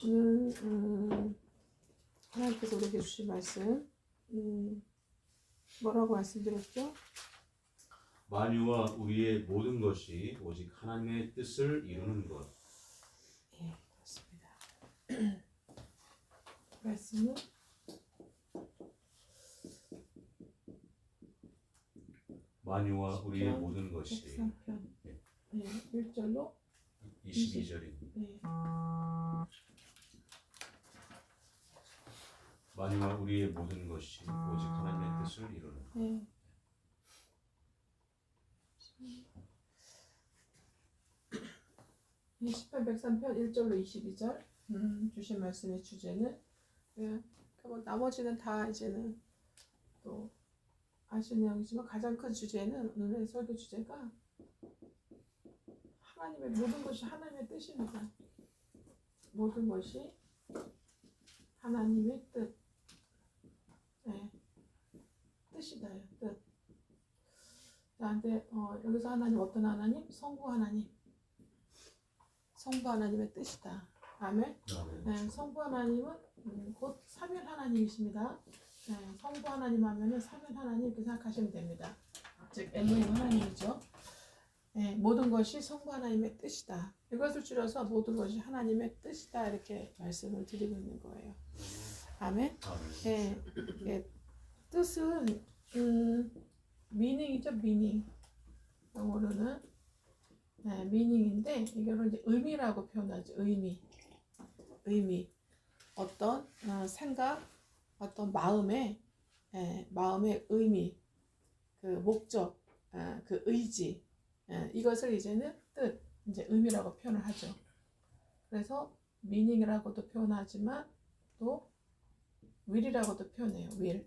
오늘 하나님께서 우리에게 주신 말씀 뭐라고 말씀드렸죠? 만유와 우리의 모든 것이 오직 하나님의 뜻을 이루는 것. 예, 그렇습니다. 말씀은 만유와 우리의 모든 것이 103편 네. 1절로 22절입니다. 네. 만유와 우리의 모든 것이 오직 하나님의 뜻을 이루는 것. 네. 이 시편 103편 1절로 22절 주신 말씀의 주제는 뭐 나머지는 다 이제는 또 아시는 내용이지만 가장 큰 주제는 오늘의 설교 주제가 하나님의 모든 것이 하나님의 뜻입니다. 모든 것이 하나님의 뜻. 네. 뜻이다요. 뜻. 자, 근데 여기서 하나님 어떤 하나님? 성부 하나님. 성부 하나님의 뜻이다. 아멘. 네, 성부 하나님은 곧 삼일 하나님이십니다. 네, 성부 하나님 하면은 삼일 하나님 이렇게 생각하시면 됩니다. 즉 엘로힘 하나님이죠. 네, 모든 것이 성부 하나님의 뜻이다. 이것을 줄여서 모든 것이 하나님의 뜻이다 이렇게 말씀을 드리고 있는 거예요. 아멘. 네, 네, 뜻은 미닝이죠. 미닝. 영어로는 네, 미닝인데 이거를 이제 의미라고 표현하죠. 의미. 어떤 생각, 어떤 마음의 의미, 그 목적, 그 의지, 이것을 이제는 뜻, 이제 의미라고 표현을 하죠. 그래서 미닝이라고도 표현하지만 또 will이라고도 표현해요. will,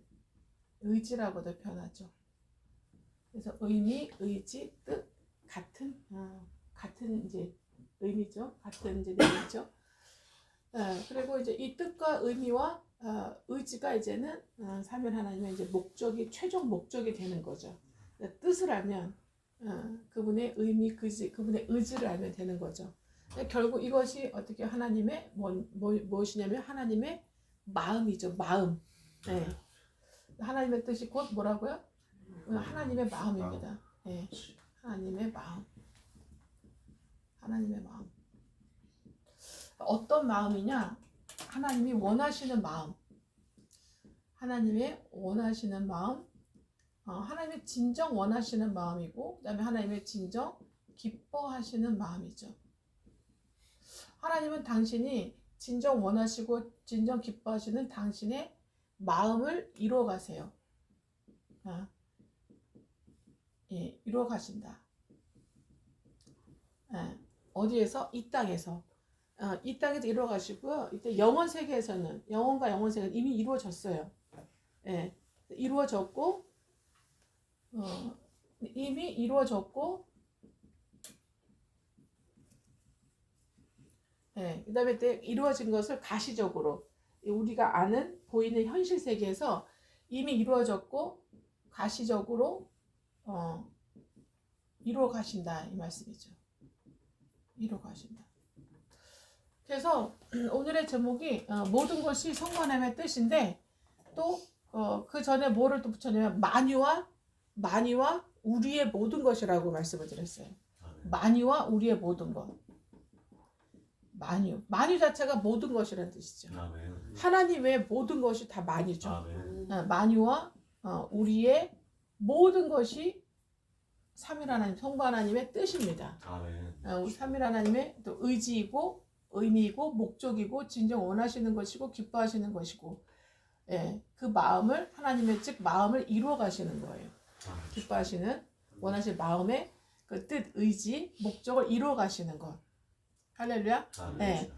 의지라고도 표현하죠. 그래서 의미, 의지, 뜻 같은 이제 의미죠. 같은 이제 내용이죠. 그리고 이제 이 뜻과 의미와 의지가 이제는 삼일 하나님의 이제 목적이 최종 목적이 되는 거죠. 뜻을 알면 그분의 의미, 그분의 의지를 알면 되는 거죠. 결국 이것이 어떻게 하나님의 무엇이냐면 하나님의 마음이죠. 마음. 네. 하나님의 뜻이 곧 뭐라고요? 하나님의 마음입니다. 네. 하나님의 마음. 하나님의 마음. 어떤 마음이냐? 하나님이 원하시는 마음. 하나님의 원하시는 마음. 하나님의 진정 원하시는 마음이고, 그 다음에 하나님의 진정 기뻐하시는 마음이죠. 하나님은 당신이 진정 원하시고 진정 기뻐하시는 당신의 마음을 이루어 가세요. 예, 이루어 가신다. 예, 어디에서? 이 땅에서. 이 땅에서 이루어 가시고요. 이때 영원 세계에서는, 영혼과 영혼 세계는 이미 이루어졌어요. 예, 이루어졌고, 이미 이루어졌고, 예, 그 다음에 이루어진 것을 가시적으로, 우리가 아는, 보이는 현실 세계에서 이미 이루어졌고, 가시적으로, 이루어 가신다. 이 말씀이죠. 이루어 가신다. 그래서 오늘의 제목이 모든 것이 성부 하나님의 뜻인데 또 그 전에 뭐를 또 붙였냐면 만유와 우리의 모든 것이라고 말씀을 드렸어요. 만유와 우리의 모든 것. 만유 자체가 모든 것이라는 뜻이죠. 하나님의 모든 것이 다 만유죠. 만유와 우리의 모든 것이 삼일 하나님, 성부 하나님의 뜻입니다. 우리 삼일 하나님의 또 의지이고 의미이고 목적이고 진정 원하시는 것이고 기뻐하시는 것이고, 예, 그 마음을 하나님의 즉 마음을 이루어 가시는 거예요. 기뻐하시는 원하시는 마음의 그 뜻, 의지, 목적을 이루어 가시는 것. 할렐루야. 예.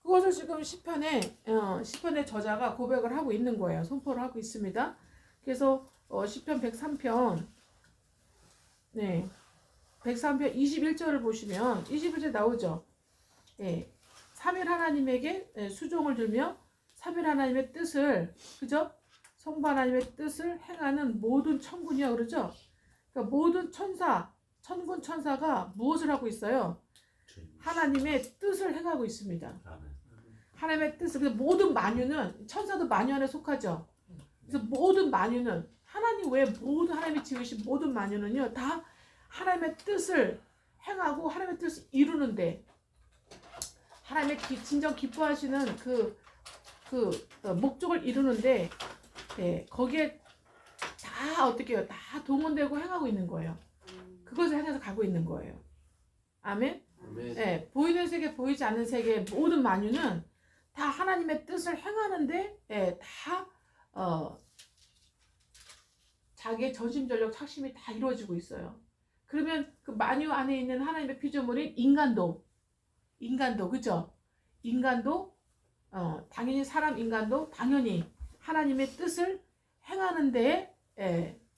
그것을 지금 시편의 저자가 고백을 하고 있는 거예요. 선포를 하고 있습니다. 그래서 시편 103편 103편 21절을 보시면 21절 나오죠. 예. 삼일 하나님에게 수종을 들며 삼일 하나님의 뜻을, 그죠? 성부 하나님의 뜻을 행하는 모든 천군이야, 그러죠? 그러니까 모든 천군 천사가 무엇을 하고 있어요? 하나님의 뜻을 행하고 있습니다. 하나님의 뜻을 그래서 모든 만유는 천사도 만유 안에 속하죠. 그래서 모든 만유는 하나님 외에 모든 하나님이 지으신 모든 만유는요 다 하나님의 뜻을 행하고 하나님의 뜻을 이루는데 하나님의 진정 기뻐하시는 그 목적을 이루는데 거기에 다 어떻게 해요? 다 동원되고 행하고 있는 거예요. 그것을 향해서 가고 있는 거예요. 아멘? 네, 보이는 세계, 보이지 않는 세계 모든 만유는 다 하나님의 뜻을 행하는데 다 자기의 전심전력 착심이 다 이루어지고 있어요. 그러면 그 만유 안에 있는 하나님의 피조물인 인간도 그죠? 인간도 당연히 사람 인간도 당연히 하나님의 뜻을 행하는데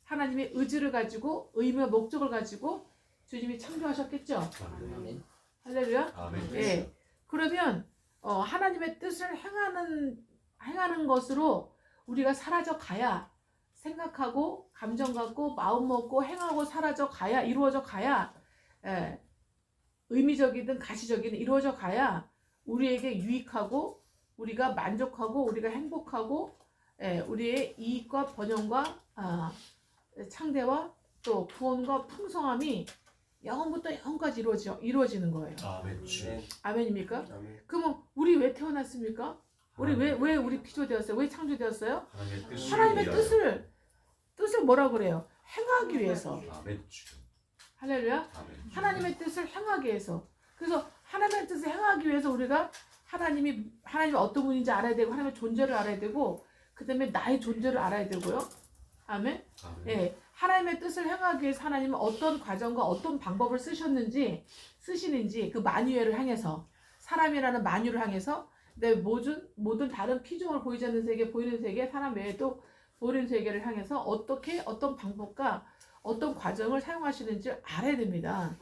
하나님의 의지를 가지고 의미와 목적을 가지고 주님이 창조하셨겠죠? 아멘. 할렐루야. 아멘. 예. 그러면 하나님의 뜻을 행하는 것으로 우리가 사라져 가야 생각하고 감정 갖고 마음 먹고 행하고 사라져 가야 이루어져 가야 의미적이든 가시적이든 이루어져 가야 우리에게 유익하고 우리가 만족하고 우리가 행복하고 우리의 이익과 번영과 창대와 또 구원과 풍성함이 영원부터 영원까지 이루어지는 거예요. 아멘. 아멘입니까? 아멘. 그러면 우리 왜 태어났습니까? 우리 왜 우리 피조되었어요? 왜 창조되었어요? 하나님의 뜻을 뭐라 그래요? 행하기 위해서. 아멘. 할렐루야. 하나님의 뜻을 행하기 위해서. 그래서 하나님의 뜻을 행하기 위해서 우리가 하나님이 어떤 분인지 알아야 되고 하나님의 존재를 알아야 되고 그다음에 나의 존재를 알아야 되고요. 아멘. 예. 하나님의 뜻을 행하기 위해서 하나님은 어떤 과정과 어떤 방법을 쓰시는지 그 만유를 향해서 사람이라는 만유를 향해서 내 모든 다른 피조물 보이지 않는 세계 보이는 세계 사람 외에도 보이는 세계를 향해서 어떤 방법과 어떤 과정을 사용하시는지 알아야 됩니다.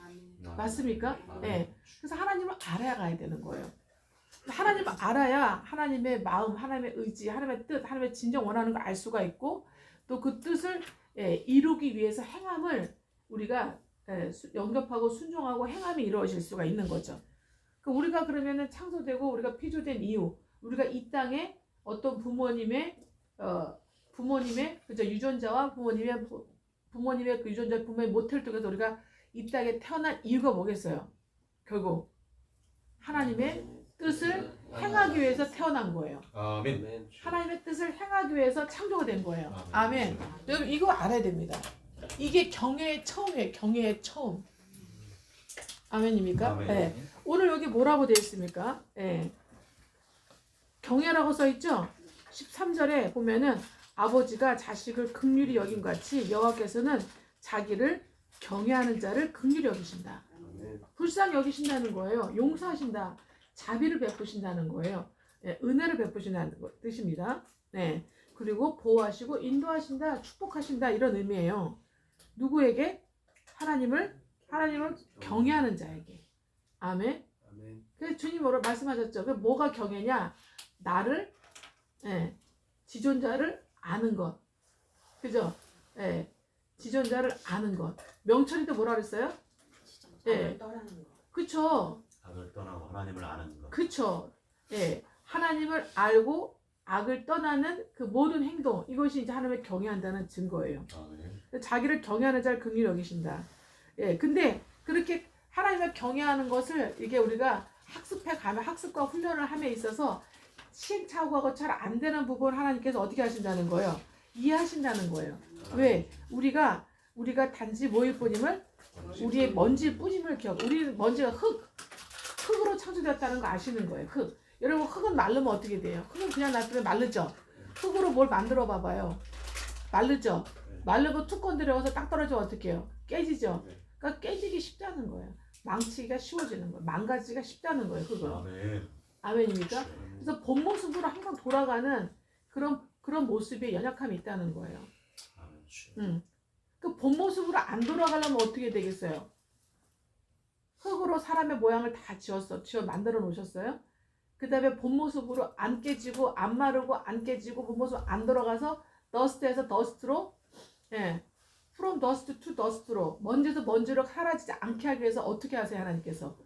맞습니까? 네. 그래서 하나님을 알아야 가야 되는 거예요. 하나님을 알아야 하나님의 마음, 하나님의 의지, 하나님의 뜻, 하나님의 진정 원하는 걸 알 수가 있고 또 그 뜻을 이루기 위해서 행함을 우리가 영접하고 순종하고 행함이 이루어질 수가 있는 거죠. 우리가 그러면은 창조되고 우리가 피조된 이유, 우리가 이 땅에 어떤 부모님의 그죠 유전자와 부모님의 그 유전자 부모의 모태를 통해서 우리가 이 땅에 태어난 이유가 뭐겠어요? 결국 하나님의 뜻을 행하기 위해서 태어난 거예요. 아멘. 하나님의 뜻을 행하기 위해서 창조가 된 거예요. 아멘. 여러분 이거 알아야 됩니다. 이게 경외의 처음이에요. 경외의 처음. 아멘입니까? 아멘. 네. 오늘 여기 뭐라고 되어 있습니까? 네. 경외라고 써 있죠? 13절에 보면은 아버지가 자식을 긍휼히 여김 같이 여호와께서는 자기를 경외하는 자를 긍휼히 여기신다. 불쌍히 여기신다는 거예요. 용서하신다. 자비를 베푸신다는 거예요. 네, 은혜를 베푸신다는 뜻입니다. 네. 그리고 보호하시고 인도하신다, 축복하신다 이런 의미예요. 누구에게? 하나님을 경외하는 자에게. 아멘. 그래서 주님 뭐라고 말씀하셨죠? 그 뭐가 경외냐? 나를 지존자를 아는 것. 그죠? 지존자를 아는 것. 명철이도 뭐라 그랬어요? 떠나는 거. 그쵸? 악을 떠나고 하나님을 아는 것. 그쵸? 하나님을 알고 악을 떠나는 그 모든 행동 이것이 이제 하나님을 경외한다는 증거예요. 아멘. 자기를 경외하는 자를 긍휼히 여기신다. 근데 그렇게 하나님을 경외하는 것을 이게 우리가 학습해 가면 학습과 훈련을 함에 있어서 시행착오하고 잘 안 되는 부분 하나님께서 어떻게 하신다는 거예요? 이해하신다는 거예요. 왜? 우리가 단지 뭐일 뿐임을 우리의 먼지일 뿐임을 우리 먼지가 흙으로 창조되었다는 거 아시는 거예요. 흙. 여러분 흙은 마르면 어떻게 돼요? 흙은 그냥 놔두면 마르죠. 흙으로 뭘 만들어 봐봐요. 마르죠. 마르고 툭 건드려서 딱 떨어지면 어떻게 해요? 깨지죠. 그러니까 깨지기 쉽다는 거예요. 망치기가 쉬워지는 거예요. 망가지기가 쉽다는 거예요. 그거. 아멘. 아멘입니까? 그래서 본 모습으로 항상 돌아가는 그런 모습에 연약함이 있다는 거예요. 그 본 모습으로 안 돌아가려면 어떻게 되겠어요? 흙으로 사람의 모양을 다 지어 만들어 놓으셨어요. 그 다음에 본 모습으로 안 깨지고 안 마르고 안 깨지고 본 모습 안 들어가서 더스트에서 더스트로 from dust to dust로 먼지에서 먼지로 사라지지 않게 하기 위해서 어떻게 하세요? 하나님께서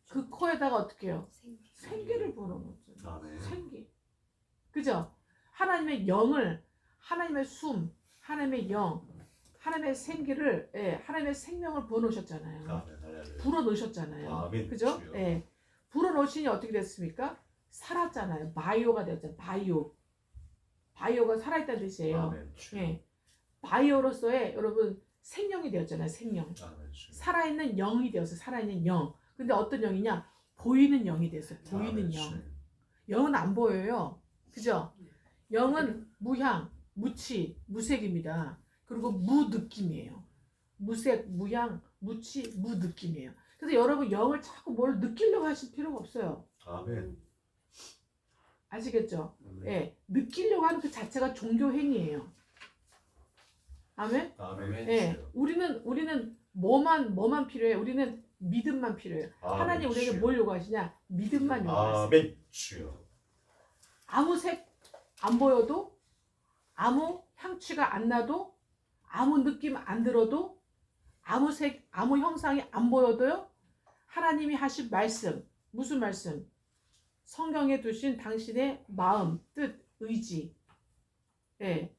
그 코에다가 어떻게 해요? 생기를 불어넣죠. 그죠? 하나님의 영을, 하나님의 숨, 하나님의 영, 하나님의 생기를, 예, 하나님의 생명을 부어놓으셨잖아요. 아멘. 할렐루야. 불어넣으셨잖아요. 아멘. 그죠? 주여. 예. 불어넣으시니 어떻게 됐습니까? 살았잖아요. 바이오가 되었잖아요. 바이오. 바이오가 살아있다는 뜻이에요. 아멘. 주여. 예. 바이오로서의 여러분 생명이 되었잖아요. 생명. 아멘. 주여. 살아있는 영이 되었어요. 살아있는 영. 근데 어떤 영이냐? 보이는 영이 됐어요. 보이는 아멘. 영. 주여. 영은 안 보여요. 그죠? 영은 무향, 무치, 무색입니다. 그리고 무느낌이에요. 무색, 무향, 무치, 무느낌이에요. 그래서 여러분 영을 자꾸 뭘 느끼려고 하실 필요가 없어요. 아멘. 아시겠죠? 아멘. 예, 느끼려고 하는 그 자체가 종교 행위예요. 아멘? 아멘. 예, 주여. 우리는 뭐만 필요해? 우리는 믿음만 필요해요. 아멘. 하나님 우리에게 주여. 뭘 요구하시냐? 믿음만 요구하세요. 아멘. 주여. 아무 색 안 보여도, 아무 향취가 안 나도, 아무 느낌 안 들어도, 아무 색, 아무 형상이 안 보여도요. 하나님이 하신 말씀, 무슨 말씀? 성경에 두신 당신의 마음, 뜻, 의지. 예.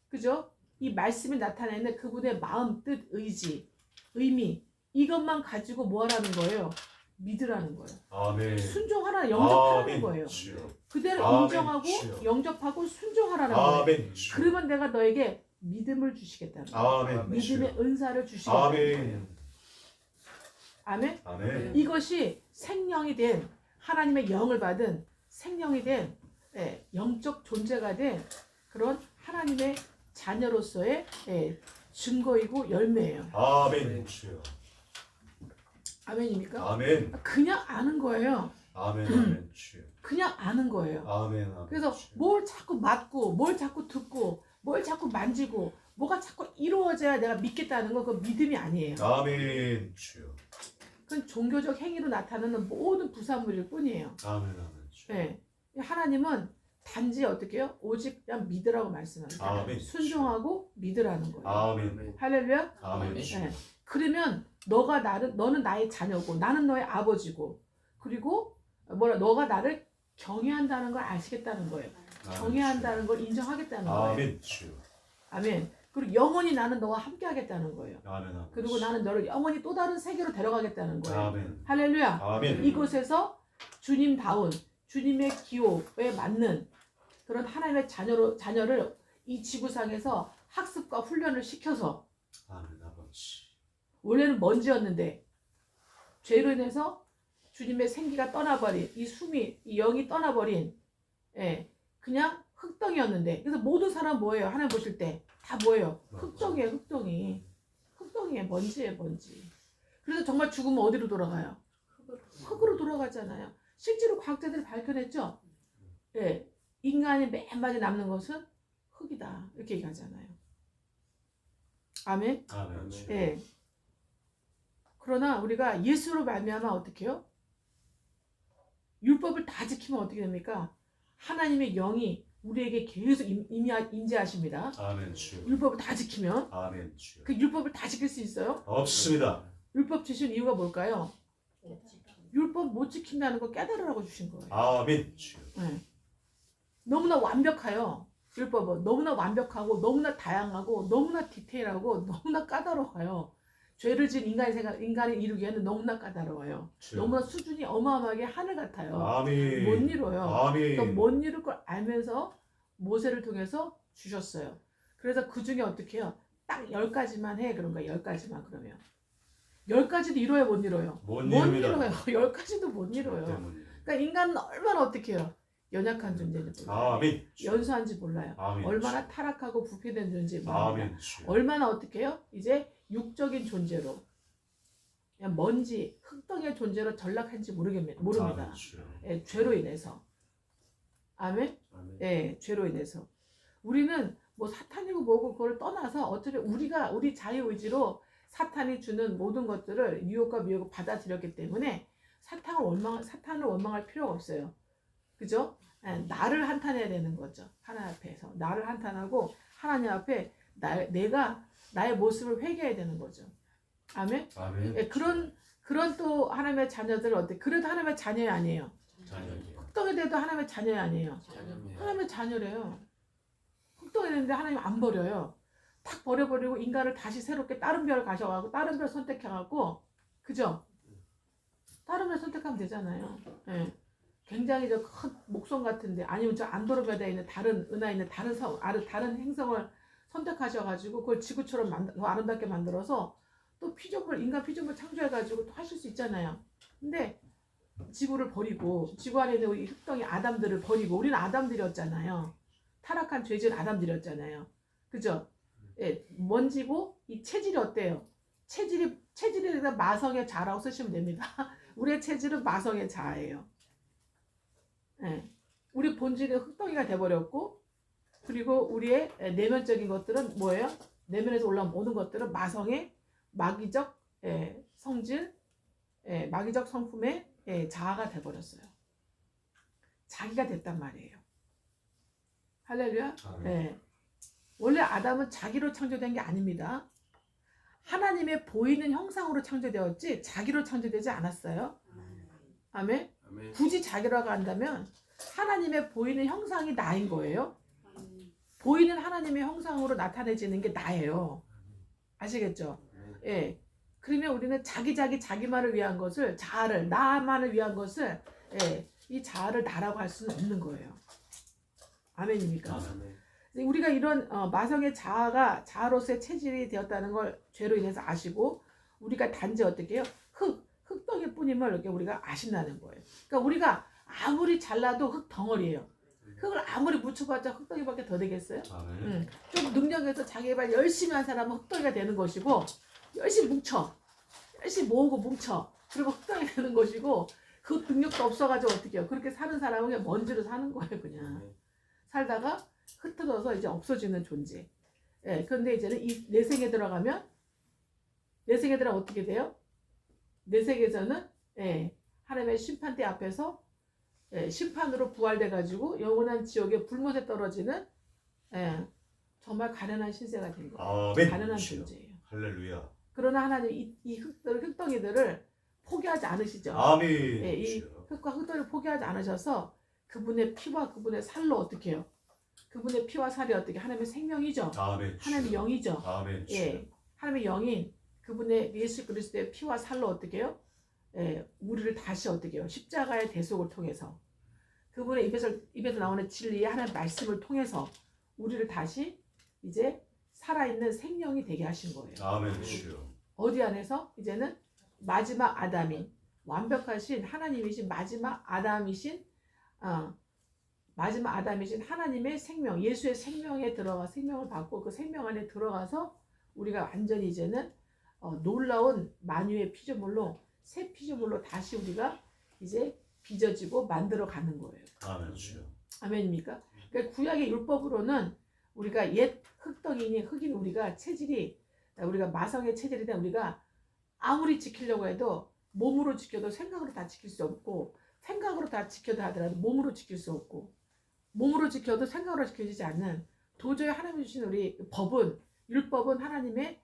그죠? 이 말씀이 나타내는 그분의 마음, 뜻, 의지, 의미. 이것만 가지고 뭐 하라는 거예요? 믿으라는 거예요. 아멘. 순종하라, 영접하라는 아멘. 거예요. 주여. 그대로 아멘. 인정하고 주여. 영접하고 순종하라는 거예요. 아멘. 주여. 그러면 내가 너에게 믿음을 주시겠다는 거예요. 아멘. 믿음의 은사를 주시겠다는 거예요. 아멘. 아멘. 아멘. 이것이 생명이 된 하나님의 영을 받은 생명이 된 영적 존재가 된 그런 하나님의 자녀로서의 증거이고 열매예요. 아멘. 주여. 아멘입니까? 아멘. 그냥 아는 거예요. 아멘. 아멘. 주여. 그냥 아는 거예요. 아멘. 아멘. 그래서 주여. 뭘 자꾸 맞고 뭘 자꾸 듣고 뭘 자꾸 만지고 뭐가 자꾸 이루어져야 내가 믿겠다는 거 그건 믿음이 아니에요. 아멘. 주여. 그건 종교적 행위로 나타나는 모든 부산물일 뿐이에요. 아멘. 아멘. 주여. 예. 하나님은 단지 어떻게 해요? 오직 그냥 믿으라고 말씀합니다. 아멘. 순종하고 믿으라는 거예요. 아멘. 할렐루야. 아멘. 주여. 예. 그러면 너는 나의 자녀고 나는 너의 아버지고 그리고 너가 나를 경외한다는 걸 아시겠다는 거예요. 경외한다는 걸 인정하겠다는 거예요. 아멘. 주여. 아멘. 그리고 영원히 나는 너와 함께 하겠다는 거예요. 아멘. 아멘. 그리고 나는 너를 영원히 또 다른 세계로 데려가겠다는 거예요. 아멘. 할렐루야. 아멘. 이곳에서 주님다운 주님의 기호에 맞는 그런 하나님의 자녀를 이 지구상에서 학습과 훈련을 시켜서 아멘. 아버지. 원래는 먼지였는데 죄로 인해서 주님의 생기가 떠나버린 이 숨이 이 영이 떠나버린 그냥 흙덩이였는데 그래서 모든 사람 뭐예요? 하나님 보실 때 다 뭐예요? 흙덩이에요. 흙덩이에 먼지예요. 먼지. 그래서 정말 죽으면 어디로 돌아가요? 흙으로 돌아가잖아요. 실제로 과학자들이 밝혀냈죠. 인간이 맨 마지막에 남는 것은 흙이다 이렇게 얘기하잖아요. 아멘. 아멘. 예. 그러나 우리가 예수로 말미암아 어떻게 해요? 율법을 다 지키면 어떻게 됩니까? 하나님의 영이 우리에게 계속 임재하십니다. 아멘. 주여. 율법을 다 지키면 아멘. 주여. 그 율법을 다 지킬 수 있어요? 없습니다. 율법 주신 이유가 뭘까요? 율법 못 지킨다는 거 깨달으라고 주신 거예요. 아멘. 주여. 네. 너무나 완벽해요. 율법은 너무나 완벽하고 너무나 다양하고 너무나 디테일하고 너무나 까다로워요. 죄를 지은 인간이 이루기에는 너무나 까다로워요. 주여. 너무나 수준이 어마어마하게 하늘 같아요. 아멘. 못 이뤄요. 아멘. 또 못 이룰 걸 알면서 모세를 통해서 주셨어요. 그래서 그 중에 어떻게 해요? 딱 10가지만 해. 그런 거예요. 10가지만 그러면. 10가지도 이뤄야 못 이뤄요. 못 못 이룹니다. 이뤄요. 10가지도 못 이뤄요. 때문에. 그러니까 인간은 얼마나 어떻게 해요? 연약한 존재인지 몰라요. 아멘. 연소한지 몰라요. 아멘. 얼마나 타락하고 부패된 존재인지 모릅니다. 아멘. 주여. 얼마나 어떻게 해요? 이제 육적인 존재로 그냥 먼지, 흙덩이의 존재로 전락한지 모릅니다. 아멘. 주여. 죄로 인해서. 아멘? 아멘. 죄로 인해서. 우리는 뭐 사탄이고 뭐고 그걸 떠나서 어차피 우리 자유의지로 사탄이 주는 모든 것들을 유혹과 미혹을 받아들였기 때문에 사탄을 원망할 필요가 없어요. 그죠? 나를 한탄해야 되는 거죠. 하나님 앞에서. 나를 한탄하고 하나님 앞에 내가 나의 모습을 회개해야 되는 거죠. 아멘? 아멘. 그런 또 하나님의 자녀들을 그래도 하나님의 자녀이 아니에요. 자녀이요. 흑덩이 돼도 하나님의 자녀 아니에요. 자녀입니다. 하나님의 자녀래요. 흑덩이 되는데 하나님 안 버려요. 탁 버려버리고 인간을 다시 새롭게 다른 별 가셔가고 다른 별 선택해갖고, 그죠? 다른 별 선택하면 되잖아요. 예. 굉장히 저 큰 목성 같은데, 아니면 저 안드로메다에 있는 다른 은하에 있는 다른 행성을 선택하셔가지고 그걸 지구처럼 더 아름답게 만들어서 또 피조물, 인간 피조물 창조해가지고 또 하실 수 있잖아요. 근데 지구를 버리고, 지구 안에 있는 우리 흑덩이 아담들을 버리고, 우리는 아담들이었잖아요. 타락한 죄진 아담들이었잖아요. 그죠? 예, 먼지고, 이 체질이 어때요? 체질이 마성의 자라고 쓰시면 됩니다. 우리의 체질은 마성의 자예요. 예. 우리 본질이 흑덩이가 돼버렸고, 그리고 우리의 내면적인 것들은 뭐예요? 내면에서 올라온 모든 것들은 마성의 마귀적 성질, 마귀적 성품의 자아가 돼버렸어요. 자기가 됐단 말이에요. 할렐루야. 예. 원래 아담은 자기로 창조된 게 아닙니다. 하나님의 보이는 형상으로 창조되었지 자기로 창조되지 않았어요. 아멘. 아멘. 굳이 자기라고 한다면 하나님의 보이는 형상이 나인 거예요. 보이는 하나님의 형상으로 나타내지는 게 나예요. 아시겠죠? 예. 그러면 우리는 자기만을 위한 것을, 자아를, 나만을 위한 것을, 예, 이 자아를 나라고 할 수는 없는 거예요. 아멘입니까? 아멘. 우리가 이런 마성의 자아로서의 체질이 되었다는 걸 죄로 인해서 아시고, 우리가 단지 어떻게 해요? 흙덩이일 뿐임을 이렇게 우리가 아신다는 거예요. 그러니까 우리가 아무리 잘나도 흙덩어리예요. 흙을 아무리 묻혀봤자 흙덩이밖에 더 되겠어요? 좀 능력에서 자기가 열심히 한 사람은 흙덩이가 되는 것이고, 열심히 모으고 뭉쳐, 그리고 흙덩이 되는 것이고, 그 능력도 없어가지고 어떻게 해요? 그렇게 사는 사람은 그냥 먼지로 사는 거예요. 그냥 살다가 흩어져서 이제 없어지는 존재. 예, 그런데 이제는 이 내생에 들어가면, 내생에 들어가면 어떻게 돼요? 내생에서는 하나님의 심판대 앞에서 심판으로 부활돼가지고 영원한 지옥의 불못에 떨어지는 정말 가련한 신세가 된 거예요. 아멘. 가련한 존재예요. 할렐루야. 그러나 하나님 이 흙덩이들을 포기하지 않으시죠. 아멘. 이 흙과 흙덩이를 포기하지 않으셔서 그분의 피와 그분의 살로 어떻게 해요? 그분의 피와 살이 어떻게 하나님의 생명이죠. 아멘. 하나님의 영이죠. 아멘. 예, 하나님의 영인 그분의 예수 그리스도의 피와 살로 어떻게 해요? 우리를 다시 어떻게 해요? 십자가의 대속을 통해서 그분의 입에서 나오는 진리의 하나님의 말씀을 통해서 우리를 다시 이제 살아있는 생명이 되게 하신 거예요. 아멘. 주여. 어디 안에서? 이제는 마지막 아담인 완벽하신 하나님이신 마지막 아담이신 하나님의 생명, 예수의 생명에 들어가 생명을 받고 그 생명 안에 들어가서 우리가 완전히 이제는 놀라운 만유의 피조물로 새 피조물로 다시 우리가 이제 빚어지고 만들어가는 거예요. 아멘. 주여. 아멘입니까? 그러니까 구약의 율법으로는 우리가 옛 흙덩이니 흙인 우리가 체질이 우리가 마성의 체질이다 우리가 아무리 지키려고 해도 몸으로 지켜도 생각으로 다 지킬 수 없고 생각으로 다 지켜다 하더라도 몸으로 지킬 수 없고 몸으로 지켜도 생각으로 지켜지지 않는 도저히 하나님이 주신 우리 법은 율법은 하나님의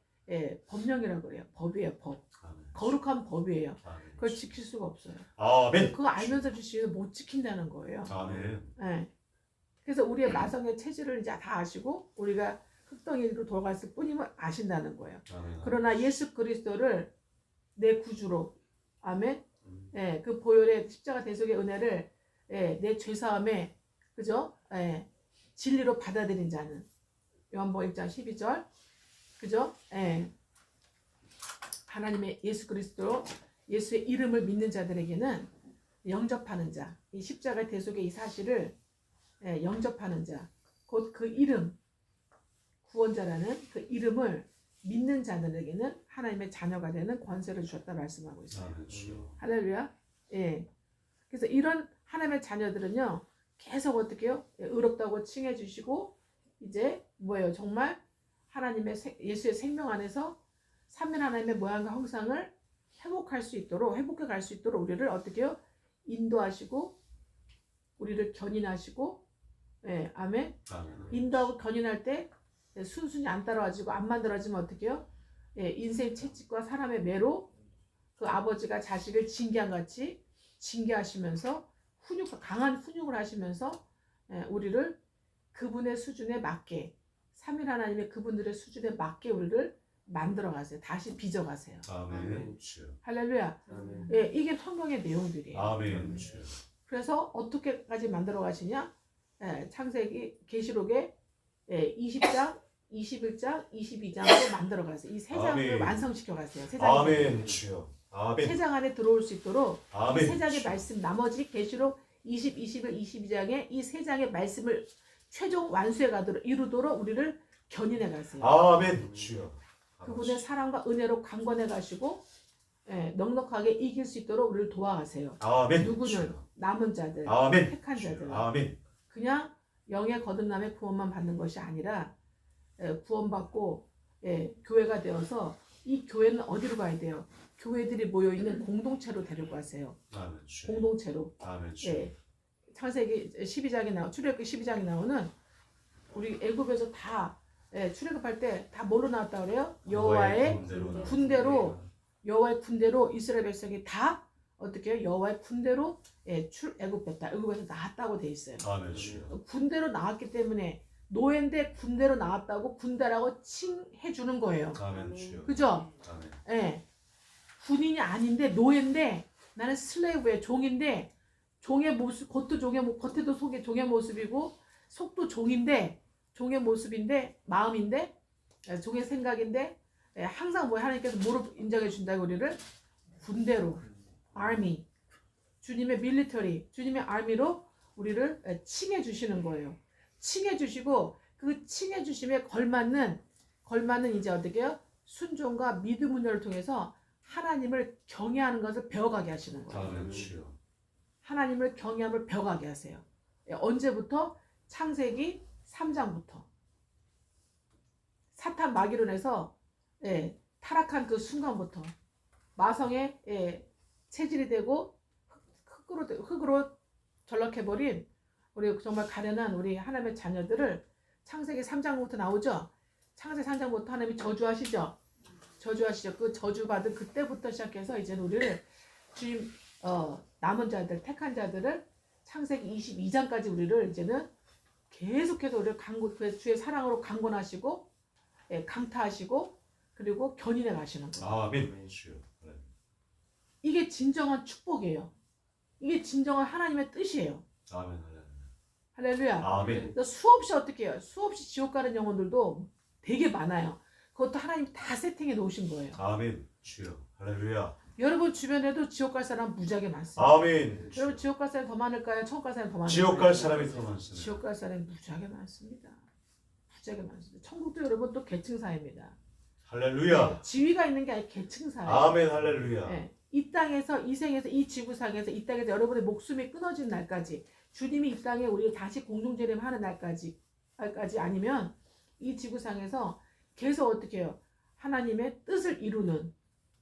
법령이라고 그래요. 법이에요. 법. 아멘. 거룩한 법이에요. 아멘. 그걸 지킬 수가 없어요. 아멘. 그거 알면서 주시면 못 지킨다는 거예요. 아멘. 네. 그래서 우리의 마성의 체질을 이제 다 아시고 우리가 흙덩이로 돌아갔을 뿐임을 아신다는 거예요. 아멘. 그러나 예수 그리스도를 내 구주로 아멘. 그 보혈의 십자가 대속의 은혜를 내 죄사함에 그죠? 진리로 받아들인 자는 요한복음 1장 12절 그죠? 하나님의 예수 그리스도 예수의 이름을 믿는 자들에게는 영접하는 자, 이 십자가 대속의 이 사실을 영접하는 자, 곧 그 이름 구원자라는 그 이름을 믿는 자들에게는 하나님의 자녀가 되는 권세를 주셨다 말씀하고 있어요. 아멘. 주여. 할렐루야. 예. 그래서 이런 하나님의 자녀들은요 계속 어떻게 해요? 의롭다고 칭해 주시고 이제 뭐예요? 정말 하나님의 예수의 생명 안에서 삼위 하나님의 모양과 형상을 회복해 갈 수 있도록 우리를 어떻게 해요? 인도하시고 우리를 견인하시고 아멘. 아멘. 인도하고 견인할 때 순순히 안 따라와지고 안 만들어지면 어떻게 해요? 인생 채찍과 사람의 매로 그 아버지가 자식을 징계한 같이 징계하시면서 강한 훈육을 하시면서 우리를 그분의 수준에 맞게, 3일 하나님의 그분들의 수준에 맞게 우리를 만들어 가세요. 다시 빚어 가세요. 아멘. 주여. 할렐루야. 아멘. 예, 이게 성경의 내용들이에요. 아멘. 주여. 그래서 어떻게까지 만들어 가시냐? 창세기 계시록에 20장, 21장, 22장으로 만들어 가세요. 이 세 장을 아멘. 완성시켜 가세요. 세 장. 아멘. 주여. 아멘. 세 장 안에 들어올 수 있도록 아멘. 이 세 장의 말씀, 나머지 계시록 20, 21, 22장의 이 세 장의 말씀을 최종 완수해 가도록 이루도록 우리를 견인해 가세요. 아멘. 주여. 그분의 사랑과 은혜로 강건해 가시고 넉넉하게 이길 수 있도록 우리를 도와가세요. 아멘. 누구는 주여. 남은 자들, 아멘. 택한 자들. 주여. 아멘. 그냥 영의 거듭남의 구원만 받는 것이 아니라 구원받고 교회가 되어서 이 교회는 어디로 가야 돼요? 교회들이 모여있는 공동체로 데리고 가세요. 아멘. 주여. 공동체로. 아멘. 주여. 창세기 12장에 출애굽기 12장에 나오는 우리 애굽에서 다 출애굽할 때 다 뭐로 나왔다 그래요? 여호와의 군대로 여호와의 군대로 이스라엘 백성이 다 어떻게 해요? 여호와의 군대로 애굽했다. 애굽에서 나왔다고 돼 있어요. 아멘. 주여. 군대로 나왔기 때문에 노예인데 군대로 나왔다고 군대라고 칭해 주는 거예요. 아멘. 주여. 그죠? 아멘. 예. 군인이 아닌데 노예인데 나는 슬레이브의 종인데 종의 모습 겉도 겉에도 속에 종의 모습이고 속도 종인데 종의 모습인데 마음인데 종의 생각인데 항상 하나님께서 뭐로 인정해 준다고 우리를 군대로 army 주님의 밀리터리 주님의 army로 우리를 칭해 주시는 거예요. 칭해 주시고 그 칭해 주심에 걸맞는 이제 어떻게 해요? 순종과 믿음 운전을 통해서 하나님을 경외하는 것을 배워가게 하시는 거예요. 아멘. 주여. 하나님을 경외함을 배워가게 하세요. 언제부터? 창세기 3장부터. 사탄 마귀론에서 타락한 그 순간부터 마성의 체질이 되고 흙으로 전락해버린 우리 정말 가련한 우리 하나님의 자녀들을 창세기 3장부터 나오죠. 창세기 3장부터 하나님이 저주하시죠. 그 저주받은 그때부터 시작해서 이제는 우리를 주님 남은 자들 택한 자들을 창세기 22장까지 우리를 이제는 계속해서 우리를 그 주의 사랑으로 강건하시고 강타하시고 그리고 견인해 가시는 거예요. 아멘. 주여. 이게 진정한 축복이에요. 이게 진정한 하나님의 뜻이에요. 아멘. 할렐루야. 아멘. 그래서 수없이 어떻게 해요? 수없이 지옥 가는 영혼들도 되게 많아요. 그것도 하나님 다 세팅해 놓으신 거예요. 아멘. 주여. 할렐루야. 여러분 주변에도 지옥 갈 사람 무지하게 많습니다. 아멘. 여러분 지옥 갈 사람이 더 많을까요? 천국 갈 사람이 더 많을까요? 지옥 갈 사람이 더 많습니다. 지옥 갈 사람이 무지하게 많습니다. 무지하게 많습니다. 천국도 여러분 또 계층사입니다. 할렐루야. 지위가 있는 게 아니라 계층사예요. 아멘. 할렐루야. 이 땅에서 이 생에서 이 지구상에서 이 땅에서 여러분의 목숨이 끊어진 날까지 주님이 이 땅에 우리를 다시 공중재림하는 날까지 아니면 이 지구상에서 계속 어떻게 해요? 하나님의 뜻을 이루는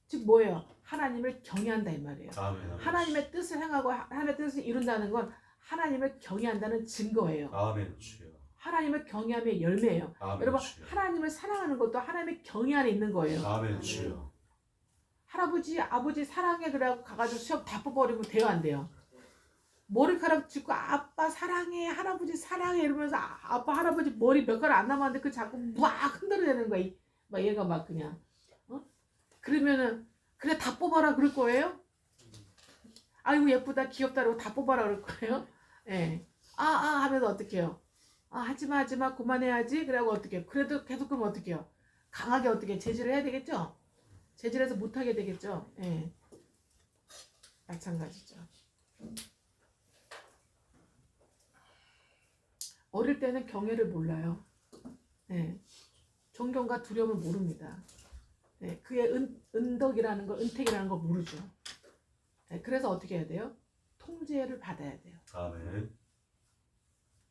즉 뭐예요? 하나님을 경외한다 이 말이에요. 아멘. 하나님의 뜻을 행하고 하나님의 뜻을 이룬다는 건 하나님을 경외한다는 증거예요. 아멘. 주여. 하나님을 경외함의 열매예요. 아멘. 여러분 주여. 하나님을 사랑하는 것도 하나님의 경외 안에 있는 거예요. 아멘. 주여. 할아버지 아버지 사랑해 그래갖고 가가지고 시험 다 뽑아버리면 돼요 안 돼요? 머리카락 짚고 아빠 사랑해 할아버지 사랑해 이러면서 아빠 할아버지 머리 몇 가락 안 남았는데 그 자꾸 막 흔들어대는 거야. 막 얘가 막 그냥 그러면은 그래 다 뽑아라 그럴 거예요? 아이고 예쁘다 귀엽다 그러고 다 뽑아라 그럴 거예요? 하면서 어떻게 해요? 하지마 그만해야지 그래갖고 어떻게 해요? 그래도 계속 그러면 어떻게 해요? 강하게 어떻게 제지를 해야 되겠죠? 제지해서 못하게 되겠죠? 마찬가지죠. 어릴 때는 경외를 몰라요. 존경과 두려움을 모릅니다. 그의 은덕이라는 걸, 은택이라는 걸 모르죠. 그래서 어떻게 해야 돼요? 통제를 받아야 돼요. 아멘.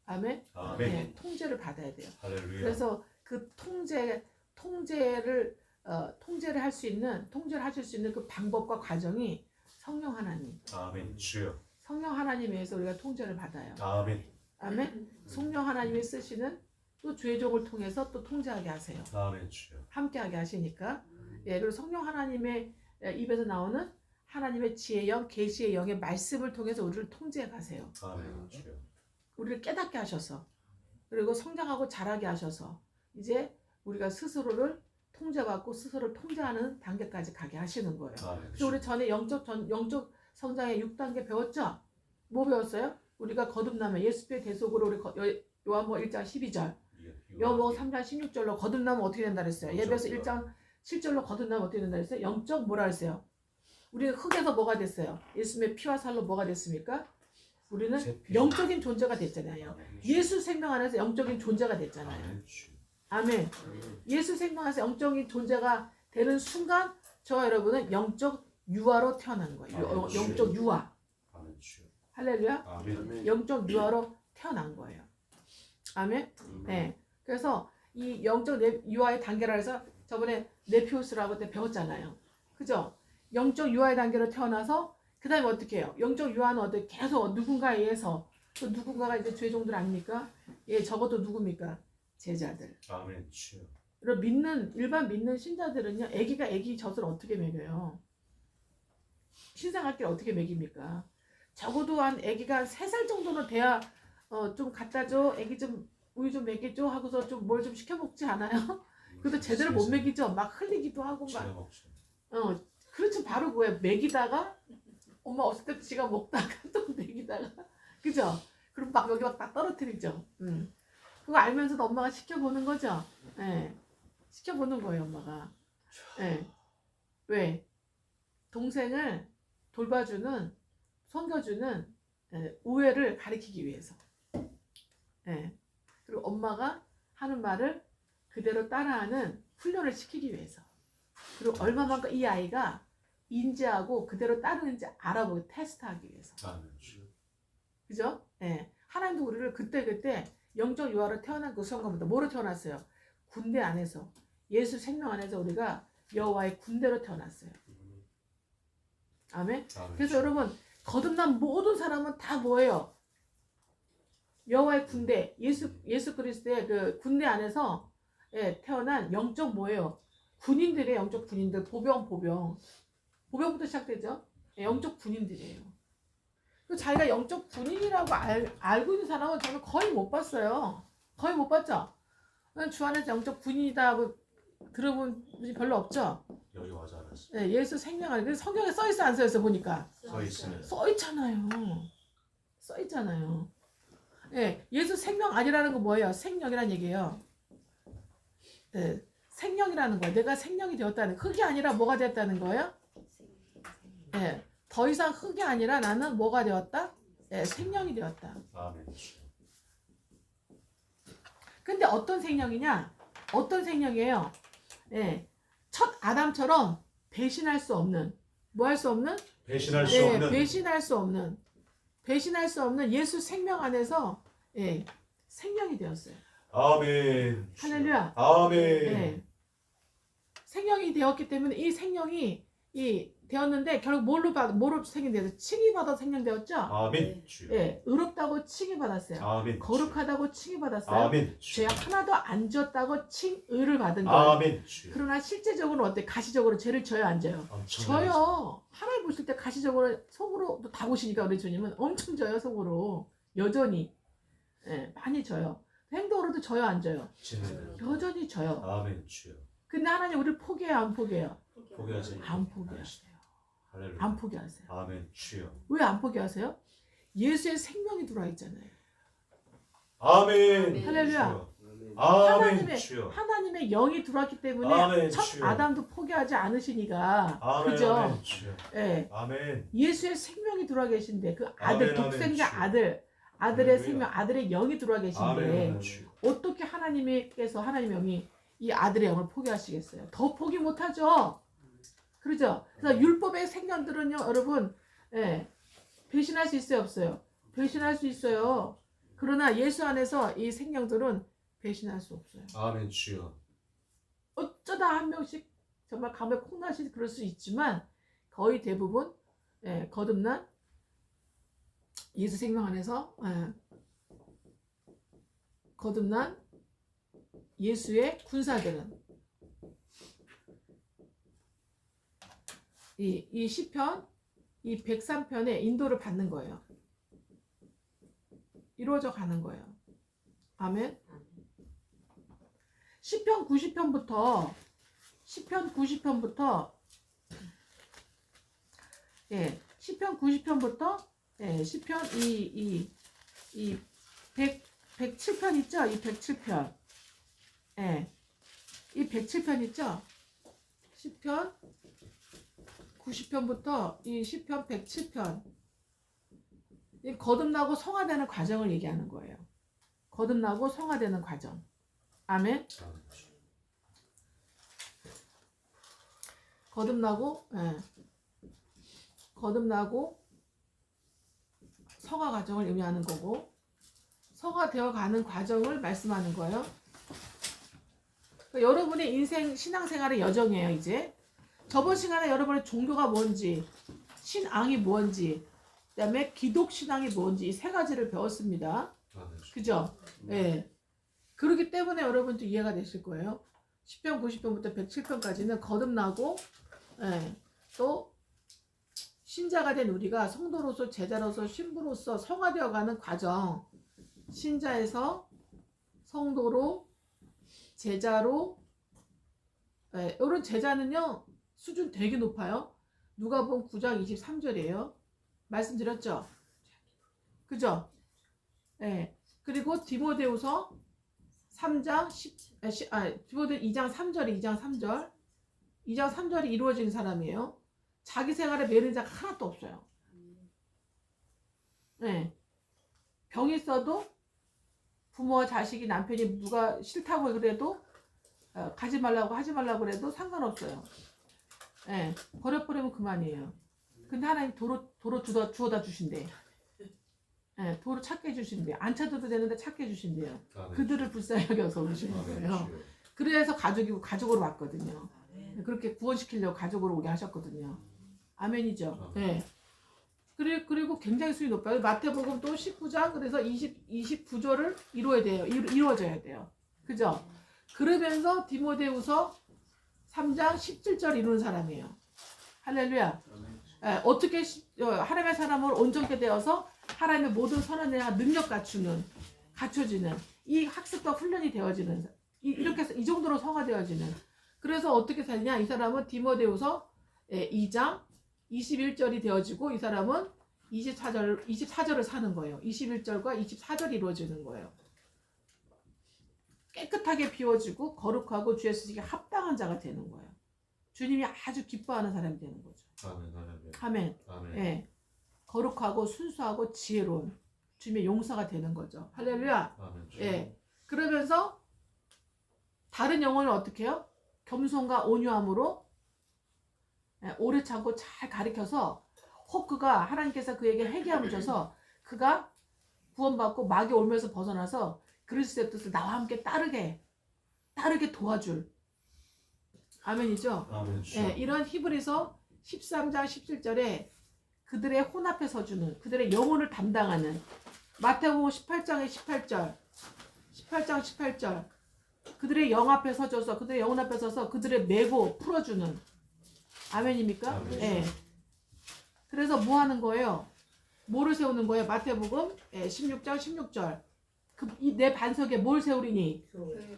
아멘? 아멘. 통제를 받아야 돼요. 할렐루야. 그래서 그 통제를 하실 수 있는 그 방법과 과정이 성령 하나님. 아멘. 주여. 성령 하나님에 의해서 우리가 통제를 받아요. 아멘. 아멘. 성령 하나님이 쓰시는 또 주의 종을 통해서 또 통제하게 하세요. 아멘. 주여. 함께하게 하시니까. 그리고 성령 하나님의 입에서 나오는 하나님의 지혜의 영, 계시의 영의 말씀을 통해서 우리를 통제해 가세요. 아멘. 주여. 우리를 깨닫게 하셔서 그리고 성장하고 자라게 하셔서 이제 우리가 스스로를 통제받고 스스로를 통제하는 단계까지 가게 하시는 거예요. 아멘. 그래서 우리 전에 영적 성장의 6단계 배웠죠? 뭐 배웠어요? 우리가 거듭나면 예수의 대속으로 우리 요한복음 1장 12절, 요한복음 3장 16절로 거듭나면 어떻게 된다 그랬어요? 예배서 1장 7절로 거듭나면 어떻게 된다 그랬어요? 영적 뭐라 그랬어요? 우리는 흙에서 뭐가 됐어요? 예수님의 피와 살로 뭐가 됐습니까? 우리는 영적인 존재가 됐잖아요. 예수 생명 안에서 영적인 존재가 됐잖아요. 아멘. 주여. 아멘. 예수 생명 안에서 영적인 존재가 되는 순간 저와 여러분은 영적 유아로 태어나는 거예요. 영적 유아. 아멘. 주여. 할렐루야. 아멘. 영적 유아로 태어난 거예요. 아멘. 네. 그래서 이 영적 유아의 단계라 해서 저번에 네피우스라고 그때 배웠잖아요. 그죠? 영적 유아의 단계로 태어나서 그 다음에 어떻게 해요? 영적 유아는 어떻게 계속 누군가에 의해서 그 누군가가 이제 죄종들 아닙니까? 예, 적어도 누굽니까? 제자들. 아멘. 주여. 그리고 일반 믿는 신자들은요, 애기 젖을 어떻게 먹여요? 신생아끼리 어떻게 먹입니까? 적어도 애기가 한 3살 정도는 돼야 좀 갖다 줘, 애기 좀 우유 좀 먹이줘 하고서 좀 뭘 좀 시켜 먹지 않아요? 그래도 제대로 못 먹이죠. 막 흘리기도 하고 막. 그렇죠. 바로 그거예요. 먹이다가 엄마 없을 때 지가 먹다가 또 먹이다가, 그죠? 그럼 막 여기 막 다 떨어뜨리죠. 그거 알면서도 엄마가 시켜보는 거죠. 예. 시켜보는 거예요, 엄마가. 예. 왜? 동생을 돌봐주는, 섬겨주는 우애를 가리키기 위해서. 예. 그리고 엄마가 하는 말을 그대로 따라하는 훈련을 시키기 위해서. 그리고 얼마만큼 이 아이가 인지하고 그대로 따르는지 알아보고 테스트하기 위해서. 아멘. 주여. 그죠? 예. 하나님도 우리를 그때 영적 유아로 태어난 그 순간부터 뭐로 태어났어요? 군대 안에서, 예수 생명 안에서 우리가 여호와의 군대로 태어났어요. 아멘. 그래서 여러분, 거듭난 모든 사람은 다 뭐예요? 여호와의 군대, 예수 그리스도의 그 군대 안에서 태어난 영적 뭐예요? 군인들의 영적 군인들, 보병부터 시작되죠. 영적 군인들이에요. 자기가 영적 군인이라고 알고 있는 사람은 저는 거의 못 봤어요. 거의 못 봤죠. 주 안에서 영적 군인이다 들어본 분이 별로 없죠. 여기 와서 알았어. 네, 예수 생명 안에. 그래서 성경에 써 있어 안 써 있어 보니까. 서 있습니다. 써 있잖아요. 써 있잖아요. 네, 예수 생명 아니라는 건 뭐예요? 생명이라는 얘기예요. 네, 생명이라는 거예요. 내가 생명이 되었다는, 흙이 아니라 뭐가 되었다는 거예요? 네, 더 이상 흙이 아니라 나는 뭐가 되었다? 네, 생명이 되었다. 아멘. 근데 어떤 생명이냐? 어떤 생명이에요? 네, 첫 아담처럼 배신할 수 없는, 뭐 할 수 없는? 배신할 수 없는. 배신할 수 없는 예수 생명 안에서 생명이 되었어요. 아멘. 할렐루야. 아멘. 네. 생명이 되었기 때문에 이 생명이 되었는데 결국 뭐로 생명되었어요? 칭의받아 생명되었죠? 아멘. 주여. 예, 의롭다고 칭의받았어요. 아멘. 거룩하다고 칭의받았어요. 아멘. 죄 하나도 안 지었다고 칭의를 받은 거예요. 아멘. 주여. 그러나 실제적으로는 어때? 가시적으로 죄를 져요, 안 져요? 엄청나게 져요. 하나님 보실 때 가시적으로 속으로 다 보시니까 우리 주님은 엄청 져요, 속으로. 여전히. 많이 져요. 행동으로도 져요, 안 져요? 여전히 져요. 아멘. 주여. 근데 하나님 우리를 포기해요, 안 포기해요? 포기하지. 안 포기하세요. 할렐루야. 안 포기하세요. 아멘. 주여. 왜 안 포기하세요? 예수의 생명이 들어와 있잖아요. 아멘. 할렐루야. 주여. 아멘. 주여. 하나님의 영이 들어왔기 때문에 아멘, 첫 주여. 아담도 포기하지 않으시니까. 아멘. 그죠? 아멘. 주여. 예. 아멘. 예수의 생명이 들어와 계신데 그 아들, 아멘, 독생자 아멘, 아들의 할렐루야. 생명, 아들의 영이 들어와 계신데 아멘. 주여. 어떻게 하나님의 영이 이 아들의 영을 포기하시겠어요? 더 포기 못하죠. 그러죠? 그래서 율법의 생명들은요, 여러분, 배신할 수 있어요, 없어요? 배신할 수 있어요. 그러나 예수 안에서 이 생명들은 배신할 수 없어요. 아멘. 주여. 어쩌다 한 명씩 정말 감에 콩나시 그럴 수 있지만 거의 대부분 거듭난 예수 생명 안에서 거듭난 예수의 군사들은 이 시편 이 103편의 인도를 받는 거예요. 이루어져 가는 거예요. 아멘. 10편 90편부터 10편 90편부터 예, 10편 90편부터 예, 10편 이 107편 있죠? 이 107편. 예. 이 107편 있죠? 10편 90편부터 이 10편 107편. 이 거듭나고 성화되는 과정을 얘기하는 거예요. 거듭나고 성화되는 과정. 아멘. 거듭나고 예. 거듭나고 성화 과정을 의미하는 거고 성화되어 가는 과정을 말씀하는 거예요. 그러니까 여러분의 인생 신앙생활의 여정이에요. 이제 저번 시간에 여러분의 종교가 뭔지 신앙이 뭔지 그 다음에 기독신앙이 뭔지 이 세 가지를 배웠습니다. 그죠? 예. 그렇기 때문에 여러분도 이해가 되실 거예요. 10편 90편부터 107편까지는 거듭나고 예. 또 신자가 된 우리가 성도로서 제자로서 신부로서 성화되어 가는 과정. 신자에서 성도로 제자로 예, 이런 제자는요 수준 되게 높아요. 누가복음 9장 23절이에요. 말씀드렸죠? 그죠? 예. 그리고 디모데후서 3장 디모데 2장 3절이 2장 3절 2장 3절이 이루어지는 사람이에요. 자기 생활에 매는 자가 하나도 없어요. 예. 병이 있어도 부모와 자식이 남편이 누가 싫다고 그래도 가지 말라고 하지 말라고 그래도 상관없어요. 예. 버려버리면 그만이에요. 근데 하나님 도로 주워다 주신대. 예. 도로 찾게 해주신대요. 안 찾아도 되는데 찾게 해주신대요. 그들을 불쌍히 여겨서 오시는 거예요. 그래서 가족으로 왔거든요. 그렇게 구원시키려고 가족으로 오게 하셨거든요. 아멘이죠. 예. 그리고 굉장히 수준이 높아요. 마태복음 또 19장 그래서 29절을 이루어져야 돼요. 그죠? 그러면서 디모데후서 3장 17절 이루는 사람이에요. 할렐루야. 예, 어떻게 하나님의 사람을 온전케 되어서 하나님의 모든 선언이나 능력 갖춰지는 이 학습과 훈련이 되어지는 이렇게 해서 이 정도로 성화되어지는 그래서 어떻게 살냐 이 사람은 디모데후서 2장 21절이 되어지고 이 사람은 24절을 사는 거예요. 21절과 24절이 이루어지는 거예요. 깨끗하게 비워지고 거룩하고 주의 쓰시기에 합당한 자가 되는 거예요. 주님이 아주 기뻐하는 사람이 되는 거죠. 아멘. 예. 거룩하고 순수하고 지혜로운 주님의 용사가 되는 거죠. 할렐루야. 예. 그러면서 다른 영혼을 어떻게 해요? 겸손과 온유함으로 오래 참고 잘 가르쳐서 혹 그가 하나님께서 그에게 회개함을 줘서 그가 구원받고 마귀 올면서 벗어나서 그리스도의 뜻을 나와 함께 따르게 도와줄 아멘이죠. 아멘. 예, 이런 히브리서 13장 17절에 그들의 혼 앞에 서주는 그들의 영혼을 담당하는 마태복음 18장의 18장 18절 그들의 영 앞에 서줘서 그들의 영혼 앞에 서서 그들의 메고 풀어주는 아멘입니까? 아멘. 예. 그래서 뭐 하는 거예요? 뭐를 세우는 거예요? 마태복음 16장 16절 이 내 반석에 뭘 세우리니?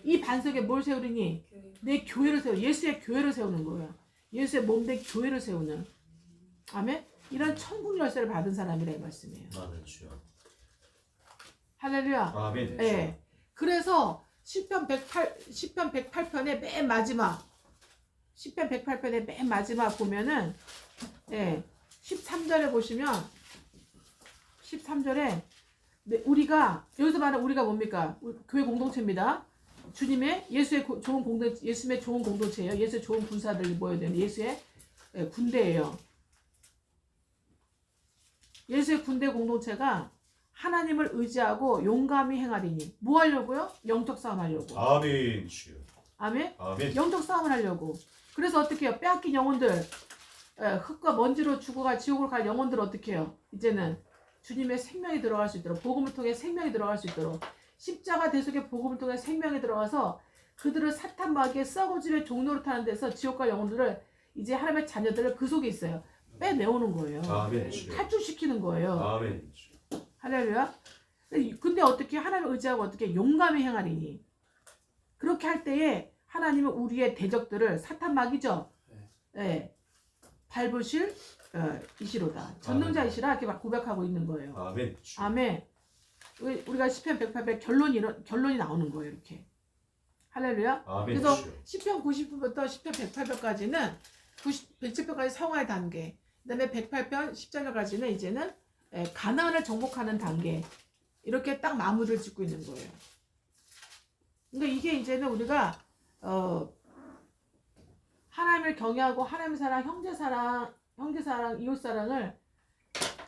이 반석에 뭘 세우리니? 내 교회를 예수의 교회를 세우는 거예요. 예수의 몸된 교회를 세우는 아멘? 이런 천국 열쇠를 받은 사람이라 이 말씀이에요. 아멘 주여. 할렐루야. 아멘. 예. 그래서 시편 108편의 맨 마지막 시편 108편의 맨 마지막 보면은 13절에 보시면 13절에 우리가 여기서 말하는 우리가 뭡니까? 교회 공동체입니다. 주님의 예수의 좋은 공동체예요. 예수의 좋은 군사들이 모여야 되는 예수의 군대예요. 예수의 군대 공동체가 하나님을 의지하고 용감히 행하리니 뭐 하려고요? 영적 싸움 하려고. 아멘 주여. 아멘? 아멘. 영적 싸움을 하려고. 그래서 어떻게 해요? 빼앗긴 영혼들 흙과 먼지로 죽어갈 지옥으로 갈 영혼들 어떻게 해요? 이제는 주님의 생명이 들어갈 수 있도록 복음을 통해 생명이 들어갈 수 있도록 십자가 대속의 복음을 통해 생명이 들어가서 그들을 사탄 마귀의 썩어짐의 종로로 타는 데서 지옥 갈 영혼들을 이제 하나님의 자녀들을 그 속에 있어요. 빼내오는 거예요. 아멘 주여. 탈출시키는 거예요. 아멘 주여. 할렐루야. 근데 어떻게 하나님을 의지하고 어떻게 용감히 행하리니? 그렇게 할 때에 하나님은 우리의 대적들을 사탄 마귀죠. 예. 밟으실 이시로다. 전능자이시라 이렇게 막 고백하고 있는 거예요. 아멘 주여. 아멘. 우리가 시편 108편 결론이 나오는 거예요. 이렇게. 할렐루야. 아멘 그래서 주여. 시편 90편부터 시편 108편까지는 107편까지 성화의 단계. 그다음에 108편 10장까지는 이제는 가나안을 정복하는 단계. 이렇게 딱 마무리를 짓고 있는 거예요. 그러니까 이게 이제는 우리가 하나님을 경외하고 하나님 사랑, 형제 사랑, 이웃 사랑을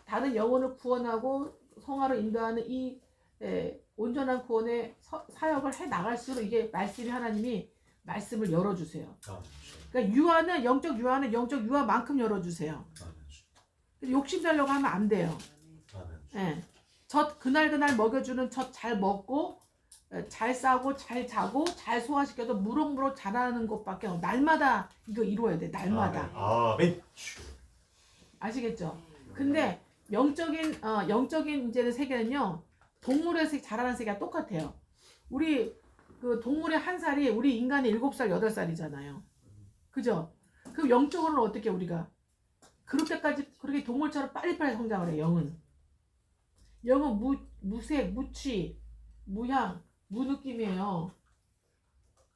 다른 영혼을 구원하고 성화로 인도하는 이 온전한 구원의 사역을 해 나갈수록 이게 말씀이 하나님이 말씀을 열어주세요. 아멘 주여. 그러니까 유아는 영적 유아만큼 열어주세요. 아멘 주여. 욕심 내려고 하면 안 돼요. 아멘 주여. 예. 젖 그날 먹여주는 젖 잘 먹고 잘 싸고 잘 자고 잘 소화시켜서 무럭무럭 자라는 것밖에 없어. 날마다 이거 이루어야 돼. 날마다. 아멘 주여. 아시겠죠? 근데 영적인 이제는 세계는요. 동물의 자라는 세계가 똑같아요. 우리 그 동물의 한 살이 우리 인간의 7살, 8살이잖아요. 그죠? 그럼 영적으로는 어떻게 우리가 그렇게 동물처럼 빨리빨리 성장을 해. 영은 무색, 무취, 무향, 무느낌이에요.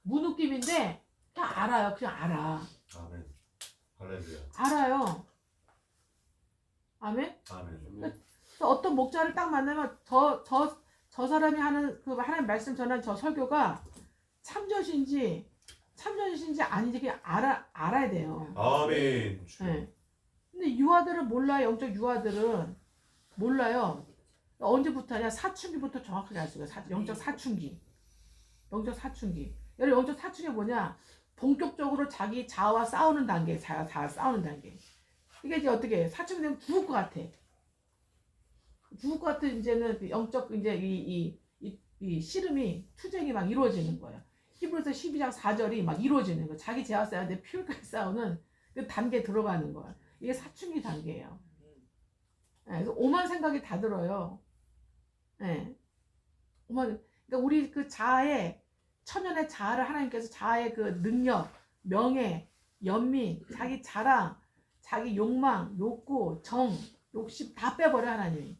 무느낌인데 그냥 알아요. 그냥 알아. 아멘. 할렐루야. 알아요. 아멘? 아멘. 그래서 어떤 목자를 딱 만나면 저 사람이 하는 그 하나님 말씀 전하는 저 설교가 참젖인지 아닌지 그냥 알아야 돼요. 아멘 주여. 네. 근데 유아들은 몰라요. 영적 유아들은 몰라요. 언제부터 하냐? 사춘기부터 정확하게 알 수가 있어요. 영적 사춘기. 영적 사춘기. 여러분 영적 사춘기 뭐냐? 본격적으로 자기 자아와 싸우는 단계. 자아 싸우는 단계. 이게 이제 어떻게 해? 사춘기 되면 죽을 것 같아. 죽을 것 같은 이제는 영적 이제 이 씨름이 투쟁이 막 이루어지는 거예요. 히브리서 12장 4절이 막 이루어지는 거예요. 자기 자아 싸우는데 피울까지 싸우는 그 단계에 들어가는 거예요. 이게 사춘기 단계예요. 네, 그래서 오만 생각이 다 들어요. 네. 그러니까 우리 그 자아의 천연의 자아를 하나님께서 자아의 그 능력, 명예, 연민, 자기 자랑, 자기 욕망, 욕구, 정, 욕심 다 빼버려 하나님이.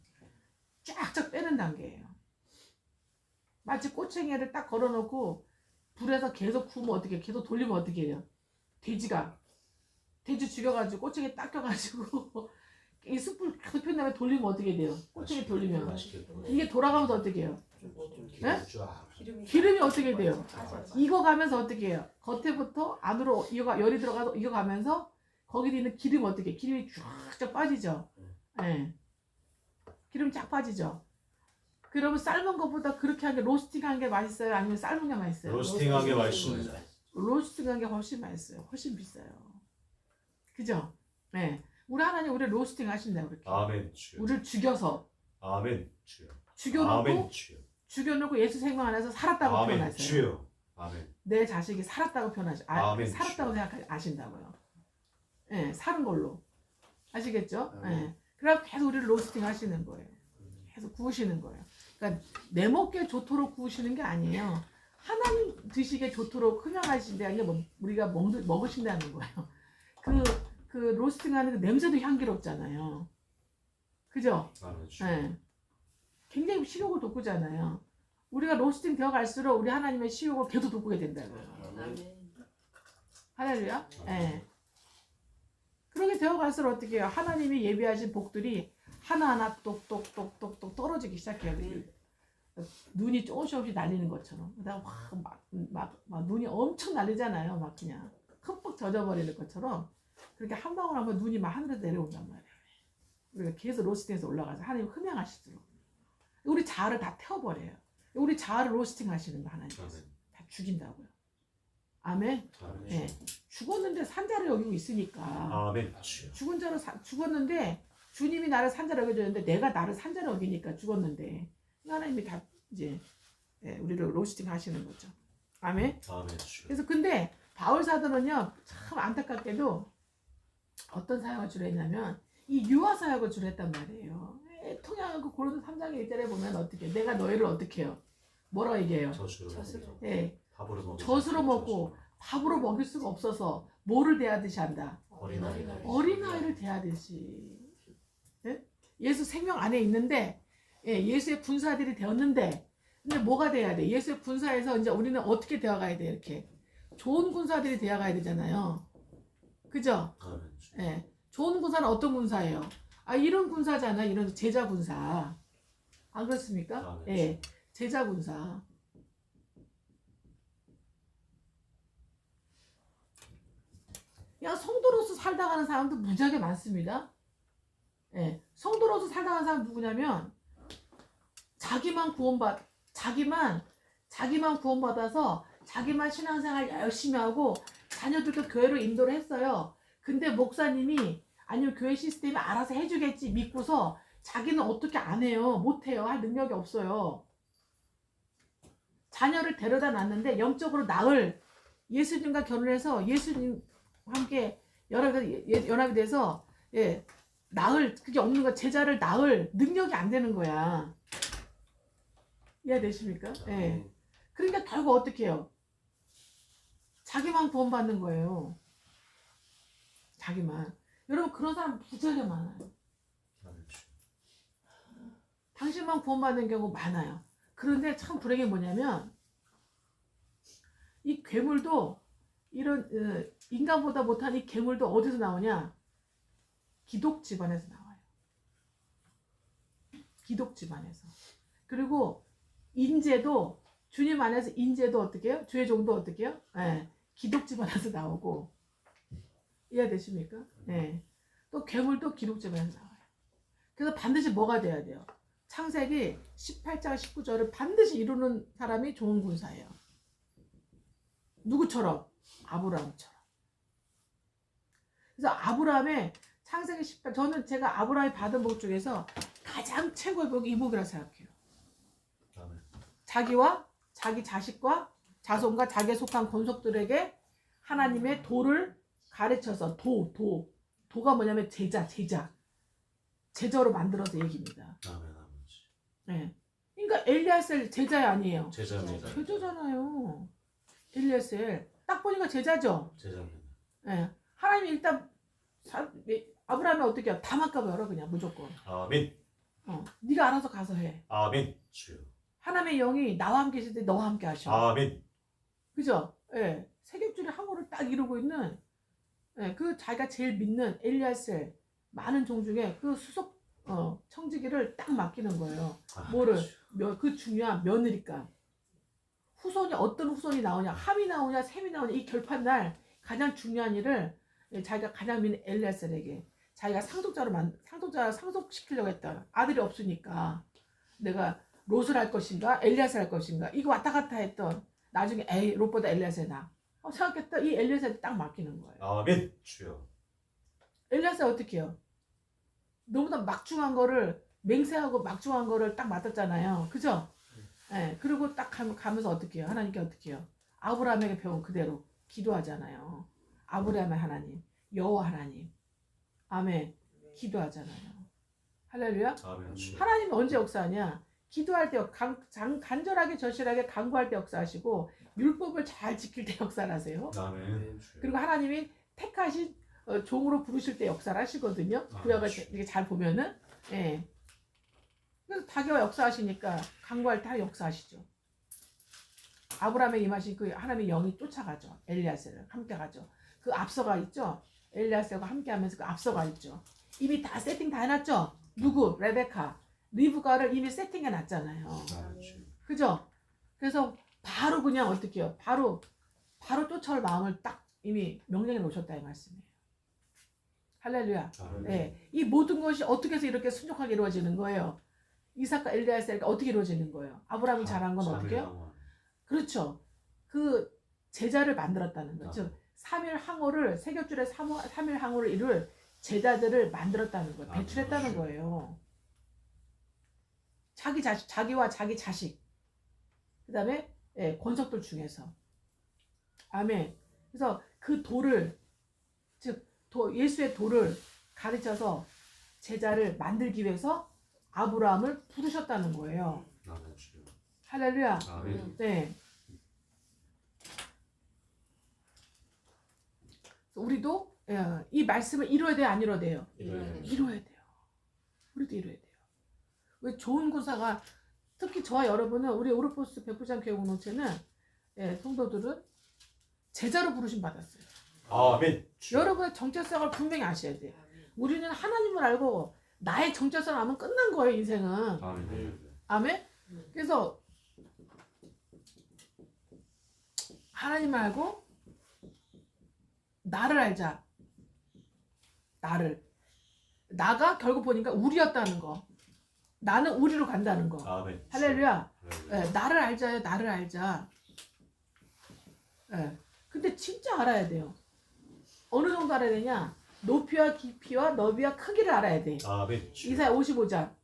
쫙쫙 빼는 단계예요. 마치 꼬챙이를 딱 걸어놓고 불에서 계속 구우면 어떻게 해요? 계속 돌리면 어떻게 해요? 돼지 죽여가지고 꼬챙이 딱 껴가지고 이 숯불 계속 펴는 다음에 돌리면 어떻게 돼요? 꼬챙이 돌리면 이게 돌아가면서 어떻게 해요? 네? 기름이 어떻게 돼요? 익어가면서 어떻게 해요? 겉에부터 안으로 열이 들어가서 익어가면서 거기에 있는 기름 어떻게 해요? 기름이 쫙쫙 빠지죠. 네. 기름 쫙 빠지죠. 그러면 삶은 것보다 그렇게 한 게 로스팅한 게 맛있어요? 아니면 삶은 게 맛있어요? 로스팅한 게 맛있습니다. 로스팅한 게 훨씬 맛있어요. 훨씬 비싸요. 그죠? 네. 우리 하나님 우리 로스팅 하신다고 그렇게. 아멘 주여. 우리를 죽여서. 아멘 주여. 죽여놓고 아멘 주여. 죽여놓고 예수 생명 안에서 살았다고 아멘 표현하세요. 주여. 아멘. 내 자식이 살았다고 표현하시. 아멘, 살았다고 생각하신다고요. 예, 네, 사는 걸로. 아시겠죠? 예. 아멘. 네. 그럼 계속 우리를 로스팅 하시는 거예요. 계속 구우시는 거예요. 그러니까 내 먹기에 좋도록 구우시는 게 아니에요. 하나님 드시기에 좋도록 흠양하신 게 아니라 우리가 먹으신다는 거예요. 그 로스팅하는 그 냄새도 향기롭잖아요. 그죠? 아멘 주여. 네. 굉장히 식욕을 돋구잖아요. 우리가 로스팅 되어 갈수록 우리 하나님의 식욕을 계속 돋구게 된다고요. 할렐루야? 예. 네. 그렇게 되어 갈수록 어떻게 해요? 하나님이 예비하신 복들이 하나하나 똑똑똑똑똑 떨어지기 시작해요. 눈이 조금씩 날리는 것처럼. 그다음 막 눈이 엄청 날리잖아요. 막 그냥 흠뻑 젖어버리는 것처럼 그렇게 한 방울 한 번 눈이 막 하늘에서 내려온단 말이에요. 우리가 계속 로스팅해서 올라가서 하나님 흠양하시도록 우리 자아를 다 태워버려요. 우리 자아를 로스팅 하시는 거 하나님께서 다 죽인다고요. 아멘. 아멘. 네. 죽었는데 산자를 여기고 있으니까. 아멘 주여. 죽었는데 주님이 나를 산자로 여겨줬는데 내가 나를 산자로 여기니까 죽었는데 하나님이 다 이제 우리를 로스팅 하시는 거죠. 아멘. 아멘 주여. 그래서 근데 바울 사도는요 참 안타깝게도 어떤 사역을 주로 했냐면 이 유아 사역을 주로 했단 말이에요. 통역하고 고린도 3장의 1절에 보면 어떻게 내가 너희를 어떻게 해요? 뭐라고 얘기해요? 젖으로. 예, 밥으로 먹고 젖으로 먹고 밥으로 먹일 수가 없어서 뭐를 대하듯이 한다? 어린아이를 대하듯이. 예? 예수 생명 안에 있는데 예수의 군사들이 되었는데 근데 뭐가 돼야 돼? 예수의 군사에서 이제 우리는 어떻게 되어가야 돼? 이렇게 좋은 군사들이 되어가야 되잖아요. 그죠? 아멘 주여. 예. 좋은 군사는 어떤 군사예요? 아, 이런 군사잖아. 이런 제자 군사. 안 그렇습니까? 아멘. 예. 제자 군사. 야, 성도로서 살다 가는 사람도 무지하게 많습니다. 예. 성도로서 살다 가는 사람 누구냐면 자기만 구원받아서 자기만 신앙생활 열심히 하고 자녀들도 교회로 인도를 했어요. 근데 목사님이 아니면 교회 시스템이 알아서 해주겠지 믿고서 자기는 어떻게 안 해요. 못 해요. 할 능력이 없어요. 자녀를 데려다 놨는데 영적으로 나을 예수님과 결혼해서 예수님과 함께 연합이 돼서 나을 그게 없는 거 제자를 낳을 능력이 안 되는 거야. 이해되십니까? 예. 그러니까 결국 어떻게 해요? 자기만 구원받는 거예요. 자기만. 여러분 그런 사람 무지하게 많아요. 아멘 주여. 당신만 구원받는 경우 많아요. 그런데 참 불행한 게 뭐냐면 이 괴물도 이런 인간보다 못한 이 괴물도 어디서 나오냐? 기독 집안에서 나와요. 기독 집안에서. 그리고 인재도 주님 안에서 인재도 어떻게 해요? 주의 종도 어떻게 해요? 기독 집안에서 나오고 이해되십니까? 또 괴물도 기독 집안에서 나와요. 그래서 반드시 뭐가 돼야 돼요? 창세기 18장 19절을 반드시 이루는 사람이 좋은 군사예요. 누구처럼? 아브라함처럼. 그래서 아브라함의 창세기 18, 저는 제가 아브라함이 받은 복 중에서 가장 최고의 복이 이 복이라고 생각해요. 아멘. 자기와 자기 자식과 자손과 자기에 속한 권속들에게 하나님의 도를 가르쳐서 도가 뭐냐면 제자로 만들어서 얘기입니다. 아멘 아버지. 네. 그러니까 엘리야셀 제자 아니에요. 제자입니다. 제자잖아요. 엘리야셀 딱 보니까 제자죠. 제자입니다. 네. 하나님이 일단 아브라함이 어떻게 해요? 다 막아버려 그냥 무조건. 아멘. 네가 알아서 가서 해. 아멘 주여. 하나님의 영이 나와 함께 있을 때 너와 함께 하셔. 아멘. 그죠? 예. 세겹줄의 항우를 딱 이루고 있는 그 자기가 제일 믿는 엘리야셀 많은 종 중에 그 수석 청지기를 딱 맡기는 거예요. 아멘 뭐를? 주여. 그 중요한 며느리감. 후손이 어떤 후손이 나오냐, 함이 나오냐, 셈이 나오냐 이 결판날 가장 중요한 일을 자기가 가장 믿는 엘리야셀에게 자기가 상속시키려고 했던 아들이 없으니까 내가 롯을 할 것인가 엘리야셀 할 것인가 이거 왔다 갔다 했던 나중에 롯보다 엘리야셀 나 생각했다 이 엘리야셀 딱 맡기는 거예요. 아멘 주여. 엘리야셀 어떻게 해요? 너무나 막중한 거를 맹세하고 막중한 거를 딱 맡았잖아요. 그죠? 그리고 딱 가면서 어떻게 해요? 하나님께 어떻게 해요? 아브라함에게 배운 그대로 기도하잖아요. 아브라함의 하나님, 여호와 하나님, 아멘. 기도하잖아요. 할렐루야. 아멘 주여. 하나님이 언제 역사하냐? 기도할 때 간절하게 절실하게 간구할 때 역사하시고 율법을 잘 지킬 때 역사를 하세요. 아멘 주여. 그리고 하나님이 택하신 종으로 부르실 때 역사를 하시거든요. 구약을 이렇게 잘 보면은 그래서 다기와 역사하시니까 간구할 때 역사하시죠. 아브라함에 임하신 그 하나님의 영이 쫓아가죠. 엘리야셀을 함께 가죠. 그 앞서가 있죠. 엘리야셀과 함께하면서 그 앞서가 있죠. 이미 다 세팅 다 해놨죠. 누구? 레베카, 리브가를 이미 세팅해 놨잖아요. 아멘 주여. 그죠? 그래서 바로 그냥 어떻게 해요? 바로 쫓아올 마음을 딱 이미 명령해 놓으셨다 이 말씀이에요. 할렐루야. 아멘. 이 모든 것이 어떻게 해서 이렇게 순종하게 이루어지는 거예요? 이삭과 엘리야셀과 어떻게 이루어지는 거예요? 아브라함이 잘한 건 어떻게 해요? 그렇죠. 그 제자를 만들었다는 거죠. 즉 3일 항오를 세겹줄의 3일 항오를 이룰 제자들을 만들었다는 거예요. 배출했다는 거예요. 자기와 자기 자식. 그다음에 권속들 중에서. 아멘. 그래서 그 도를 즉 예수의 도를 가르쳐서 제자를 만들기 위해서 아브라함을 부르셨다는 거예요. 아멘 주여. 할렐루야. 아멘. 네. 우리도 이 말씀을 이루어야 돼요, 안 이루어야 돼요? 이루어야 돼요. 우리도 이루어야 돼요. 왜 좋은 군사가 특히 저와 여러분은 우리 오르포스 백부장 교육공동체는 성도들은 제자로 부르심 받았어요. 아멘. 주여. 여러분의 정체성을 분명히 아셔야 돼요. 우리는 하나님을 알고 나의 정체성을 알면 끝난 거예요, 인생은. 아멘. 아멘? 그래서 하나님을 알고 나를 알자. 나가 결국 보니까 우리였다는 거. 나는 우리로 간다는 거. 아멘. 할렐루야. 네. 나를 알자요. 나를 알자. 근데 진짜 알아야 돼요. 어느 정도 알아야 되냐? 높이와 깊이와 너비와 크기를 알아야 돼. 아멘. 주여. 이사야 55장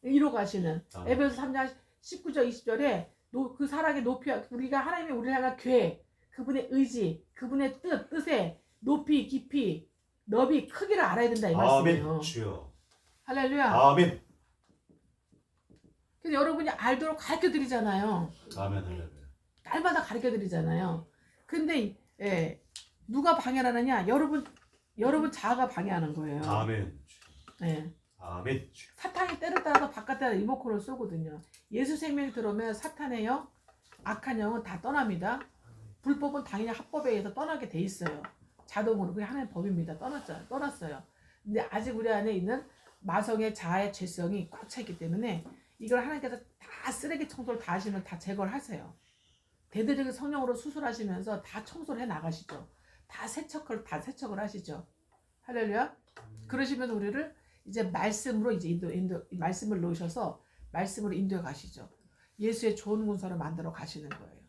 1호 가시는 아멘. 에베소 3장 19절 20절에 그 사랑의 높이와 우리가 하나님의 우리를 향한 계획, 그분의 의지, 그분의 뜻에 높이, 깊이, 너비, 크기를 알아야 된다 이 말씀이에요. 아멘. 주여. 할렐루야. 아멘. 그래서 여러분이 알도록 가르쳐 드리잖아요. 아멘. 할렐루야. 날마다 가르쳐 드리잖아요. 근데 누가 방해를 하느냐? 여러분 자아가 방해하는 거예요. 아멘. 예. 아멘. 주여. 사탄이 때를 따라서 바깥에다 리모컨을 쏘거든요. 예수 생명이 들어오면 사탄의 영, 악한 영은 다 떠납니다. 불법은 당연히 합법에 의해서 떠나게 돼 있어요. 자동으로. 그게 하나의 법입니다. 떠났어요. 근데 아직 우리 안에 있는 마성의 자아의 죄성이 꽉 차 있기 때문에 이걸 하나님께서 다 쓰레기 청소를 다 하시면 다 제거를 하세요. 대대적인 성령으로 수술하시면서 다 청소를 해 나가시죠. 다 세척을 하시죠. 할렐루야. 그러시면 우리를 이제 말씀으로 이제 말씀을 놓으셔서 말씀으로 인도해 가시죠. 예수의 좋은 군사를 만들어 가시는 거예요.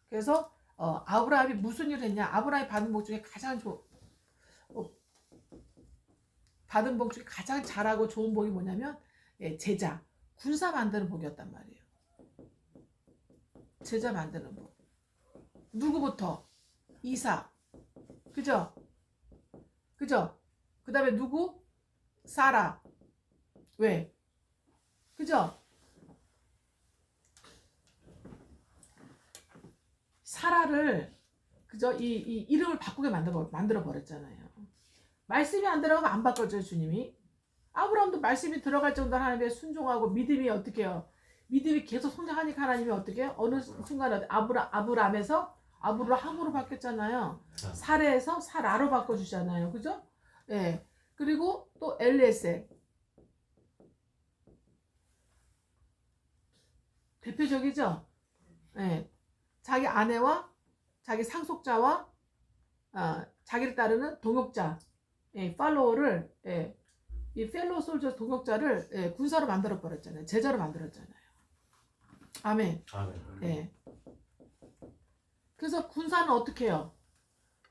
그래서 아브라함이 무슨 일을 했냐? 아브라함이 받은 복 중에 받은 복 중에 가장 잘하고 좋은 복이 뭐냐면 제자, 군사 만드는 복이었단 말이에요. 제자 만드는 복. 누구부터? 이삭. 그죠? 그 다음에 누구? 사라. 왜? 그죠? 사라를 그죠? 이 이름을 바꾸게 만들어 버렸잖아요. 말씀이 안 들어가면 안 바꿔줘요, 주님이. 아브라함도 말씀이 들어갈 정도로 하나님의 순종하고 믿음이 어떻게 해요? 믿음이 계속 성장하니까 하나님이 어떻게 해요? 어느 순간에 아브라함에서 아브라함으로 바뀌었잖아요. 사레에서 사라로 바꿔주잖아요. 그죠? 예. 그리고 또 엘리에셀. 대표적이죠? 예. 자기 아내와 자기 상속자와 자기를 따르는 동역자, 팔로워를, 이 펠로우 솔저 동역자를 군사로 만들어 버렸잖아요. 제자로 만들었잖아요. 아멘. 아멘. 그래서 군사는 어떻게 해요?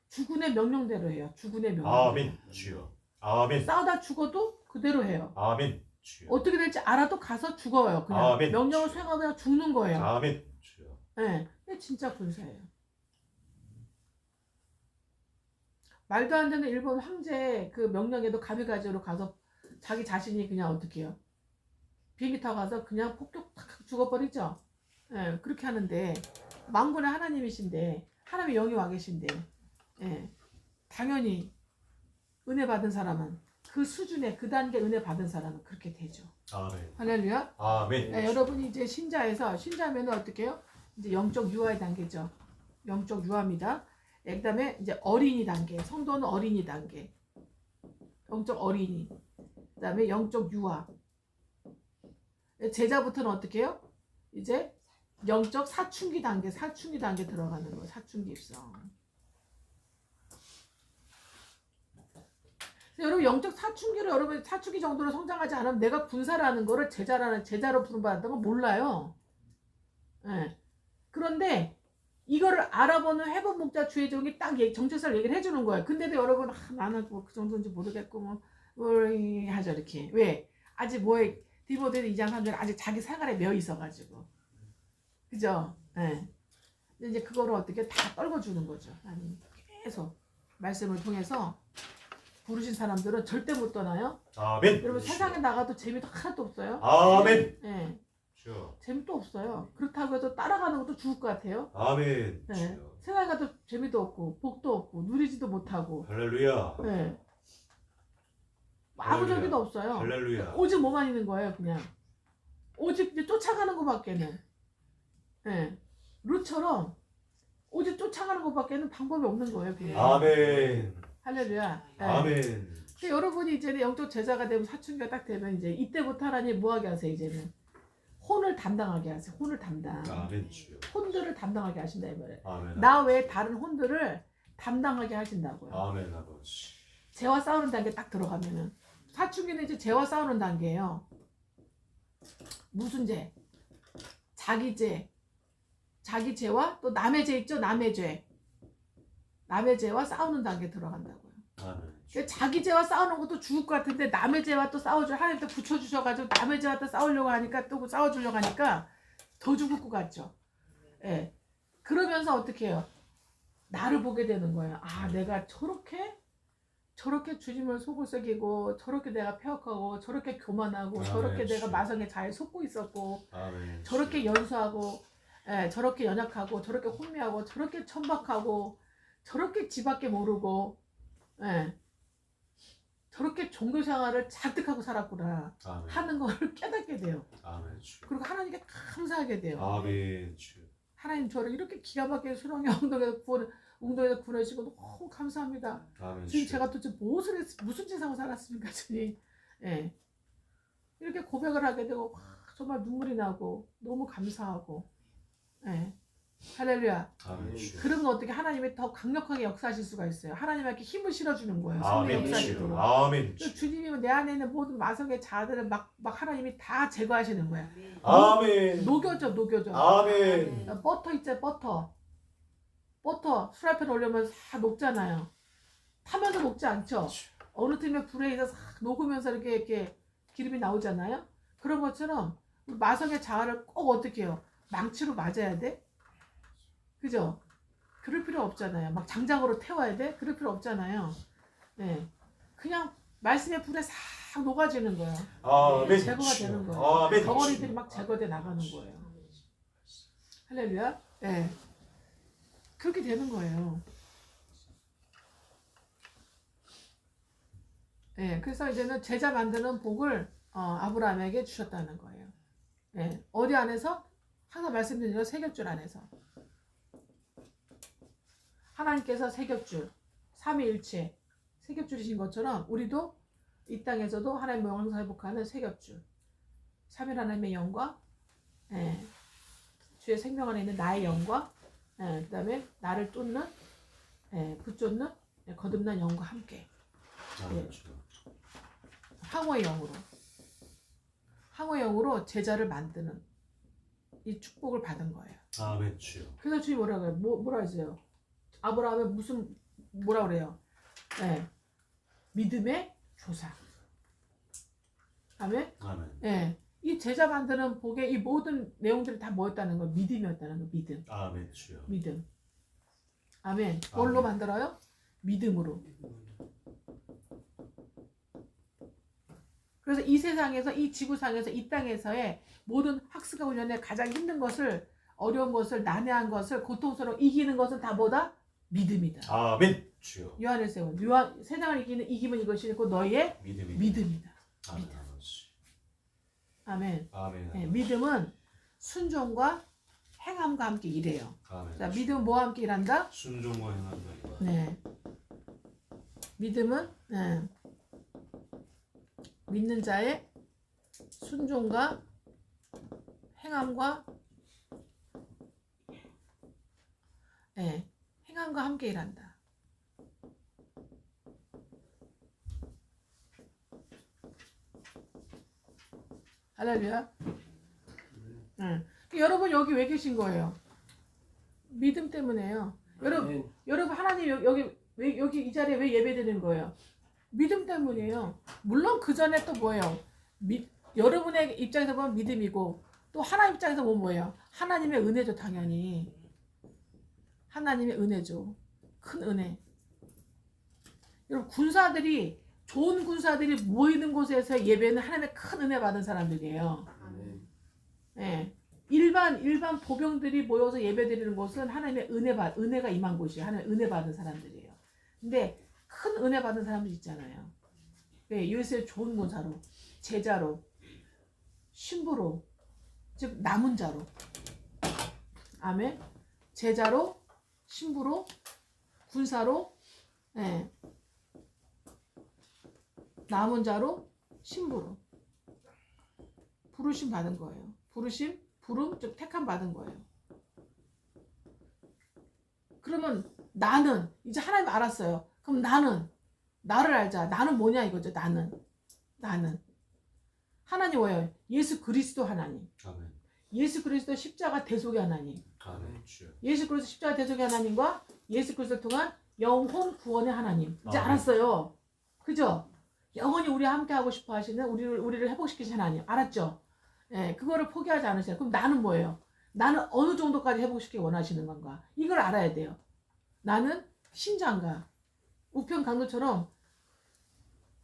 주군의 명령대로 해요. 주군의 명령. 아멘. 주여. 아멘. 싸우다 죽어도 그대로 해요. 아멘. 주여. 어떻게 될지 알아도 가서 죽어요. 그냥 아멘. 명령을 수행하고 그냥 죽는 거예요. 아멘. 주여. 이게 진짜 군사예요. 말도 안 되는 일본 황제 그 명령에도 가비가지로 가서 자기 자신이 그냥 어떻게 해요? 비행기 타고 가서 그냥 폭격 탁 죽어버리죠. 그렇게 하는데 만군의 하나님이신데 하나님의 영이 와 계신데 당연히 은혜 받은 사람은 그 수준의 그 단계 은혜 받은 사람은 그렇게 되죠. 아멘. 할렐루야. 아멘. 여러분이 이제 신자면 어떻게 해요? 이제 영적 유아의 단계죠. 영적 유아입니다. 그 다음에 이제 어린이 단계, 성도는 어린이 단계, 영적 어린이, 그 다음에 영적 유아. 제자부터는 어떻게 해요? 이제 영적 사춘기 단계 들어가는 거예요. 사춘기 입성. 여러분 영적 사춘기로 여러분 사춘기 정도로 성장하지 않으면 내가 군사라는 거를 제자로 부름받았던 건 몰라요. 그런데 이거를 알아보는 해본 목자 주의 종이 딱 정체성을 얘기를 해주는 거예요. 근데도 여러분 나는 뭐 그 정도인지 모르겠고 뭘 하죠 이렇게. 왜? 아직 뭐에 디모데 2장 3절 아직 자기 생활에 매여 있어가지고. 그죠? 이제 그거를 어떻게 다 떨궈주는 거죠. 아니 계속 말씀을 통해서 부르신 사람들은 절대 못 떠나요. 아멘. 여러분 세상에 나가도 재미도 하나도 없어요. 아멘. 예, 주여. 재미도 없어요. 그렇다고 해서 따라가는 것도 죽을 것 같아요. 아멘. 예, 주여. 세상에 가도 재미도 없고 복도 없고 누리지도 못하고 할렐루야. 예, 아무 적이도 없어요. 할렐루야. 오직 뭐만 있는 거예요, 그냥. 오직 이제 쫓아가는 것밖에는. 예. 룻처럼 오직 쫓아가는 것밖에는 방법이 없는 거예요, 그냥. 아멘. 할렐루야. 예. 아멘. 근데 여러분이 이제는 영적 제자가 되면 사춘기가 딱 되면 이제 이때부터 하나님 뭐 하게 하세요, 이제는. 혼을 담당하게 하세요. 혼을 담당. 아멘 주여. 혼들을 담당하게 하신다 이 말이에요. 아멘. 나 외에 다른 혼들을 담당하게 하신다고요. 아멘 아버지. 죄와 싸우는 단계 딱 들어가면은 사춘기는 이제 죄와 싸우는 단계예요. 무슨 죄? 자기 죄. 자기 죄와 또 남의 죄 있죠? 남의 죄. 남의 죄와 싸우는 단계 들어간다고요. 아멘. 그러니까 자기 죄와 싸우는 것도 죽을 것 같은데 남의 죄와 또 싸워줘. 하나님 또 붙여주셔가지고 남의 죄와 또 싸우려고 하니까 또 싸워주려고 하니까 더 죽을 것 같죠. 예. 그러면서 어떻게 해요? 나를 보게 되는 거예요. 아, 내가 저렇게 주님을 속을 새기고 저렇게 내가 폐역하고 저렇게 교만하고 아멘. 저렇게 내가 마성에 잘 속고 있었고 아멘. 저렇게 연수하고 저렇게 연약하고 저렇게 혼미하고 저렇게 천박하고 저렇게 지밖에 모르고 저렇게 종교생활을 잔뜩하고 살았구나 아멘. 하는 거를 깨닫게 돼요. 아멘 주여. 그리고 하나님께 감사하게 돼요. 아멘 주여. 하나님 저를 이렇게 기가 막히게 수렁의 웅덩이에서 구원하시고 너무 감사합니다. 아멘 주님 주여. 제가 도대체 무슨 짓 하고 살았습니까 주님. 이렇게 고백을 하게 되고 정말 눈물이 나고 너무 감사하고 할렐루야. 아멘 주여. 그러면 어떻게 하나님이 더 강력하게 역사하실 수가 있어요. 하나님께 힘을 실어주는 거예요. 성령 아멘 역사하시도록. 주여. 아멘 또 주여. 주님이 내 안에 있는 모든 마성의 자들을 막 하나님이 다 제거하시는 거야. 아멘. 녹여줘. 아멘. 버터 있죠, 버터 프라이팬 올려면 싹 녹잖아요. 타면서 녹지 않죠. 어느 틈에 불에 의해서 싹 녹으면서 이렇게 기름이 나오잖아요. 그런 것처럼 마성의 자아를 꼭 어떻게 해요? 망치로 맞아야 돼? 그죠? 그럴 필요 없잖아요. 막 장작으로 태워야 돼? 그럴 필요 없잖아요. 그냥 말씀의 불에 싹 녹아지는 거예요. 아멘. 제거가 주여. 되는 거예요. 아멘. 덩어리들이 막 제거돼 나가는 거예요. 할렐루야. 그렇게 되는 거예요. 그래서 이제는 제자 만드는 복을 아브라함에게 주셨다는 거예요. 어디 안에서? 항상 말씀드린 거 세겹줄 안에서. 하나님께서 세겹줄, 삼위일체, 세겹줄이신 것처럼 우리도 이 땅에서도 하나님의 영광을 회복하는 세겹줄. 삼위 하나님의 영광, 주의 생명 안에 있는 나의 영광, 그 다음에 나를 쫓는, 붙쫓는, 거듭난 영과 함께. 아멘 주여. 항호의 영으로 제자를 만드는 이 축복을 받은 거예요. 아멘 주여. 그래서 주님 뭐라 그래요? 뭐라 했어요? 아브라함의 뭐라 그래요? 믿음의 조상. 아멘? 아멘. 이 제자 만드는 복의 이 모든 내용들이 다 뭐였다는 거예요? 믿음이었다는 거예요. 믿음. 아멘 주여. 믿음. 아멘. 뭘로 아멘. 만들어요? 믿음으로. 그래서 이 세상에서, 이 지구상에서, 이 땅에서의 모든 학습과 훈련의 가장 힘든 것을, 어려운 것을, 난해한 것을, 고통스러워 이기는 것은 다 뭐다? 믿음이다. 아멘 주여. 요한에서 세상을 이기면 이것이 곧 너희의 믿음이다. 아멘 믿음. 아버지. 아멘. 아멘. 네, 믿음은 순종과 행함과 함께 일해요. 아멘. 자, 믿음은 뭐와 함께 일한다? 순종과 행한다. 네. 믿음은 믿는 자의 순종과 행함과 행함과 함께 일한다. 할렐루야. 여러분 여기 왜 계신 거예요? 믿음 때문에요. 여러분 하나님 여기 이 자리에 왜 예배드리는 거예요? 믿음 때문이에요. 물론 그 전에 또 뭐예요? 여러분의 입장에서 보면 믿음이고 또 하나님 입장에서 보면 뭐예요? 하나님의 은혜죠, 당연히. 하나님의 은혜죠. 큰 은혜. 여러분 군사들이 좋은 군사들이 모이는 곳에서 예배는 하나님의 큰 은혜 받은 사람들이에요. 아멘. 예. 일반 보병들이 모여서 예배드리는 곳은 하나님의 은혜가 임한 곳이에요. 하나님의 은혜 받은 사람들이에요. 근데 큰 은혜 받은 사람들 있잖아요. 네, 요새 좋은 군사로, 제자로, 신부로, 즉 남은 자로. 아멘. 제자로, 신부로, 군사로, 예. 남은 자로, 신부로 부르심 받은 거예요. 부름, 즉 택함 받은 거예요. 그러면 나는 이제 하나님 알았어요. 그럼 나를 알자. 나는 뭐냐 이거죠. 나는 하나님 뭐예요? 예수 그리스도 하나님. 아멘. 예수 그리스도 십자가 대속의 하나님. 아멘. 주여. 예수 그리스도 십자가 대속의 하나님과 예수 그리스도를 통한 영혼 구원의 하나님. 이제 아멘. 알았어요. 그죠? 영원히 우리와 함께 하고 싶어 하시는 우리를 회복시키신 하나님. 알았죠? 예, 그거를 포기하지 않으세요. 그럼 나는 뭐예요? 나는 어느 정도까지 회복시키기 원하시는 건가? 이걸 알아야 돼요. 나는 신자인가? 우편 강도처럼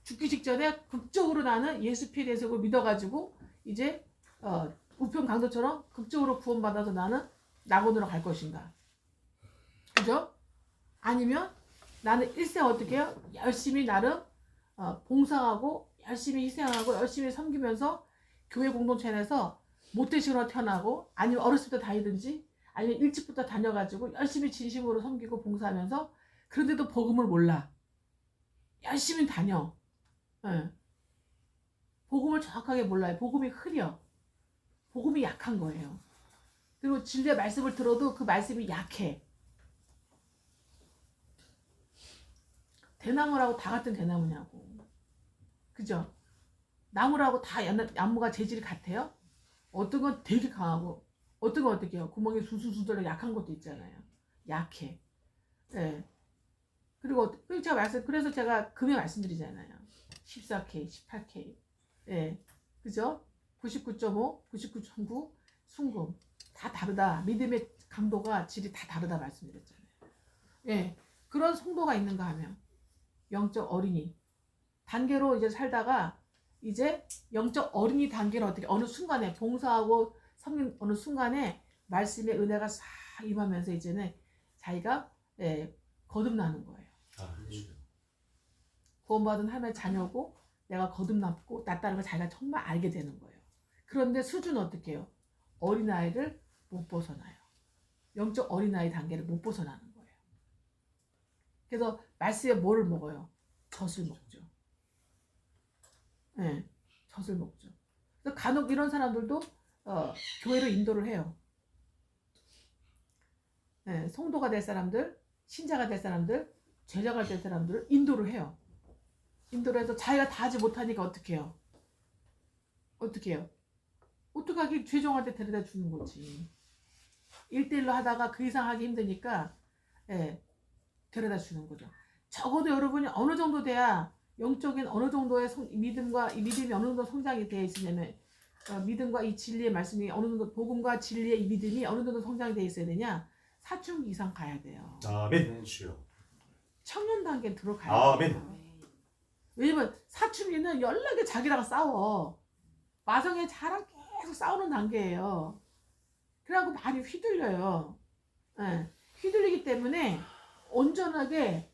죽기 직전에 극적으로 나는 예수 피해 대속을 믿어가지고 이제 우편 강도처럼 극적으로 구원받아서 나는 낙원으로 갈 것인가? 그죠? 아니면 나는 일생 어떻게 해요? 열심히 나름 봉사하고 열심히 희생하고 열심히 섬기면서 교회 공동체 내에서 모태신으로 태어나고 아니면 어렸을 때 다니든지 아니면 일찍부터 다녀가지고 열심히 진심으로 섬기고 봉사하면서 그런데도 복음을 몰라. 열심히 다녀. 예. 복음을 정확하게 몰라요. 복음이 흐려. 복음이 약한 거예요. 그리고 진리의 말씀을 들어도 그 말씀이 약해. 대나무라고 다 같은 대나무냐고. 그죠? 나무라고 다 나무가 재질이 같아요? 어떤 건 되게 강하고 어떤 건 어떻게 해요? 구멍이 수수수들어 약한 것도 있잖아요. 약해. 예. 그리고 그래서 제가 금액 말씀드리잖아요. 14K, 18K. 예. 그죠? 99.5, 99.9, 순금. 다 다르다. 믿음의 강도가 질이 다 다르다 말씀드렸잖아요. 예. 그런 성도가 있는가 하면 영적 어린이 단계로 이제 살다가 이제 영적 어린이 단계를 어떻게 어느 순간에 봉사하고 섬긴 어느 순간에 말씀의 은혜가 싹 임하면서 이제는 자기가 거듭나는 거예요. 아멘. 주여. 구원받은 하나님의 자녀고 내가 거듭났고 낫다는 걸 자기가 정말 알게 되는 거예요. 그런데 수준은 어떻게 해요? 어린아이를 못 벗어나요. 영적 어린아이 단계를 못 벗어나는 거예요. 그래서 말씀에 뭐를 먹어요? 젖을 먹죠. 네, 젖을 먹죠. 그래서 간혹 이런 사람들도 교회로 인도를 해요. 네, 성도가 될 사람들, 신자가 될 사람들, 제자가 될 사람들을 인도를 해요. 인도를 해서 자기가 다 하지 못하니까 어떻게 해요? 어떻게 해요? 어떻게 하긴 최종한테 데려다 주는 거지. 1대1로 하다가 그 이상 하기 힘드니까 데려다 주는 거죠. 적어도 여러분이 어느 정도 돼야 영적인 어느 정도의 믿음이 어느 정도 성장이 되어 있으냐면 믿음과 이 진리의 말씀이 어느 정도 복음과 진리의 이 믿음이 어느 정도 성장이 되어 있어야 되냐? 사춘기 이상 가야 돼요. 아멘. 주여. 청년 단계 들어가야 아멘. 돼요. 왜냐면 사춘기는 연락에 자기랑 싸워. 마성의 자랑 계속 싸우는 단계예요. 그래갖고 많이 휘둘려요. 휘둘리기 때문에 온전하게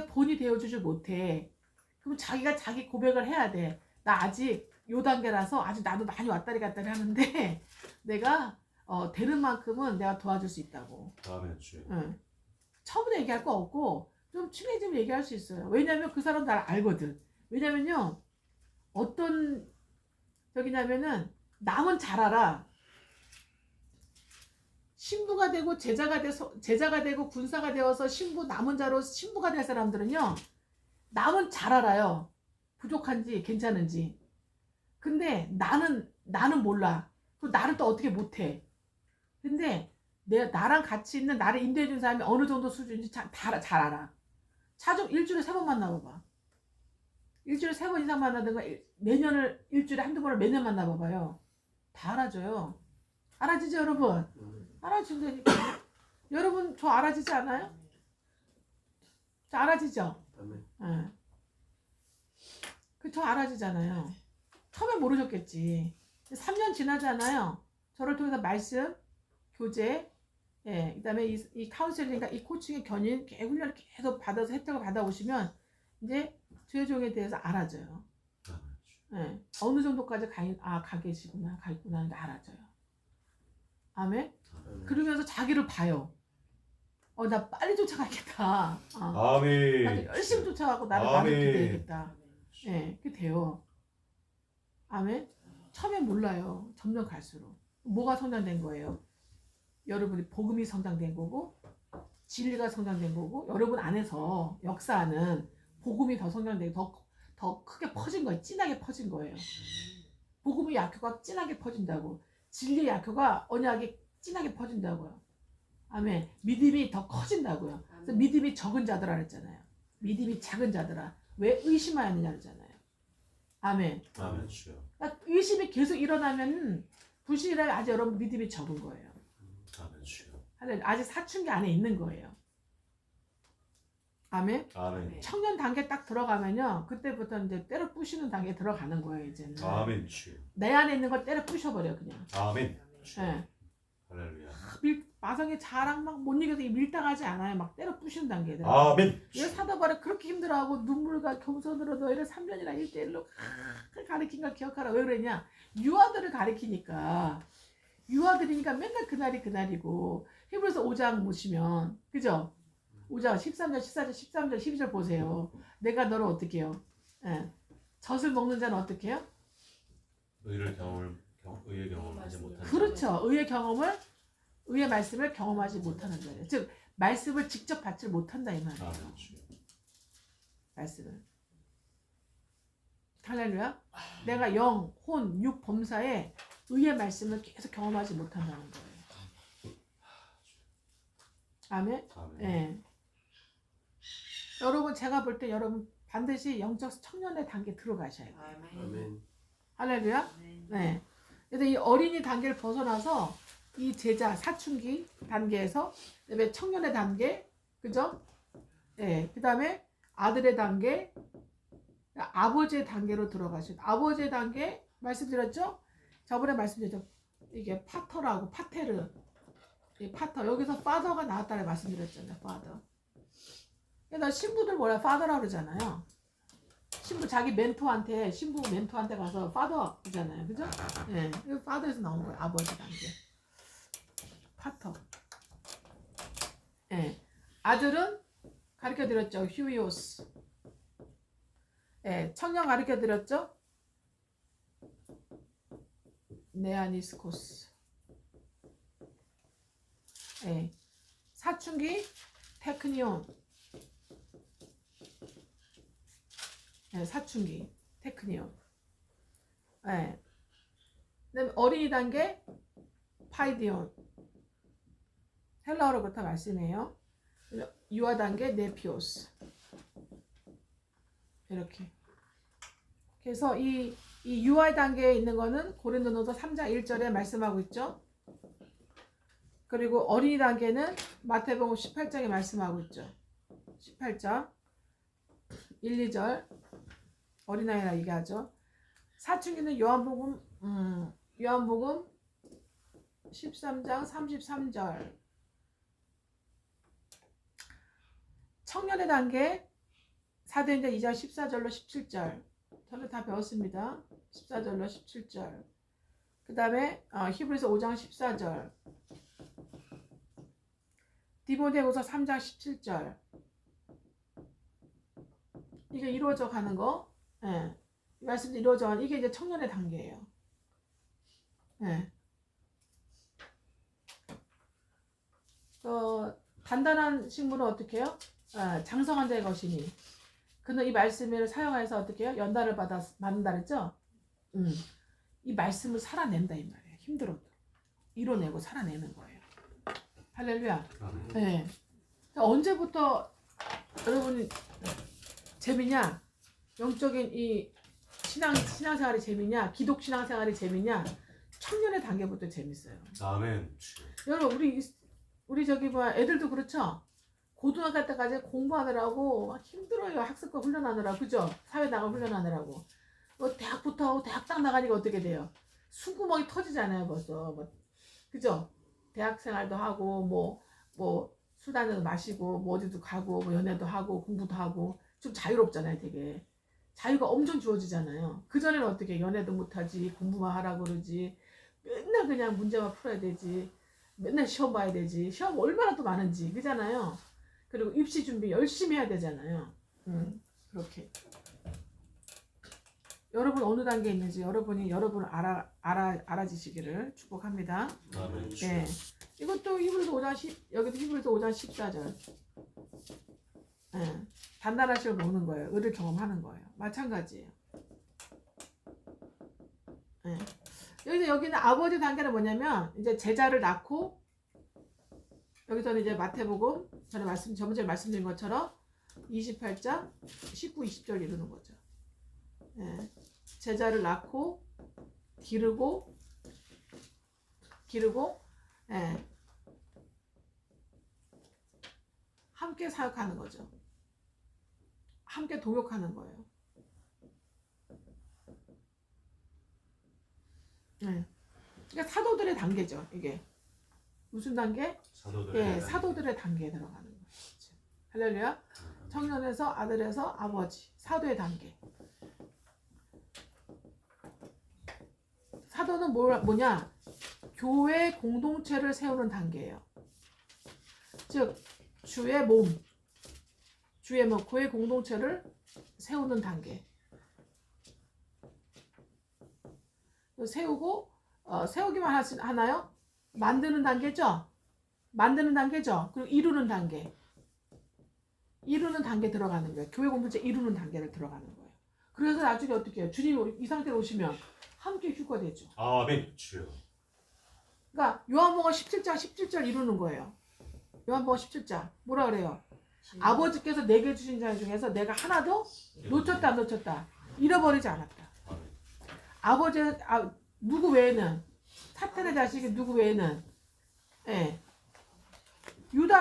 본이 되어주질 못해. 그럼 자기가 자기 고백을 해야 돼. 나 아직 요 단계라서 아직 나도 많이 왔다리 갔다리 하는데 내가 되는 만큼은 내가 도와줄 수 있다고. 아멘. 주여. 처음부터 얘기할 거 없고 좀 친해지면 얘기할 수 있어요. 왜냐면 그 사람 나를 알거든. 왜냐면요 어떤 저기냐면은 남은 잘 알아. 신부가 되고 제자가 되고 군사가 되어서 남은 자로 신부가 될 사람들은요 남은 잘 알아요. 부족한지 괜찮은지. 근데 나는 몰라. 그 나를 또 어떻게 못해. 근데 나랑 같이 있는 나를 인도해 준 사람이 어느 정도 수준인지 잘 알아. 차 좀 일주일에 3번 만나봐봐. 일주일에 3번 이상 만나든가 매년을 일주일에 한두 번을 매년 만나봐봐요. 다 알아줘요. 알아지죠 여러분? 알아준다니까. 여러분 저 알아지지 않아요? 저 알아지죠? 아멘. 그저 알아지잖아요. 처음에 모르셨겠지. 3년 지나잖아요. 저를 통해서 말씀, 교제, 예, 그다음에 이 카운셀링과 이 코칭의 견인 훈련을 계속 받아서 혜택을 받아오시면 이제 죄종에 대해서 알아져요. 예, 어느 정도까지 가 계시구나, 가 있구나 하는 게 알아져요. 아멘. 그러면서 자기를 봐요. 나 빨리 쫓아가야겠다. 아멘. 나도 열심히 쫓아가고 나를 기대야겠다. 예, 그게 돼요. 아멘. 처음엔 몰라요. 점점 갈수록. 뭐가 성장된 거예요? 여러분이 복음이 성장된 거고, 진리가 성장된 거고, 여러분 안에서 역사하는 복음이 더 성장되고, 더 크게 퍼진 거예요. 진하게 퍼진 거예요. 복음의 약효가 진하게 퍼진다고. 진리의 약효가 언약이 진하게 퍼진다고요. 아멘. 믿음이 더 커진다고요. 그래서 믿음이 적은 자들아 그랬잖아요. 믿음이 작은 자들아. 왜 의심하느냐 그랬잖아요. 아멘. 아멘 주여. 그러니까 의심이 계속 일어나면 불신이라면 아직 여러분 믿음이 적은 거예요. 아멘 주여. 아직 사춘기 안에 있는 거예요. 아멘. 아멘. 청년 단계 딱 들어가면요. 그때부터 이제 때려 부시는 단계에 들어가는 거예요, 이제는. 아멘 주여. 내 안에 있는 걸 때려 부셔버려 그냥. 아멘 주여. 예. 할렐루야. 마성의 자랑 막 못 이겨서 밀당하지 않아요. 막 때려 부시는 단계에 들어. 아멘. 왜 사도바를 그렇게 힘들어하고 눈물과 겸손으로 너희를 3년이나 1대1로 가르친 걸 기억하라. 왜 그러냐? 유아들을 가르치니까. 유아들이니까 맨날 그날이 그날이고. 히브리서 5장 보시면 그죠? 5장 13절 14절 13절 12절 보세요. 내가 너를 어떻게 해요? 예. 젖을 먹는 자는 어떻게 해요? 의의 경험을 하지 못하는 그렇죠. 의의 말씀을 경험하지 못하는 자예요. 즉 말씀을 직접 받지 못한다 이 말이에요. 아멘 주여. 말씀을. 할렐루야. 내가 영, 혼, 육 범사에 의의 말씀을 계속 경험하지 못한다는 거예요. 아멘. 아멘. 네. 여러분 제가 볼 때 여러분 반드시 영적 청년의 단계 들어가셔야 돼요. 아멘. 할렐루야. 네. 그래서 이 어린이 단계를 벗어나서 이 제자 사춘기 단계에서 그다음에 청년의 단계, 그죠? 네. 그다음에 아들의 단계, 아버지의 단계로 들어가시죠. 아버지의 단계 말씀드렸죠? 저번에 말씀드렸죠. 이게 파터라고 파테르, 이 파터 여기서 파더가 나왔다고 말씀드렸잖아요. 파더. 나 신부들 뭐야 파더라고 그러잖아요. 신부 자기 멘토한테 신부 멘토한테 가서 파더 그러잖아요. 그죠? 예. 네. 파더에서 나온 거예요. 아버지 단계. 파터. 예. 네. 아들은 가르쳐 드렸죠. 휴이오스. 예. 네. 청년 가르쳐 드렸죠. 네아니스코스. 예. 네. 사춘기 테크니온. 네, 사춘기 테크니온. 네. 그다음에 어린이 단계 파이디온. 헬라어로 그렇다 말씀해요. 유아 단계 네피오스. 이렇게. 그래서 이 유아 단계에 있는 거는 고린도전서 3장 1절에 말씀하고 있죠. 그리고 어린이 단계는 마태복음 18장에 말씀하고 있죠. 18장 1, 2절 어린아이라 얘기하죠. 사춘기는 요한복음 13장 33절. 청년의 단계 사도행전 2장 14절로 17절. 저는 다 배웠습니다. 14절로 17절. 그 다음에 히브리서 5장 14절. 디모데후서 3장 17절. 이게 이루어져 가는 거. 예. 이 말씀도 이루어져 가는 이게 이제 청년의 단계예요. 예. 단단한 식물은 어떻게 해요? 장성한 자의 것이니. 그는 이 말씀을 사용해서 어떻게 해요? 연단을 받는다 그랬죠? 이 말씀을 살아낸다 이 말이에요. 힘들어도. 이뤄내고 살아내는 거예요. 할렐루야. 네. 언제부터 여러분 재미냐? 영적인 이 신앙생활이 재미냐? 기독 신앙생활이 재미냐? 청년의 단계부터 재밌어요. 아멘. 여러분 우리 저기 애들도 그렇죠? 고등학교 때까지 공부하느라고 막 힘들어요. 학습과 훈련하느라고. 그죠? 사회 나가 훈련하느라고. 대학부터 대학 딱 나가니까 어떻게 돼요? 숨구멍이 터지잖아요. 벌써. 그죠? 대학 생활도 하고 술 한잔 마시고 어디도 가고 연애도 하고 공부도 하고 좀 자유롭잖아요. 되게 자유가 엄청 주어지잖아요. 그전에는 어떻게 연애도 못하지, 공부만 하라고 그러지, 맨날 그냥 문제만 풀어야 되지, 맨날 시험 봐야 되지, 시험 얼마나 또 많은지. 그잖아요. 그리고 입시 준비 열심히 해야 되잖아요. 그렇게 여러분 어느 단계에 있는지 여러분을 알아지시기를 축복합니다. 아멘. 네. 이것도 히브리서 5장 10, 여기도 히브리서 5장 14절. 네. 단단하시고 먹는 거예요. 의를 경험하는 거예요. 마찬가지예요. 네. 여기는 아버지 단계는 뭐냐면 이제 제자를 낳고, 여기서는 이제 마태복음 저번주에 말씀드린 것처럼 28장 19, 20절 이루는 거죠. 네. 제자를 낳고 기르고 예. 함께 사역하는 거죠. 함께 동역하는 거예요. 예. 그러니까 사도들의 단계죠. 이게 무슨 단계? 사도들의 단계에 들어가는 거예요. 할렐루야. 청년에서 아들에서 아버지, 사도의 단계. 사도는 뭐냐? 교회 공동체를 세우는 단계예요. 즉 주의 몸, 교회 공동체를 세우는 단계. 세우고 세우기만 하나요? 만드는 단계죠. 그리고 이루는 단계. 이루는 단계 들어가는 거예요. 교회 공동체 이루는 단계를 들어가는 거예요. 그래서 나중에 어떻게 해요? 주님 이 상태로 오시면 함께 휴거되죠. 아멘. 주여. 그러니까 요한복음 17절 이루는 거예요. 요한복음 17장 뭐라 그래요? 아버지께서 내게 주신 자 중에서 내가 하나도 놓쳤다 안 놓쳤다, 잃어버리지 않았다. 아버지 누구 외에는, 사탄의 자식이 누구 외에는,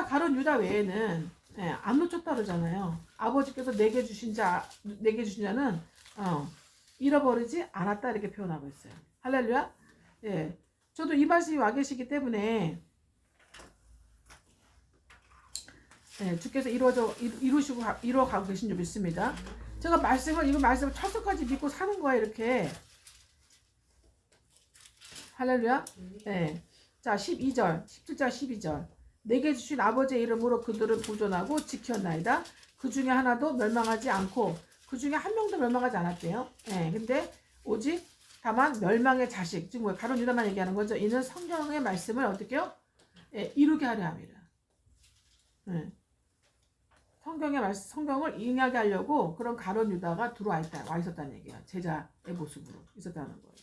가룟 유다 외에는 안 놓쳤다 그러잖아요. 아버지께서 내게 주신 자는 잃어버리지 않았다 이렇게 표현하고 있어요. 할렐루야. 예. 저도 이 말씀이 와 계시기 때문에 주께서 이루어가고 계신 줄 믿습니다. 제가 이 말씀을 철석까지 믿고 사는 거예요. 이렇게. 할렐루야. 네. 자 12절 17절 12절. 내게 주신 아버지의 이름으로 그들을 보존하고 지켰나이다. 그 중에 하나도 멸망하지 않고, 그 중에 한 명도 멸망하지 않았대요. 근데 오직 다만 멸망의 자식, 지금 가룟 유다만 얘기하는 거죠. 이는 성경의 말씀을 어떻게 해요? 이루게 하려 함이라. 성경을 이행하게 하려고 그런 가룟 유다가 와 있었다는 얘기야. 제자의 모습으로 있었다는 거예요.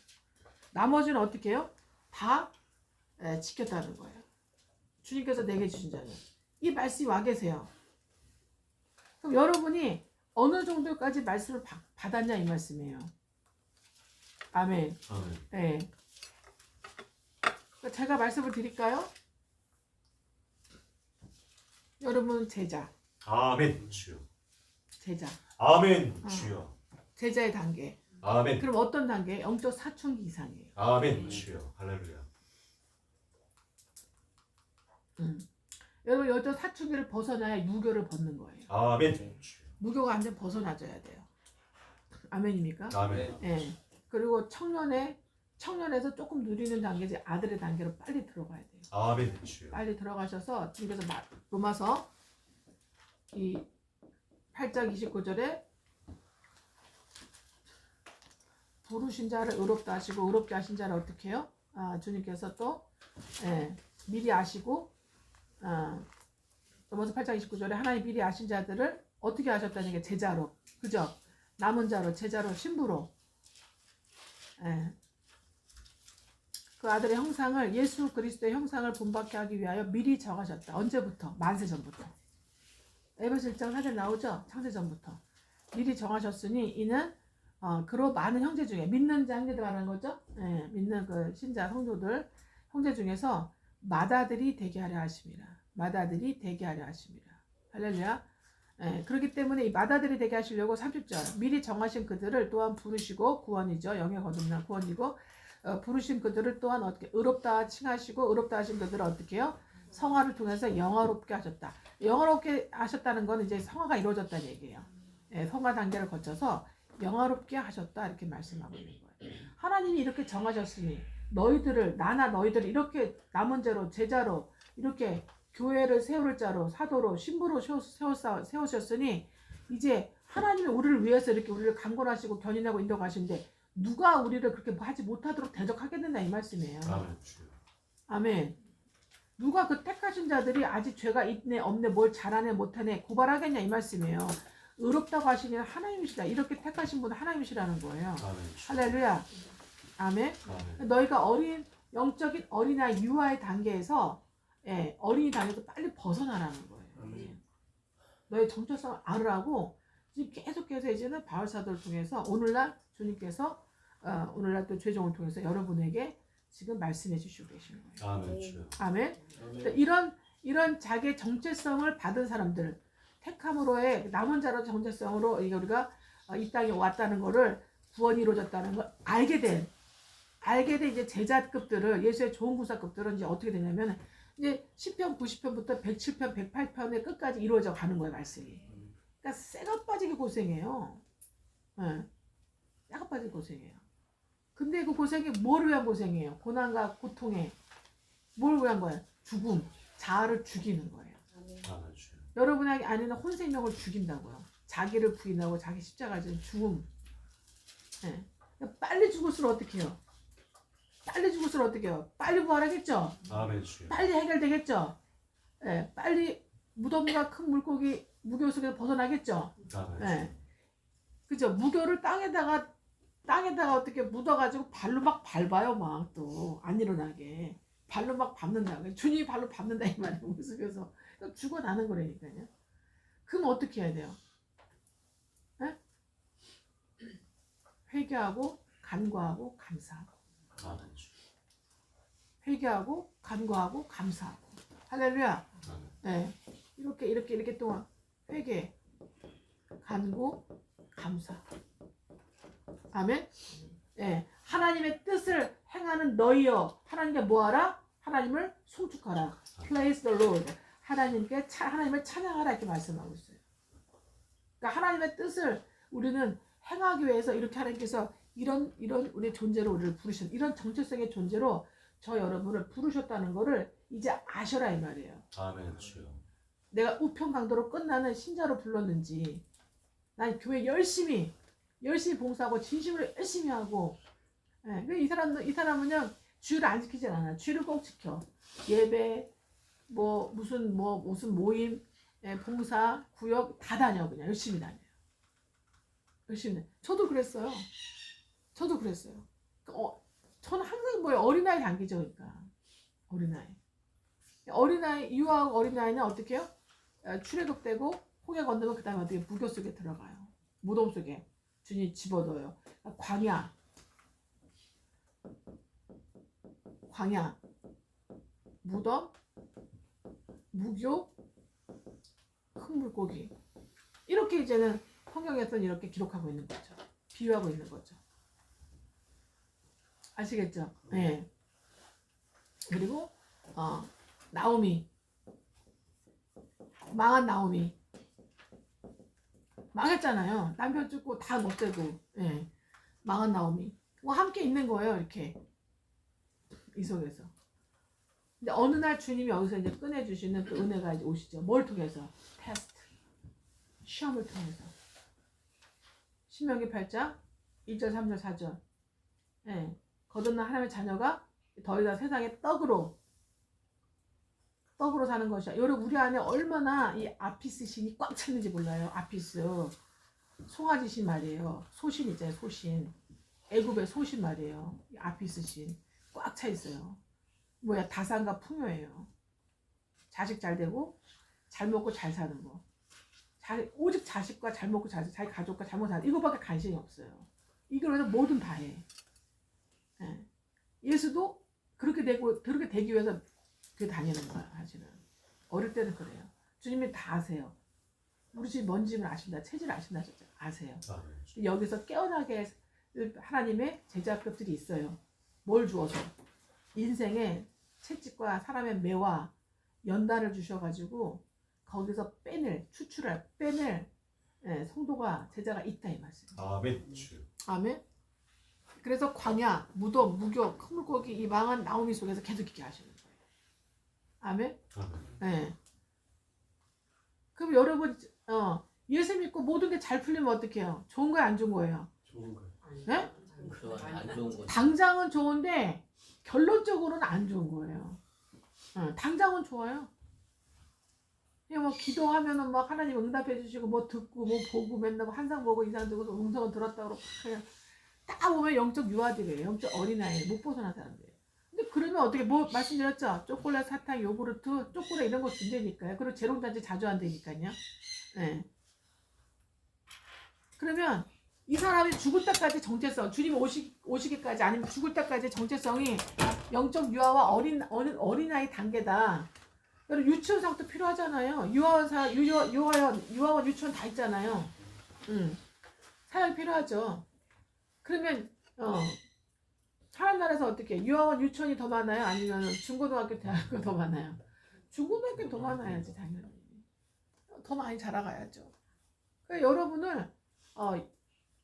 나머지는 어떻게 해요? 다 지켰다는 거예요. 주님께서 내게 주신 자는. 이 말씀이 와 계세요. 그럼 여러분이 어느 정도까지 말씀을 받았냐 이 말씀이에요. 아멘. 네. 제가 말씀을 드릴까요? 여러분 제자. 아멘. 주여. 제자. 아멘. 주여. 제자의 단계. 아멘. 그럼 어떤 단계? 영적 사춘기 이상이에요. 아멘. 주여. 할렐루야. 여러분 영적 사춘기를 벗어나야 유교를 벗는 거예요. 아멘. 무교가 완전 벗어나줘야 돼요. 아멘입니까? 아멘. 네. 그리고 청년에서 조금 누리는 단계지 아들의 단계로 빨리 들어가야 돼요. 아멘. 주여. 빨리 들어가셔서 지금서 로마서 이 8장 29절에 부르신 자를 의롭다 하시고 의롭게 하신 자를 어떻게 해요? 주님께서 또 미리 아시고 로마서 8장 29절에 하나님 미리 아신 자들을 어떻게 하셨다는 게 제자로, 그죠? 남은 자로, 제자로, 신부로 그 아들의 형상을, 예수 그리스도의 형상을 본받게 하기 위하여 미리 정하셨다. 언제부터? 만세 전부터. 에베소 1장 4절 나오죠? 창세 전부터 미리 정하셨으니 이는 그로 많은 형제 중에, 믿는 자 형제들 말하는 거죠? 믿는 그 신자 성도들 형제 중에서 맏아들이 되게 하려 하심이라. 맏아들이 되게 하려 하심이라. 할렐루야. 예, 그렇기 때문에 이 맏아들이 되게 하시려고 30절 미리 정하신 그들을 또한 부르시고 구원이죠. 영에 거듭난 구원이고 부르신 그들을 또한 어떻게 의롭다 칭하시고 의롭다 하신 그들을 어떻게 해요? 성화를 통해서 영화롭게 하셨다. 영화롭게 하셨다는 건 이제 성화가 이루어졌다는 얘기예요. 예, 성화 단계를 거쳐서 영화롭게 하셨다 이렇게 말씀하고 있는 거예요. 하나님이 이렇게 정하셨으니 너희들을 나나 너희들 이렇게 남은 자로 제자로 이렇게 교회를 세울 자로 사도로 신부로 세우셨으니 이제 하나님이 우리를 위해서 이렇게 우리를 강권하시고 견인하고 인도하시는데 누가 우리를 그렇게 하지 못하도록 대적하겠느냐 이 말씀이에요. 아멘 주여. 아멘. 누가 그 택하신 자들이 아직 죄가 있네 없네 뭘 잘하네 못하네 고발하겠냐 이 말씀이에요. 의롭다고 하시니 하나님이시다. 이렇게 택하신 분은 하나님이시라는 거예요. 아멘 주여. 할렐루야. 아멘. 아멘. 너희가 영적인 어린아이 유아의 단계에서 어린이 단계에서 빨리 벗어나라는 거예요. 너의 정체성을 알으라고 지금 계속해서 이제는 바울사도를 통해서 오늘날 주님께서 오늘날 또 최종을 통해서 여러분에게 지금 말씀해 주시고 계시는 거예요. 아멘 주여. 아멘. 그러니까 이런 자기의 정체성을 받은 사람들 택함으로의 남은 자로 정체성으로 우리가 이 땅에 왔다는 거를 구원이 이루어졌다는 걸 알게 된 이제 제자급들을 예수의 좋은 구사급들은 이제 어떻게 되냐면 이제 10편 90편부터 107편 108편의 끝까지 이루어져 가는 거예요 말씀이. 그러니까 쇠가 빠지게 고생해요. 쇠가 빠지게 고생해요. 근데 그 고생이 뭘 위한 고생이에요? 고난과 고통에 뭘 위한 거예요? 죽음, 자아를 죽이는 거예요. 아멘 주여. 여러분에게 안에는 혼생명을 죽인다고요. 자기를 부인하고 자기 십자가를 지는 죽음. 빨리 죽을수록 어떻게 해요? 빨리 죽을수록 어떻게 해요? 빨리 부활하겠죠? 아멘 주여. 빨리 해결되겠죠? 빨리 무덤과 큰 물고기 무교 속에서 벗어나겠죠? 아멘 주여. 그죠? 무교를 땅에다가 어떻게 묻어가지고 발로 막 밟아요, 막 또 안 일어나게 발로 막 밟는다. 주님이 발로 밟는다 이 말이에요. 물 속에서 죽어나는 거라니까요. 그럼 어떻게 해야 돼요? 회개하고 간구하고 감사하고. 아멘 주여. 회개하고 간구하고 감사하고. 할렐루야. 아멘. 이렇게 동안 회개, 간구, 감사. 아멘. 하나님의 뜻을 행하는 너희여. 하나님께 뭐하라? 하나님을 송축하라. Praise the Lord. 하나님을 찬양하라 이렇게 말씀하고 있어요. 그러니까 하나님의 뜻을 우리는 행하기 위해서 이렇게 하나님께서 이런 우리의 존재로 우리를 부르신 이런 정체성의 존재로 저 여러분을 부르셨다는 거를 이제 아셔라 이 말이에요. 아멘 주여. 내가 우편강도로 끝나는 신자로 불렀는지 난 교회 열심히 봉사하고 진심으로 열심히 하고 이 사람은요 주의를 안 지키진 않아. 주의를 꼭 지켜. 예배 무슨 모임 봉사 구역 다 다녀. 그냥 열심히 다녀요. 열심히. 저도 그랬어요. 저는 항상 어린아이 단계죠. 그러니까 어린아이 유아하고 어린아이는 어떻게 해요? 출애굽되고 홍해 건너면 그 다음에 어떻게 무교 속에 들어가요. 무덤 속에 주님이 집어넣어요. 광야 무덤 무교 큰 물고기 이렇게 이제는 성경에서는 이렇게 기록하고 있는 거죠. 비유하고 있는 거죠. 아시겠죠? 네. 그리고 나오미 망한 나오미 망했잖아요. 남편 죽고 다 못되고 망한 나오미 함께 있는 거예요. 이렇게 이 속에서. 근데 어느 날 주님이 여기서 이제 꺼내주시는 그 은혜가 이제 오시죠. 뭘 통해서? 테스트 시험을 통해서. 신명기 8장 1절 3절 4절 거듭난 하나님의 자녀가 더 이상 세상의 떡으로 사는 것이야. 여러분 우리 안에 얼마나 이 아피스 신이 꽉 찼는지 몰라요. 아피스 송아지 신 말이에요. 소신 있잖아요. 소신 애굽의 소신 말이에요. 이 아피스 신 꽉 차 있어요. 뭐야 다산과 풍요예요. 자식 잘 되고 잘 먹고 잘 사는 거. 오직 자식과 잘 먹고 잘 자기 가족과 잘 먹고 사는 이거밖에 관심이 없어요. 이걸 위해서 뭐든 다 해. 예수도 그렇게 되기 위해서 그 다니는 거야. 사실은 어릴 때는 그래요. 주님이 다 아세요. 우리 집 뭔 집을 아신다. 체질을 아신다 하셨죠. 아세요. 아멘. 여기서 깨어나게 하나님의 제자급들이 있어요. 뭘 주어서? 인생의 채찍과 사람의 매와 연단을 주셔가지고 거기서 빼낼 성도가 제자가 있다 이 말씀. 아멘. 주. 아멘. 그래서 광야, 무덤, 무교, 큰 물고기 이 망한 나오미 속에서 계속 있게 하시는 거예요. 아멘. 아멘. 네. 그럼 여러분 예수 믿고 모든 게 잘 풀리면 어떻게 해요? 좋은 거예요, 안 좋은 거예요? 좋은 거예요. 네? 안 좋은 거. 당장은 좋은데 결론적으로는 안 좋은 거예요. 당장은 좋아요. 그냥 뭐 기도하면은 막 하나님 응답해 주시고 뭐 듣고 뭐 보고 맨날 뭐 한상 보고 이상 듣고 음성은 들었다 그러고 그냥 딱 보면 영적 유아들이에요. 영적 어린아이 못 벗어난 사람들이에요. 근데 그러면 어떻게 뭐 말씀드렸죠? 초콜릿, 사탕, 요구르트, 초콜릿 이런 거 준다니까요. 그리고 재롱잔치 자주 한다니까요. 네. 그러면 이 사람이 죽을 때까지 정체성, 주님 오시기까지 아니면 죽을 때까지 정체성이 영적 유아와 어린아이 단계다. 여러분 유치원상도 필요하잖아요. 유아원, 유치원 다 있잖아요. 사역이 필요하죠. 그러면 하나님 나라에서 어떻게 유아원, 유치원이 더 많아요? 아니면 중고등학교, 대학교 더 많아요? 중고등학교 더 많아야지 당연히. 더 많이 자라가야죠. 그러니까 여러분을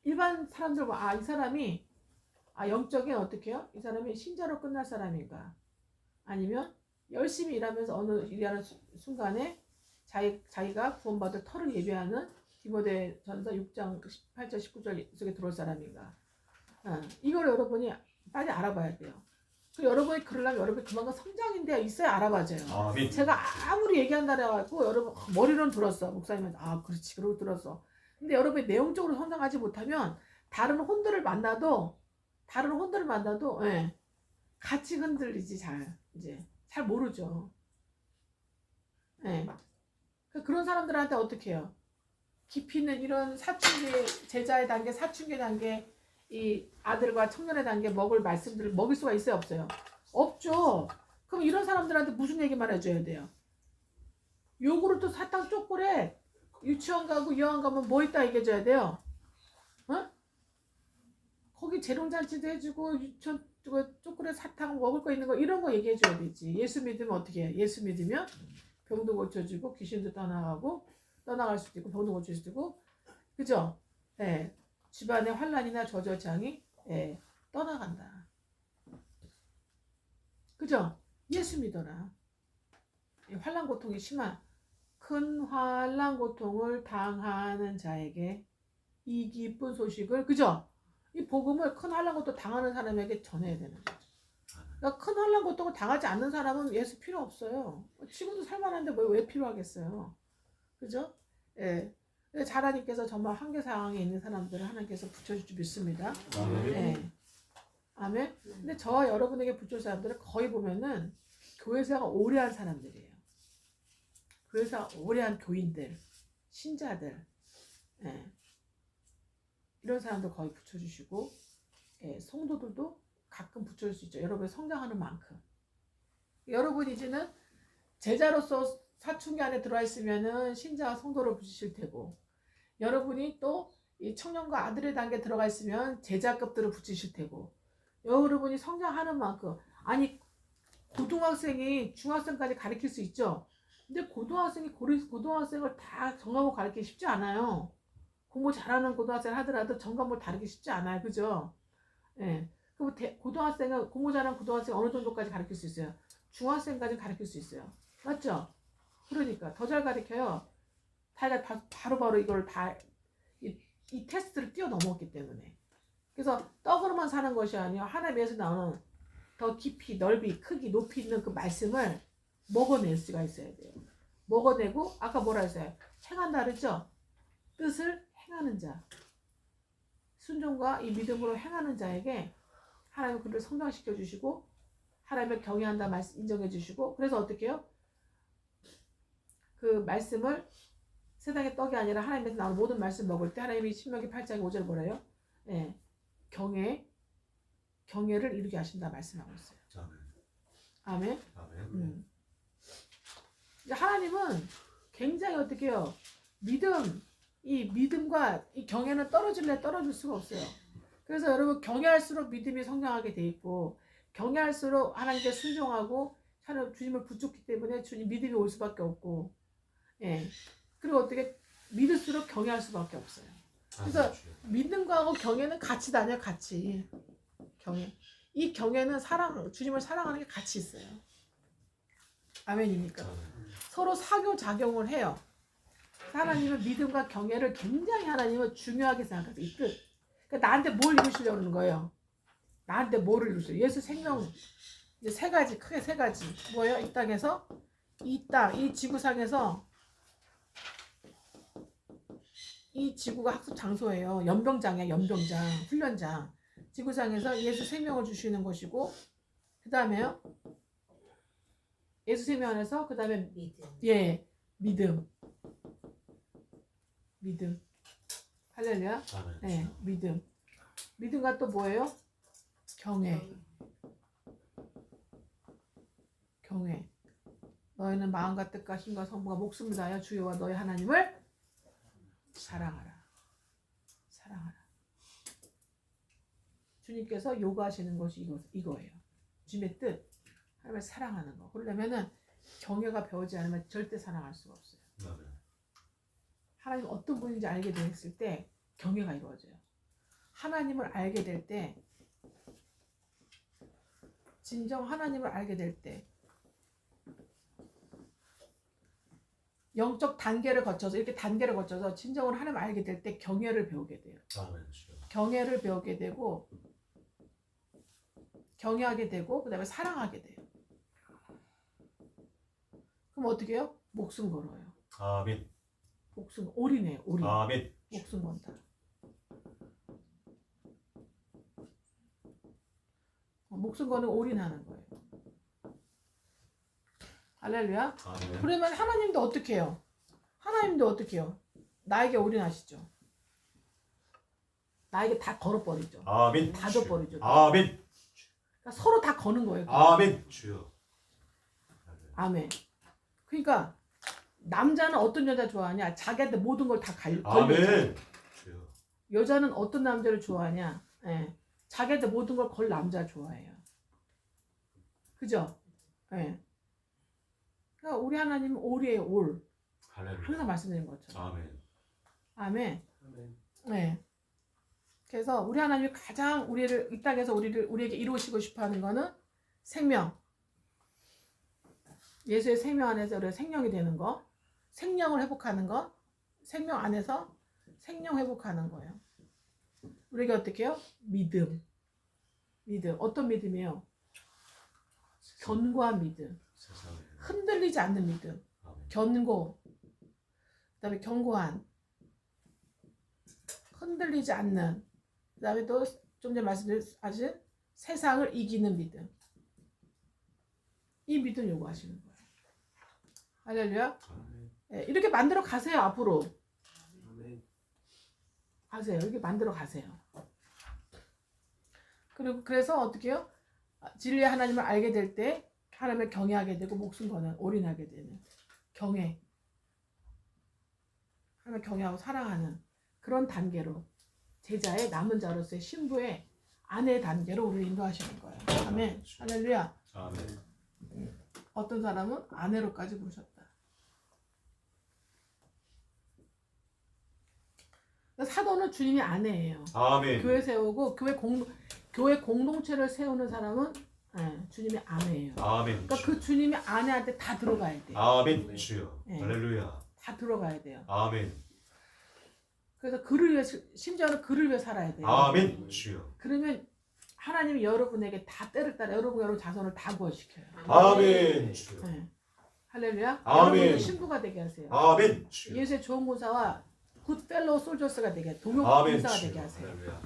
일반 사람들 이 사람이 영적인 어떻게 해요? 이 사람이 신자로 끝날 사람인가? 아니면 열심히 일하면서 어느 일하는 순간에 자기가 구원받을 터를 예배하는 디모데전서 6장 18절 19절 속에 들어올 사람인가? 이걸 여러분이 빨리 알아봐야 돼요. 여러분이 그러려면 여러분이 그만큼 성장인데 있어야 알아봐져요. 아멘. 제가 아무리 얘기한다고 해가지고 여러분 머리로는 들었어. 목사님은 그렇지 그러고 들었어. 근데 여러분이 내용적으로 성장하지 못하면 다른 혼들을 만나도 같이 흔들리지 잘 모르죠. 그런 사람들한테 어떻게 해요? 깊이 있는 이런 사춘기 제자의 단계, 사춘기 단계, 이 아들과 청년의 단계 먹을 말씀들을 먹일 수가 있어요, 없어요? 없죠. 그럼 이런 사람들한테 무슨 얘기만 해줘야 돼요? 요구르트, 사탕, 초콜릿, 유치원 가고 유아원 가면 뭐 있다 얘기해줘야 돼요? 거기 재롱잔치도 해주고 유치원 초콜릿, 사탕 먹을 거 있는 거 이런 거 얘기해줘야 되지. 예수 믿으면 어떻게 해? 예수 믿으면 병도 고쳐주고 귀신도 떠나갈 수도 있고 병도 고칠 수도 있고 그죠? 집안의 환난이나 저절장이 떠나간다. 그죠? 예수 믿어라. 환난 고통이 심한 큰 환난 고통을 당하는 자에게 이 기쁜 소식을 그죠? 이 복음을 큰 환난 고통 당하는 사람에게 전해야 되는 거죠. 그러니까 큰 환난 고통을 당하지 않는 사람은 예수 필요 없어요. 지금도 살만한데 왜 필요하겠어요? 그죠? 하나님께서 정말 한계 상황에 있는 사람들을 하나님께서 붙여줄 줄 믿습니다. 아멘. 근데 저와 여러분에게 붙여줄 사람들은 거의 보면은 교회생활 오래 한 사람들이에요. 교회생활 오래 한 교인들, 신자들, 이런 사람들 거의 붙여주시고, 성도들도 가끔 붙여줄 수 있죠. 여러분이 성장하는 만큼. 여러분 이제는 제자로서 사춘기 안에 들어와 있으면은 신자와 성도를 붙이실 테고, 여러분이 또 이 청년과 아들의 단계에 들어가 있으면 제자급들을 붙이실 테고, 여러분이 성장하는 만큼, 아니 고등학생이 중학생까지 가르칠 수 있죠. 근데 고등학생이 고등학생을 다 전과목 가르치기 쉽지 않아요. 공부 잘하는 고등학생 하더라도 전과목을 다루기 쉽지 않아요. 그죠? 그리고 고등학생은 공부 잘하는 고등학생 어느 정도까지 가르칠 수 있어요? 중학생까지 가르칠 수 있어요. 맞죠? 그러니까 더 잘 가르쳐요. 바로 이걸 다 이 테스트를 뛰어넘었기 때문에. 그래서 떡으로만 사는 것이 아니라 하나님에서 나오는 더 깊이, 넓이, 크기, 높이 있는 그 말씀을 먹어낼 수가 있어야 돼요. 먹어내고 아까 뭐라 했어요? 행한다 그랬죠? 뜻을 행하는 자. 순종과 이 믿음으로 행하는 자에게 하나님은 그를 성장시켜 주시고 하나님을 경외한다 말씀 인정해 주시고 그래서 어떻게 해요? 그 말씀을 세상의 떡이 아니라 하나님에서 나오는 모든 말씀 먹을 때 하나님이 신명기 8장 5절 뭐래요? 경외를 이루게 하신다 말씀하고 있어요. 아멘. 하나님은 굉장히 어떻게 해요? 이 믿음과 이 경외는 떨어질래 떨어질 수가 없어요. 그래서 여러분 경외할수록 믿음이 성장하게 돼 있고 경외할수록 하나님께 순종하고 주님을 붙잡기 때문에 주님 믿음이 올 수밖에 없고 예. 그리고 어떻게 믿을수록 경외할 수밖에 없어요. 그래서 믿음과 경외는 같이 다녀요. 같이. 경외. 이 경외는 주님을 사랑하는 게 같이 있어요. 아멘이니까. 서로 상호작용을 해요. 하나님은 믿음과 경외를 굉장히 하나님은 중요하게 생각하세요. 이 뜻. 그러니까 나한테 뭘 이루시려고 하는 거예요? 나한테 뭐를 이루시려고? 예수 생명 이제 세 가지, 크게 세 가지. 뭐예요? 이 땅에서 이 지구상에서 이 지구가 학습 장소예요. 연병장이야, 연병장, 훈련장. 지구상에서 예수 생명을 주시는 것이고, 그 다음에요. 예수 생명 안에서 그 다음에 예, 믿음. 할렐루야. 네, 믿음. 믿음과 또 뭐예요? 경외. 너희는 마음과 뜻과 힘과 성부가 목숨을 다하여 주여와 너희 하나님을 사랑하라. 주님께서 요구하시는 것이 이거예요. 주님의 뜻. 하나님을 사랑하는 거. 그러려면은 경외가 배우지 않으면 절대 사랑할 수가 없어요. 하나님 어떤 분인지 알게 됐을 때 경외가 이루어져요. 하나님을 알게 될 때, 진정 하나님을 알게 될 때, 영적 단계를 거쳐서 이렇게 단계를 거쳐서 진정으로 하나님을 알게 될 때 경외를 배우게 돼요. 경외를 배우게 되고 경외하게 되고 그 다음에 사랑하게 돼요. 그럼 어떻게 해요? 목숨 걸어요. 아멘. 목숨 올인해요. 올인. 아멘. 목숨 건다. 목숨 거는 올인하는 거예요. 할렐루야. 아멘. 그러면 하나님도 어떻게 해요? 나에게 올인하시죠. 나에게 다 걸어버리죠. 아멘. 다 줘버리죠. 아멘. 그러니까 서로 다 거는 거예요. 아멘. 주여. 아멘. 그러니까 남자는 어떤 여자 좋아하냐? 자기한테 모든 걸 다 걸죠. 아멘. 주여. 여자는 어떤 남자를 좋아하냐? 예. 자기한테 모든 걸 걸 남자 좋아해요. 그죠? 예. 그러니까 우리 하나님은 올이에요. 올. 할렐루야. 항상 말씀드린 것처럼. 아멘. 아멘. 네. 그래서 우리 하나님이 가장 우리를 이 땅에서 우리에게 이루시고 싶어하는 거는 생명. 예수의 생명 안에서 우리가 생명이 되는 거, 생명을 회복하는 거, 생명 안에서 생명 회복하는 거예요. 우리가 어떻게 해요? 믿음. 어떤 믿음이에요? 견고한 믿음. 흔들리지 않는 믿음. 견고. 그다음에 견고한. 흔들리지 않는. 그다음에 또 좀 전에 말씀드린 세상을 이기는 믿음. 이 믿음 요구하시는 거예요. 할렐루야. 네, 이렇게 만들어 가세요. 앞으로. 가세요. 이렇게 만들어 가세요. 그리고 그래서 어떻게 해요? 진리의 하나님을 알게 될 때 하나님을 경외하게 되고 목숨 거는 올인하게 되는 경외. 하나님을 경외하고 사랑하는 그런 단계로 제자의 남은 자로서의 신부의 아내 단계로 우리를 인도하시는 거예요. 아멘. 할렐루야. 아멘. 어떤 사람은 아내로까지 부르셨다. 사도는 주님이 아내예요. 아멘. 교회 세우고 교회 공동체를 세우는 사람은 주님의 아내예요. 아멘. 그러니까 그 주님의 아내한테 다 들어가야 돼요. 아멘. 주여. 네. 할렐루야. 다 들어가야 돼요. 아멘. 그래서 그를 위해 심지어는 그를 위해 살아야 돼요. 아멘. 주여. 그러면 하나님이 여러분에게 다 때를 따라 여러분 자손을 다 구원시켜요. 아멘. 주여. 네. 할렐루야. 아멘. 여러분이 신부가 되게 하세요. 아멘. 주여. 예수의 좋은 군사와 굿 펠로우 솔저스가 되게 동역 아멘. 군사가 주여. 되게 하세요. 할렐루야.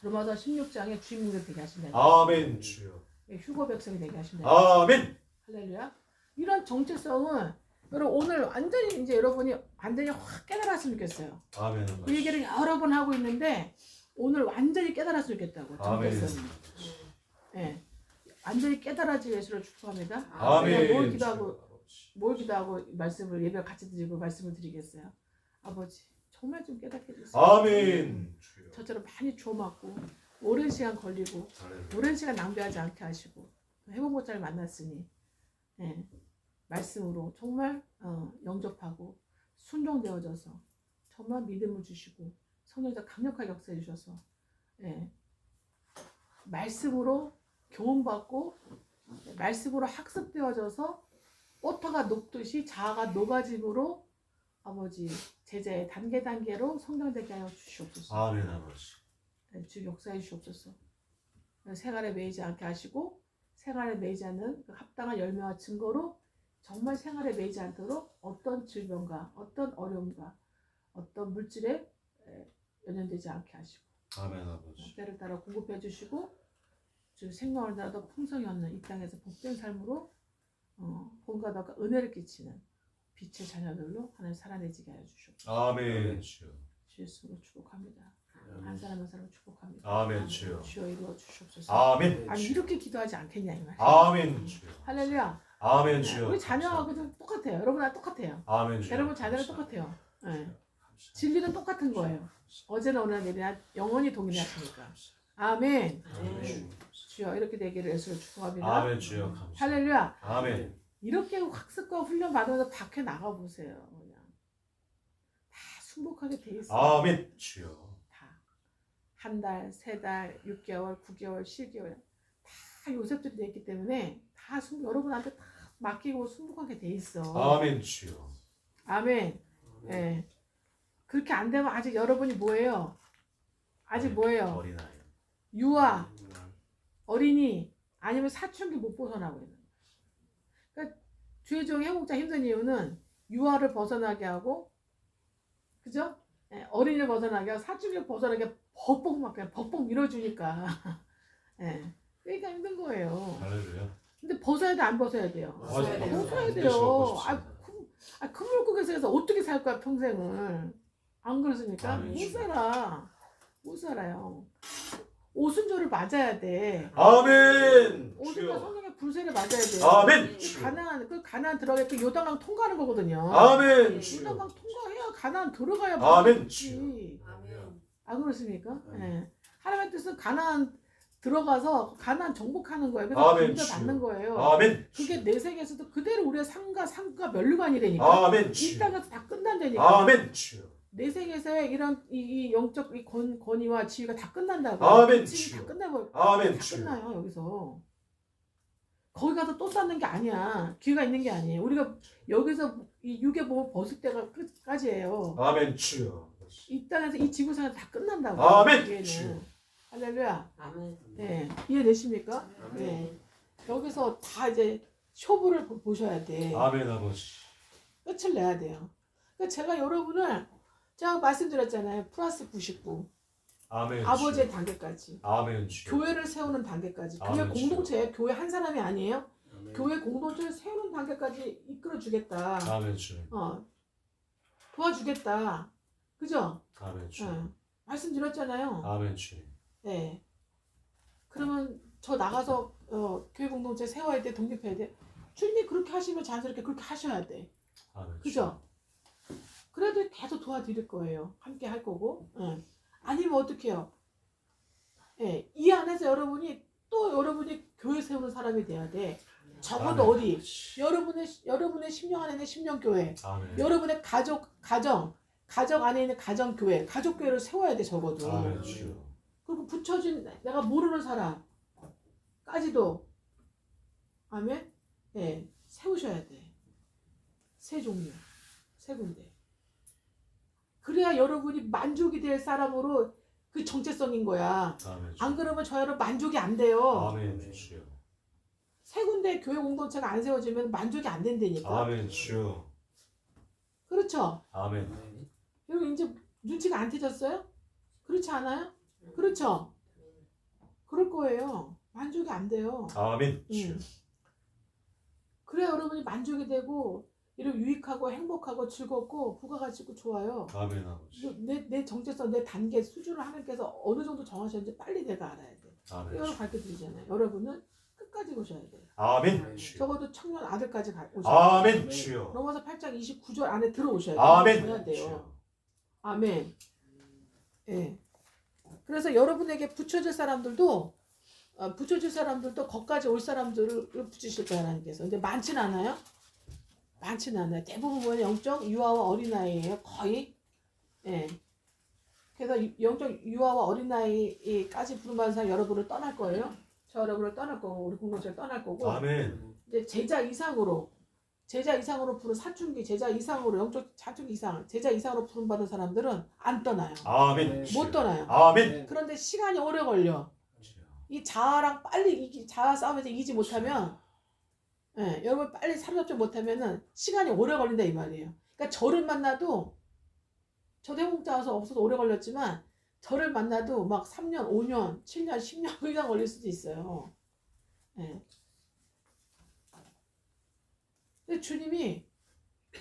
로마서 16장에 주인공이 되게 하신다. 아멘. 주여. 휴거 백성이 되게 하신다. 아멘. 할렐루야. 이런 정체성은 여러분 오늘 완전히 이제 여러분이 완전히 확 깨달았으면 좋겠어요. 아멘. 그 얘기를 여러 번 하고 있는데 오늘 완전히 깨달았으면 좋겠다고. 아멘. 정체성이. 예. 완전히 깨달아질 예수를 축복합니다. 아멘. 뭘 기도하고 말씀을 예배 같이 드리고 말씀을 드리겠어요. 아버지 정말 좀 깨닫게 해주세요. 아멘. 주여. 저처럼 많이 주워 맞고 오랜 시간 걸리고 할렐루야. 오랜 시간 낭비하지 않게 하시고 해보모자를 만났으니 예, 말씀으로 정말 영접하고 순종되어져서 정말 믿음을 주시고 성령께서 강력하게 역사해 주셔서 예, 말씀으로 교훈받고 말씀으로 학습되어져서 오타가 녹듯이 자아가 녹아짐으로 아버지 제자의 단계로 성장되게 하여 주시옵소서. 아멘 아버지. 네, 주 역사해 주시옵소서. 생활에 매이지 않게 하시고 생활에 매이지 않는 그 합당한 열매와 증거로 정말 생활에 매이지 않도록 어떤 질병과 어떤 어려움과 어떤 물질에 연연되지 않게 하시고 아멘 아버지. 때를 따라 공급해 주시고 주 생명을 따라 풍성히 얻는 이 땅에서 복된 삶으로 본과 덕과 은혜를 끼치는 빛의 자녀들로 하나님 살아내지게 하여 주시옵소서. 아멘 주여. 주 예수로 축복합니다. 한 사람 한 사람 축복합니다. 아멘 주여. 주여 이루어 주시옵소서. 아멘. 아니 이렇게 기도하지 않겠냐 이 말이야. 아멘 주여. 할렐루야. 아멘 주여. 우리 자녀하고도 똑같아요. 여러분하고 똑같아요. 아멘 주여. 여러분 자녀는 똑같아요. 네. 진리는 똑같은 거예요. 어제나 오늘 내일이나 영원히 동일하시니까. 아멘. 아멘. 주여 이렇게 되기를 예수로 축복합니다. 아멘 주여. 감사합니다. 할렐루야. 아멘. 이렇게 학습과 훈련 받으면서 밖에 나가 보세요. 그냥 다 순복하게 돼 있어요. 아멘 주여. 다. 한 달, 세 달, 6개월, 9개월, 10개월 다 요셉들이 돼 있기 때문에 다 여러분한테 다 맡기고 순복하게 돼 있어. 아멘 주여. 아멘. 예. 그렇게 안 되면 아직 여러분이 뭐예요? 아직 뭐예요? 어린아이. 유아, 어린이 아니면 사춘기 못 벗어나고 있는 거예요. 그러니까 주의 종이 행복자 힘든 이유는 유아를 벗어나게 하고, 그죠? 예, 어린이를 벗어나게 하고 사춘기를 벗어나게 벅벅 막 그냥 벅벅 밀어주니까 예, 그러니까 힘든 거예요. 할렐루야. 근데 벗어야 돼 안 벗어야 돼요? 벗어야 돼요. 벗어야 네, 돼요. 벗으십시오. 큰 물고기에서 어떻게 살 거야 평생을? 안 그렇습니까? 아멘. 못 살아. 못 살아요. 오순절을 맞아야 돼. 아멘 오순절 주여. 성령의 불세를 맞아야 돼요. 아멘 주여. 가나안 들어갈 때 요단강 통과하는 거거든요. 아멘 주여. 요단강 통과해야 가나안 들어가야 아멘 맞지. 아멘. 안 그렇습니까? 아멘. 예. 하나님의 뜻은 가나안 들어가서 가나안 정복하는 거예요. 그래서 아멘, 분별 받는 거예요. 아멘 그게 내 세계에서도 그대로 우리가 상과 멸류관이라니까. 아멘 이 주여. 땅에서 다 끝난다니까. 아멘 주여. 내 세계에서의 이런 이 영적 이 권위와 지위가 다 끝난다고. 아멘, 지위 다 주여. 끝나버려. 아멘 다 주여. 끝나요 여기서. 거기 가서 또 쌓는 게 아니야. 기회가 있는 게 아니에요. 우리가 여기서 이 육의 몸을 벗을 때가 끝까지예요. 아멘 주여. 이 땅에서 이 지구상에서 다 끝난다고. 아멘, 기회는. 주여. 할렐루야. 아멘. 네. 이해되십니까? 아멘. 네. 여기서 다 이제 쇼부를 보셔야 돼. 아멘 아버지. 끝을 내야 돼요. 그러니까 제가 여러분을 제가 말씀드렸잖아요. 플러스 99. 아멘 아버지의 주여. 단계까지. 아멘 주여. 교회를 세우는 단계까지. 교회 아멘, 공동체예요. 교회 한 사람이 아니에요. 아멘. 교회 공동체를 세우는 단계까지 이끌어 주겠다. 아멘 주여. 도와주겠다. 그죠? 아멘 주여. 말씀드렸잖아요. 아멘 주여. 네. 그러면 저 나가서 교회 공동체 세워야 돼, 독립해야 돼. 주님이 그렇게 하시면 자연스럽게 그렇게 하셔야 돼. 아멘 주여. 그죠? 그래도 계속 도와드릴 거예요. 함께 할 거고. 아니면 어떻게 해요? 이 안에서 여러분이 교회 세우는 사람이 돼야 돼. 적어도 아멘. 어디? 여러분의 10년 안에 있는 10년 교회. 아멘. 여러분의 가정 안에 있는 가정 교회, 가족 교회를 세워야 돼 적어도. 아멘 주여. 그리고 붙여진 내가 모르는 사람까지도 아멘. 세우셔야 돼. 세 종류, 세 군데. 그래야 여러분이 만족이 될 사람으로 그 정체성인 거야. 아멘 주여. 안 그러면 저 여러분 만족이 안 돼요. 아멘 주여. 세 군데 교회 공동체가 안 세워지면 만족이 안 된다니까. 아멘 주여. 그렇죠? 아멘. 여러분 이제 눈치가 안 켜졌어요? 그렇지 않아요? 그렇죠? 그럴 거예요. 만족이 안 돼요. 아멘 주여. 그래야 여러분이 만족이 되고 이런 유익하고 행복하고 즐겁고 부가가치고 좋아요. 아멘 아버지. 내 정체성, 내 단계 수준을 하나님께서 어느 정도 정하셨는지 빨리 내가 알아야 돼. 아멘 이걸 주여. 가르쳐 드리잖아요. 여러분은 끝까지 오셔야 돼. 아멘 주여. 적어도 청년 아들까지 오셔야 돼요. 아멘 주여. 넘어서 8장 29절 안에 들어오셔야 돼요. 아멘 돼요. 주여. 아멘. 예. 그래서 여러분에게 붙여질 사람들도 거기까지 올 사람들을 붙이실 거야 하나님께서. 근데 많지는 않아요. 많지는 않아요. 대부분 보면 영적 유아와 어린아이예요. 거의. 예. 그래서 영적 유아와 어린아이까지 부름받은 사람 여러분을 떠날 거예요. 저 여러분을 떠날 거고 우리 공동체를 떠날 거고. 아멘. 이제 제자 이상으로 부른 사춘기 제자 이상으로 영적 사춘기 이상 제자 이상으로 부름받은 사람들은 안 떠나요. 아멘. 못 떠나요. 아멘. 그런데 시간이 오래 걸려. 이 자아랑 빨리 자아 싸움에서 이기지 못하면, 예, 여러분 빨리 사로잡지 못하면은 시간이 오래 걸린다 이 말이에요. 그러니까 저를 만나도 저도 해공자 와서 없어서 오래 걸렸지만 저를 만나도 막 3년, 5년, 7년, 10년 그 이상 걸릴 수도 있어요. 예. 근데 주님이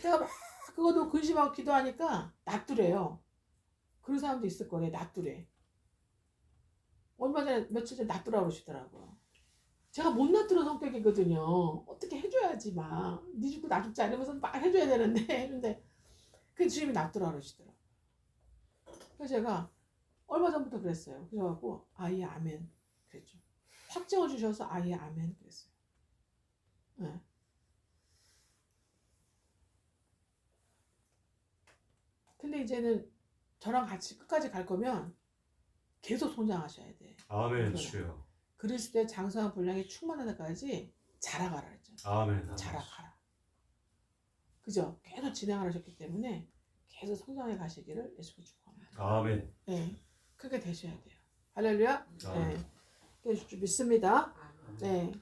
제가 막 그것도 근심하고 기도하니까 놔두래요. 그런 사람도 있을 거래. 놔두래. 얼마 전에 며칠 전에 놔두라고 그러시더라고요. 제가 못 놔두는 성격이거든요. 어떻게 해줘야지 막. 네 죽고 나 죽자 이러면서 막 해줘야 되는데 했는데 그 주님이 놔두라고 그러시더라고요. 그래서 제가 얼마 전부터 그랬어요. 그래갖고 아예 아멘 그랬죠. 확정을 주셔서 아예 아멘 그랬어요. 네. 근데 이제는 저랑 같이 끝까지 갈 거면 계속 성장하셔야 돼. 아멘. 주여. 그리스도의 장성한 분량이 충만한 데까지 자라가라 그랬죠. 아멘. 자라가라. 그죠? 계속 진행을 하셨기 때문에 계속 성장해 가시기를 예수님 축복합니다. 아멘. 네, 그렇게 되셔야 돼요. 할렐루야. 아멘. 네, 그래서 좀 믿습니다. 네,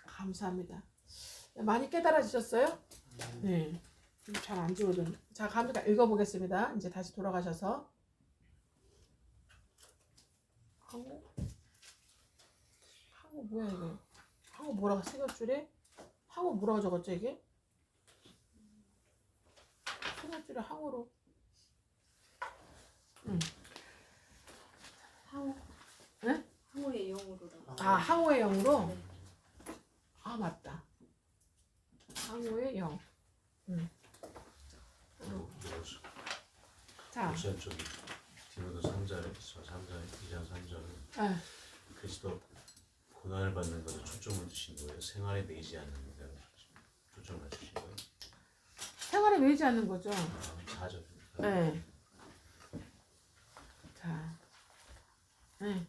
감사합니다. 많이 깨달아지셨어요? 네, 잘 안 지워졌네. 자, 갑니다. 읽어보겠습니다. 이제 다시 돌아가셔서. 항우 뭐야 이게? 항우 뭐라고 생각줄에? 항우 뭐라고 적었죠 이게? 생각줄에 항우로. 항우. 네? 항우의 영으로다. 아 항우의 영으로? 네. 아 맞다. 항우의 영. 자. 우선 저기 디모데 3장에 2장 3절은 아, 그리스도 고난을 받는 것에 초점을 두신 거예요. 생활에 매이지 않는 것에 초점을 주신 거예요. 생활에 매이지 않는 거죠. 4절. 네. 자, 네.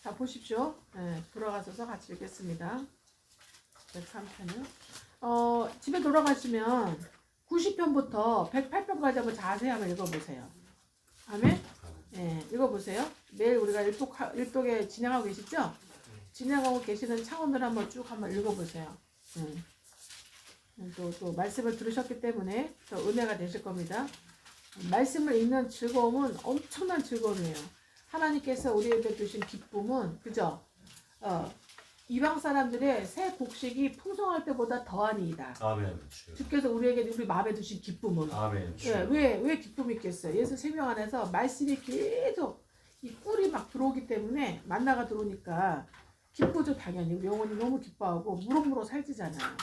자 보십시오. 네, 돌아가셔서 같이 읽겠습니다. 103편은 집에 돌아가시면 90편부터 108편까지 한번 자세히 한번 읽어보세요. 아멘? 네, 읽어보세요. 매일 우리가 일독에 진행하고 계시죠? 진행하고 계시는 차원을 한번 쭉 한번 읽어보세요. 또 말씀을 들으셨기 때문에 더 은혜가 되실 겁니다. 말씀을 읽는 즐거움은 엄청난 즐거움이에요. 하나님께서 우리에게 주신 기쁨은 그죠? 이방 사람들의 새 곡식이 풍성할 때보다 더하니이다. 아멘. 주께서 우리에게 우리 마음에 두신 기쁨은. 아멘. 왜 기쁨이 있겠어요? 예수 생명 안에서 말씀이 계속 이 꿀이 막 들어오기 때문에 만나가 들어오니까 기쁘죠 당연히. 우리 영혼이 너무 기뻐하고 무럭무럭 살지잖아요.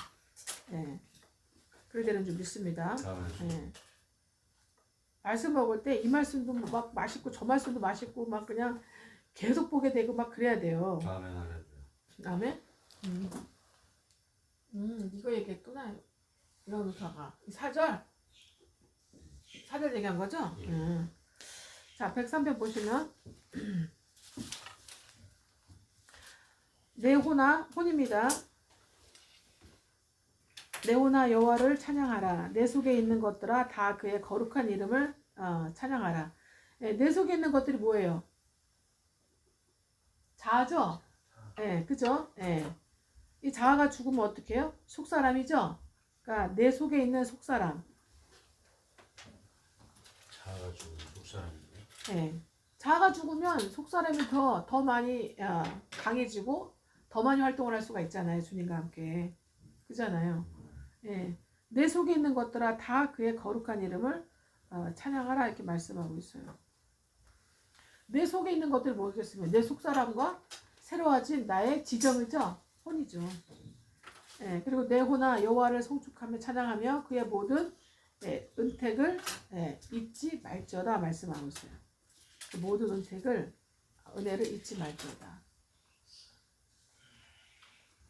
예. 그럴 때는 좀 믿습니다. 예. 말씀 먹을 때 이 말씀도 막 맛있고 저 말씀도 맛있고 막 그냥 계속 보게 되고 막 그래야 돼요. 아멘. 아멘. 이거 얘기했구나. 이런사가 4절 얘기한 거죠? 예. 자, 103편 보시면 네호나 혼입니다. 네호나 여호와를 찬양하라. 내 속에 있는 것들아 다 그의 거룩한 이름을 찬양하라. 내 속에 있는 것들이 뭐예요? 자아죠? 예, 그죠? 예. 이 자아가 죽으면 어떻게 해요? 속사람이죠? 그러니까 내 속에 있는 속사람. 자아가 죽으면 속사람이네. 예. 자아가 죽으면 속사람이 더 많이 강해지고 더 많이 활동을 할 수가 있잖아요. 주님과 함께. 그잖아요. 예. 내 속에 있는 것들아 다 그의 거룩한 이름을 찬양하라 이렇게 말씀하고 있어요. 내 속에 있는 것들이 뭐겠습니까? 내 속사람과 새로워진 나의 지정이죠. 혼이죠. 예, 그리고 내 호나 여호와를 송축하며 찬양하며 그의 모든 은택을 잊지 말지어다 말씀하고 있어요. 그 모든 은혜를 잊지 말지어다.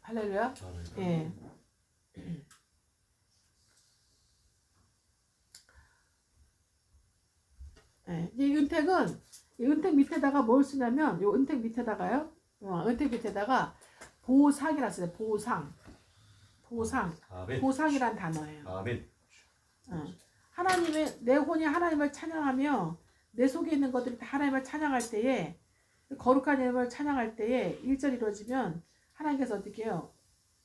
할렐루야. 예. 이 은택 밑에다가 뭘 쓰냐면, 요 은택 밑에다가요. 은택 밑에다가 보상이라 써요. 보상이란 단어예요. 아멘. 하나님의 내 혼이 하나님을 찬양하며 내 속에 있는 것들이 다 하나님을 찬양할 때에, 거룩한 이름을 찬양할 때에 1절 이루어지면 하나님께서 어떻게 해요?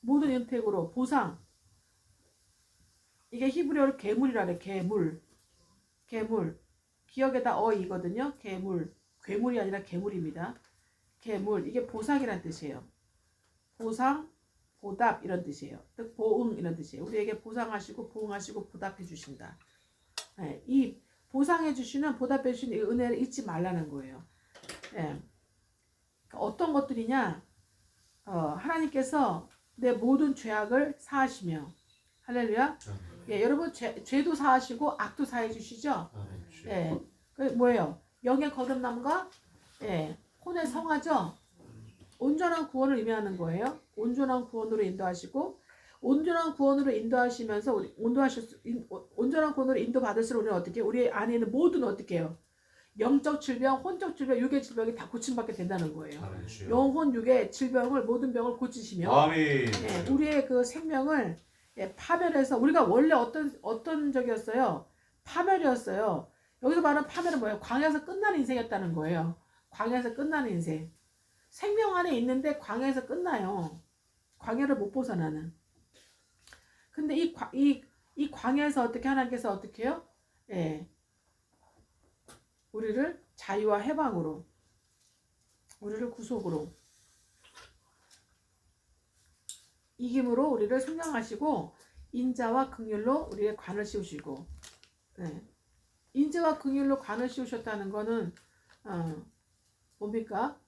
모든 은택으로 보상. 이게 히브리어로 괴물이라 그래. 괴물. 기억에다 어이거든요. 괴물이 아니라 괴물입니다. 괴물. 이게 보상이란 뜻이에요. 보상, 보답 이런 뜻이에요. 즉 보응 이런 뜻이에요. 우리에게 보상하시고 보응하시고 보답해 주신다. 이 보상해 주시는, 보답해 주시는 이 은혜를 잊지 말라는 거예요. 어떤 것들이냐? 하나님께서 내 모든 죄악을 사하시며, 할렐루야. 여러분 죄도 사하시고 악도 사해 주시죠. 그 뭐예요? 영의 거듭남과 혼의 성화죠. 온전한 구원을 의미하는 거예요. 온전한 구원으로 인도하시고, 온전한 구원으로 인도하시면서 온전한 구원으로 인도받을수록 우리는 어떻게? 우리 안에 있는 모든 어떻게 해요? 영적 질병, 혼적 질병, 육의 질병이 다 고침받게 된다는 거예요. 영혼, 육의 질병을, 모든 병을 고치시며, 우리의 그 생명을 파멸해서, 우리가 원래 어떤 적이었어요? 파멸이었어요. 여기서 말하는 파멸은 뭐예요? 광야에서 끝나는 인생이었다는 거예요. 광야에서 끝나는 인생. 생명 안에 있는데 광야에서 끝나요. 광야를 못 벗어나는. 근데 이 광야에서 어떻게 하나님께서 어떻게 해요? 우리를 자유와 해방으로, 우리를 구속으로, 이김으로 우리를 성령하시고, 인자와 긍휼로 우리의 관을 씌우시고, 인자와 긍휼로 관을 씌우셨다는 거는 뭡니까?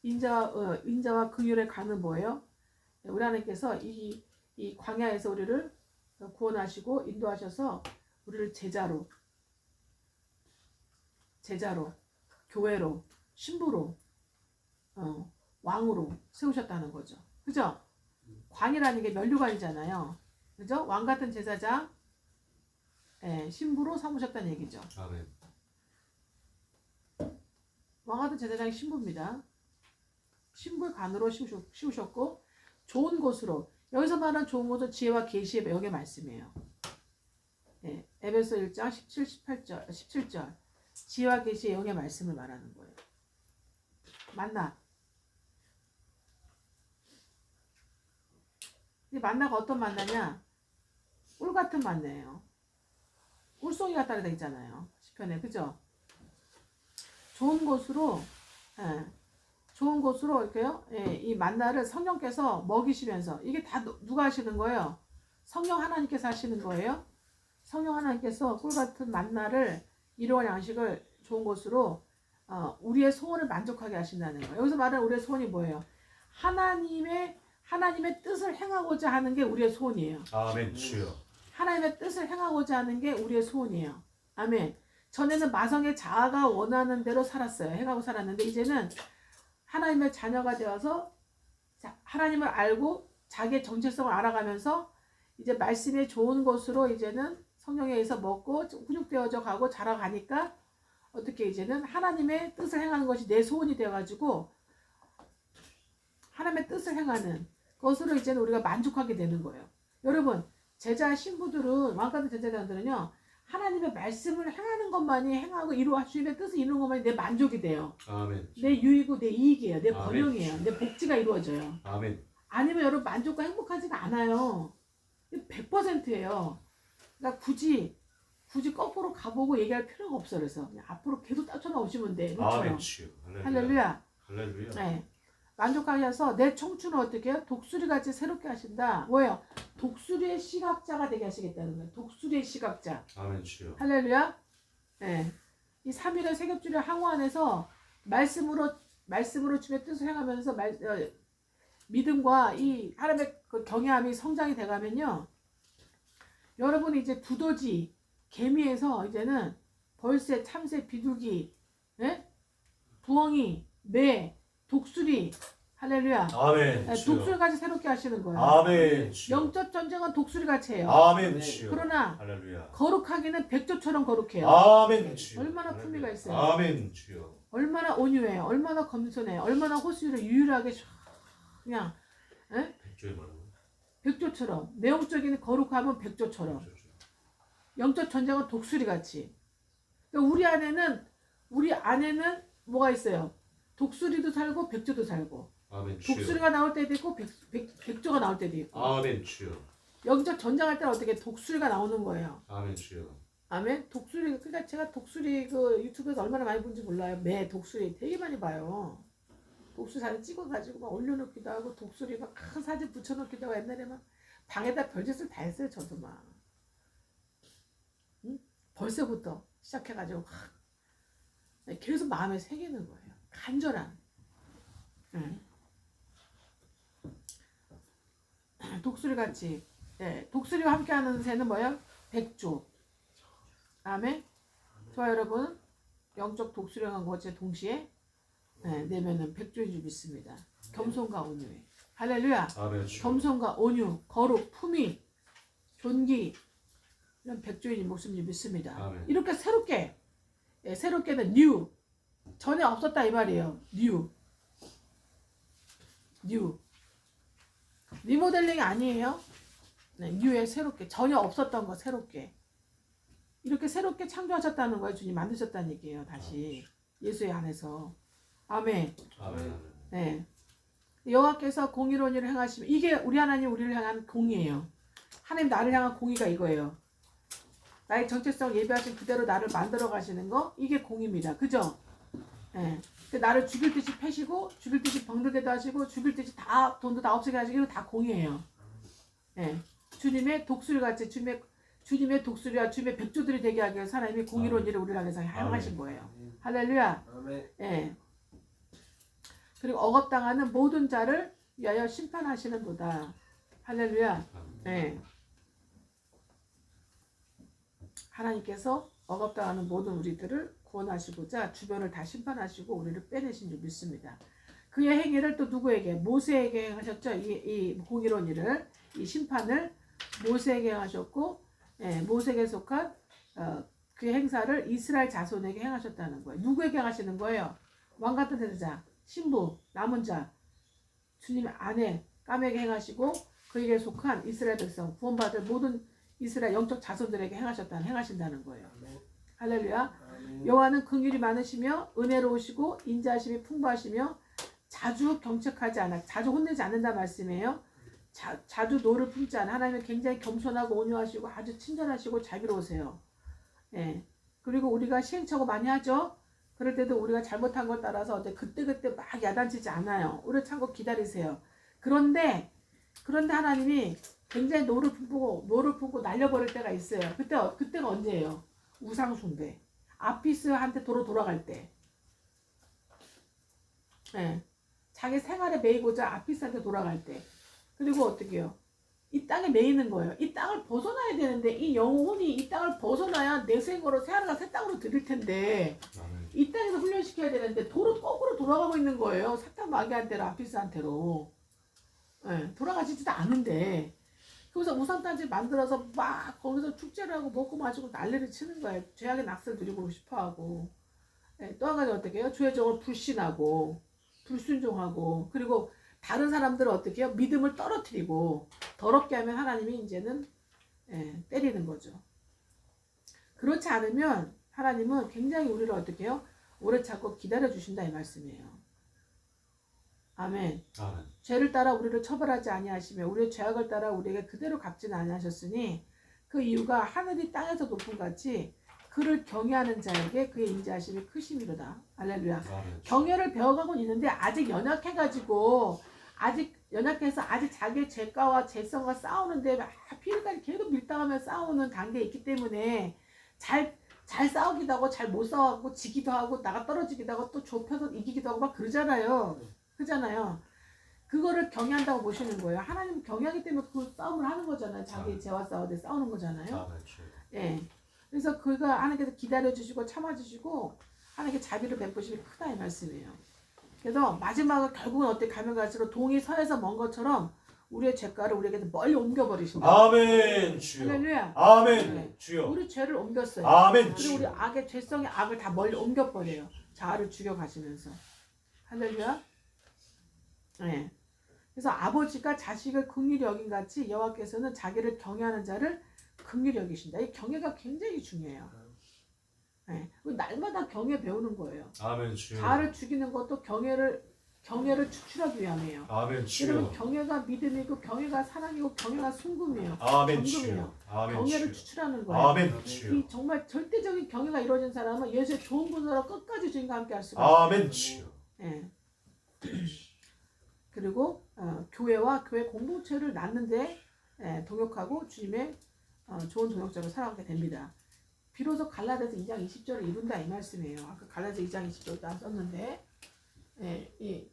인자와 긍휼의 관은 뭐예요? 우리 하나님께서 이 광야에서 우리를 구원하시고 인도하셔서 우리를 제자로, 교회로, 신부로, 왕으로 세우셨다는 거죠. 그죠? 관이라는 게 면류관이잖아요. 그죠? 왕 같은 제사장, 신부로 삼으셨다는 얘기죠. 아멘. 왕 같은 제사장이 신부입니다. 신부의 관으로 씌우셨고, 좋은 곳으로, 여기서 말하는 좋은 곳은 지혜와 계시의 명의 말씀이에요. 에베소 1장 17절 지혜와 계시의 영의 말씀을 말하는 거예요. 만나. 이 만나가 어떤 만나냐? 꿀 같은 만나예요. 꿀송이 같다고 되어 있잖아요. 시편에. 그죠? 좋은 곳으로 이렇게요. 이 만나를 성령께서 먹이시면서, 이게 다 누가 하시는 거예요? 성령 하나님께서 하시는 거예요. 성령 하나님께서 꿀 같은 만나를, 이러한 양식을 좋은 곳으로 우리의 소원을 만족하게 하신다는 거예요. 여기서 말하는 우리의 소원이 뭐예요? 하나님의 뜻을 행하고자 하는 게 우리의 소원이에요. 아멘. 주여. 하나님의 뜻을 행하고자 하는 게 우리의 소원이에요. 아멘. 전에는 마성의 자아가 원하는 대로 살았어요. 행하고 살았는데, 이제는 하나님의 자녀가 되어서 하나님을 알고 자기의 정체성을 알아가면서 이제 말씀의 좋은 것으로 이제는 성령에 의해서 먹고 훈육되어져 가고 자라가니까 어떻게 이제는 하나님의 뜻을 행하는 것이 내 소원이 되어가지고 하나님의 뜻을 행하는 것으로 이제는 우리가 만족하게 되는 거예요. 여러분, 제자 신부들은, 왕같은 제자들은요, 하나님의 말씀을 행하는 것만이 행하고 주님의 뜻을 이루는 것만이 내 만족이 돼요. 아멘. 내 유익이고 내 이익이에요. 내 아멘. 번영이에요. 내 복지가 이루어져요. 아멘. 아니면 여러분 만족과 행복하지가 않아요. 100%예요. 그러니까 굳이 거꾸로 가보고 얘기할 필요가 없어. 그래서 그냥 앞으로 계속 따쳐나오시면 돼. 아멘. 주여. 할렐루야. 할렐루야. 네. 만족하셔서 내 청춘을 어떻게 해요? 독수리같이 새롭게 하신다. 뭐예요? 독수리의 시각자가 되게 하시겠다는 거예요. 독수리의 시각자. 아멘. 주여. 할렐루야. 네. 이 3일의 세겹줄의 항우 안에서 말씀으로 주의 뜻을 행하면서 믿음과 이 하나님의 그 경외함이 성장이 돼가면요, 여러분이 이제 두더지, 개미에서 이제는 벌새, 참새, 비둘기, 예? 부엉이, 매, 독수리, 할렐루야. 아멘. 예, 주여. 독수리같이 새롭게 하시는 거예요. 아멘. 주여. 영적 전쟁은 독수리같이 해요. 아멘. 주여. 그러나 할렐루야. 거룩하기는 백조처럼 거룩해요. 아멘. 주여. 얼마나 품위가 있어요. 아멘. 주여. 얼마나 온유해요. 얼마나 겸손해요. 얼마나 호수를 유일하게 그냥 예? 백조의 말은 백조처럼 내용적인 거룩함은 백조처럼 영적 전쟁은 독수리같이. 그러니까 우리 안에는 뭐가 있어요? 독수리도 살고 백조도 살고. 아멘. 주여. 독수리가 나올 때도 있고 백조가 나올 때도 있고. 아멘. 주여. 영적 전쟁할 때는 어떻게 독수리가 나오는 거예요. 아멘. 주여. 아멘. 독수리, 그러니까 제가 독수리 그 유튜브에서 얼마나 많이 본지 몰라요. 매 독수리 되게 많이 봐요. 독수리 사진 찍어가지고 막 올려놓기도 하고 독수리 막 큰 사진 붙여놓기도 하고 옛날에 막 방에다 별짓을 다 했어요. 저도 막. 응? 벌써부터 시작해가지고 막 계속 마음에 새기는 거예요. 간절한. 응. 독수리 같이. 네. 독수리와 함께하는 새는 뭐예요? 백조. 아멘. 좋아요, 여러분. 영적 독수리와 같이 동시에 내면은 백조인 줄 믿습니다. 겸손과 온유에. 할렐루야. 아멘. 겸손과 온유, 거룩, 품위, 존귀 이런 백조인 모습을 믿습니다. 아멘. 이렇게 새롭게 새롭게는 new 전에 없었다 이 말이에요. new 리모델링이 아니에요. 네, new에 새롭게 전혀 없었던 거 새롭게 이렇게 새롭게 창조하셨다는 거예요. 주님 만드셨다는 얘기예요. 다시 예수의 안에서. 아멘. 아멘. 네. 여호와께서 공의로운 일을 행하시면 이게 우리 하나님 우리를 향한 공의예요. 하나님 나를 향한 공의가 이거예요. 나의 정체성 예배하신 그대로 나를 만들어 가시는 거 이게 공의입니다. 그죠? 네. 나를 죽일 듯이 패시고 죽일 듯이 병들게도 하시고 죽일 듯이 다 돈도 다 없애게 하시고 이거 다 공의예요. 네. 주님의 독수리같이 주님의 독수리와 주님의 백조들이 되게 하기 위해서 하나님이 공의로운 일을 우리를 향해서 행하신 거예요. 할렐루야. 네. 그리고 억압당하는 모든 자를 위하여 심판하시는도다. 할렐루야. 네. 하나님께서 억압당하는 모든 우리들을 구원하시고자 주변을 다 심판하시고 우리를 빼내신 줄 믿습니다. 그의 행위를 또 누구에게? 모세에게 행하셨죠. 이 공의로운 일을, 이 심판을 모세에게 행하셨고, 모세에게 속한 그 행사를 이스라엘 자손에게 행하셨다는 거예요. 누구에게 행하시는 거예요? 왕같은 대제자, 신부, 남은 자, 주님의 아내, 까메에게 행하시고 그에게 속한 이스라엘 백성, 구원받을 모든 이스라엘 영적 자손들에게 행하신다는 거예요. 할렐루야. 여호와는 긍휼이 많으시며 은혜로우시고 인자하심이 풍부하시며 자주 경책하지 않아, 자주 혼내지 않는다 말씀이에요. 자주 노를 품지 않아. 하나님은 굉장히 겸손하고 온유하시고 아주 친절하시고 자비로우세요. 예. 그리고 우리가 시행착오 많이 하죠. 그럴 때도 우리가 잘못한 걸 따라서 그때그때 막 야단치지 않아요. 오래 참고 기다리세요. 그런데 하나님이 굉장히 노를 품고 날려버릴 때가 있어요. 그때가 언제예요? 우상숭배. 아피스한테 돌아갈 때. 네. 자기 생활에 매이고자 아피스한테 돌아갈 때. 그리고 어떻게 해요? 이 땅에 매이는 거예요. 이 땅을 벗어나야 되는데 이 영혼이 이 땅을 벗어나야 내 생으로 새하늘과 새 땅으로 드릴 텐데 이 땅에서 훈련시켜야 되는데 거꾸로 돌아가고 있는 거예요. 사탄 마귀한테로 아피스한테로. 네, 돌아가지지도 않은데 그래서 우상단지 만들어서 막 거기서 축제를 하고 먹고 마시고 난리를 치는 거예요. 죄악의 낚시를 누리고 싶어하고. 네, 또 한 가지 어떻게 해요? 죄적으로 불신하고 불순종하고 그리고 다른 사람들은 어떻게 해요? 믿음을 떨어뜨리고 더럽게 하면 하나님이 이제는 때리는 거죠. 그렇지 않으면 하나님은 굉장히 우리를 어떻게 해요? 오래 참고 기다려 주신다 이 말씀이에요. 아멘. 아멘. 죄를 따라 우리를 처벌하지 아니하시며 우리의 죄악을 따라 우리에게 그대로 갚지는 아니하셨으니 그 이유가 하늘이 땅에서 높은 같이 그를 경외하는 자에게 그의 인자하심이 크심이로다. 할렐루야. 아멘. 경외를 배워가고는 있는데 아직 연약해서 아직 자기의 죄가와 죄성과 싸우는데 피해까지 계속 밀당하며 싸우는 단계에 있기 때문에 잘 싸우기도 하고 잘 못 싸우고 지기도 하고 나가 떨어지기도 하고 또 좁혀서 이기기도 하고 막 그러잖아요. 그거를 경외한다고 보시는 거예요. 하나님 경외하기 때문에 그 싸움을 하는 거잖아요. 자기 죄와 싸우되 싸우는 거잖아요. 아멘 주여. 예. 그래서 그가 하나님께서 기다려주시고 참아주시고 하나님께 자비를 베푸심이 크다 이 말씀이에요. 그래서 마지막은 결국은 어떻게 가면 갈수록 동이 서에서 먼 것처럼 우리의 죄가를 우리에게 멀리 옮겨버리신다. 아멘 주여. 할렐루야. 아멘 네. 주여. 우리 죄를 옮겼어요. 아멘 그리고 우리 주여. 악의 죄성의 악을 다 멀리 옮겨버려요. 자아를 죽여가시면서. 할렐루야. 네. 그래서 아버지가 자식을 긍휼히 여긴 같이 여호와께서는 자기를 경외하는 자를 긍휼히 여기신다. 이 경외가 굉장히 중요해요. 네. 날마다 경외 배우는 거예요. 아멘 주여. 자아를 죽이는 것도 경외를 추출하기 위함이에요. 아멘 여러분 주여. 경외가 믿음이고 경외가 사랑이고 경외가 순금이에요. 아멘 정금이에요. 주여. 아멘 경외를 주여. 추출하는 거예요. 아멘 주여. 이 정말 절대적인 경외가 이루어진 사람은 예수의 좋은 분으로 끝까지 주님과 함께 할 수가 있어요. 아멘 주여. 예. 그리고 교회와 교회 공동체를 낳는데 동역하고 주님의 좋은 동역자로 살아가게 됩니다. 비로소 갈라디아서 2장 20절을 이룬다 이 말씀이에요. 아까 갈라디아서 2장 20절도 안 썼는데 이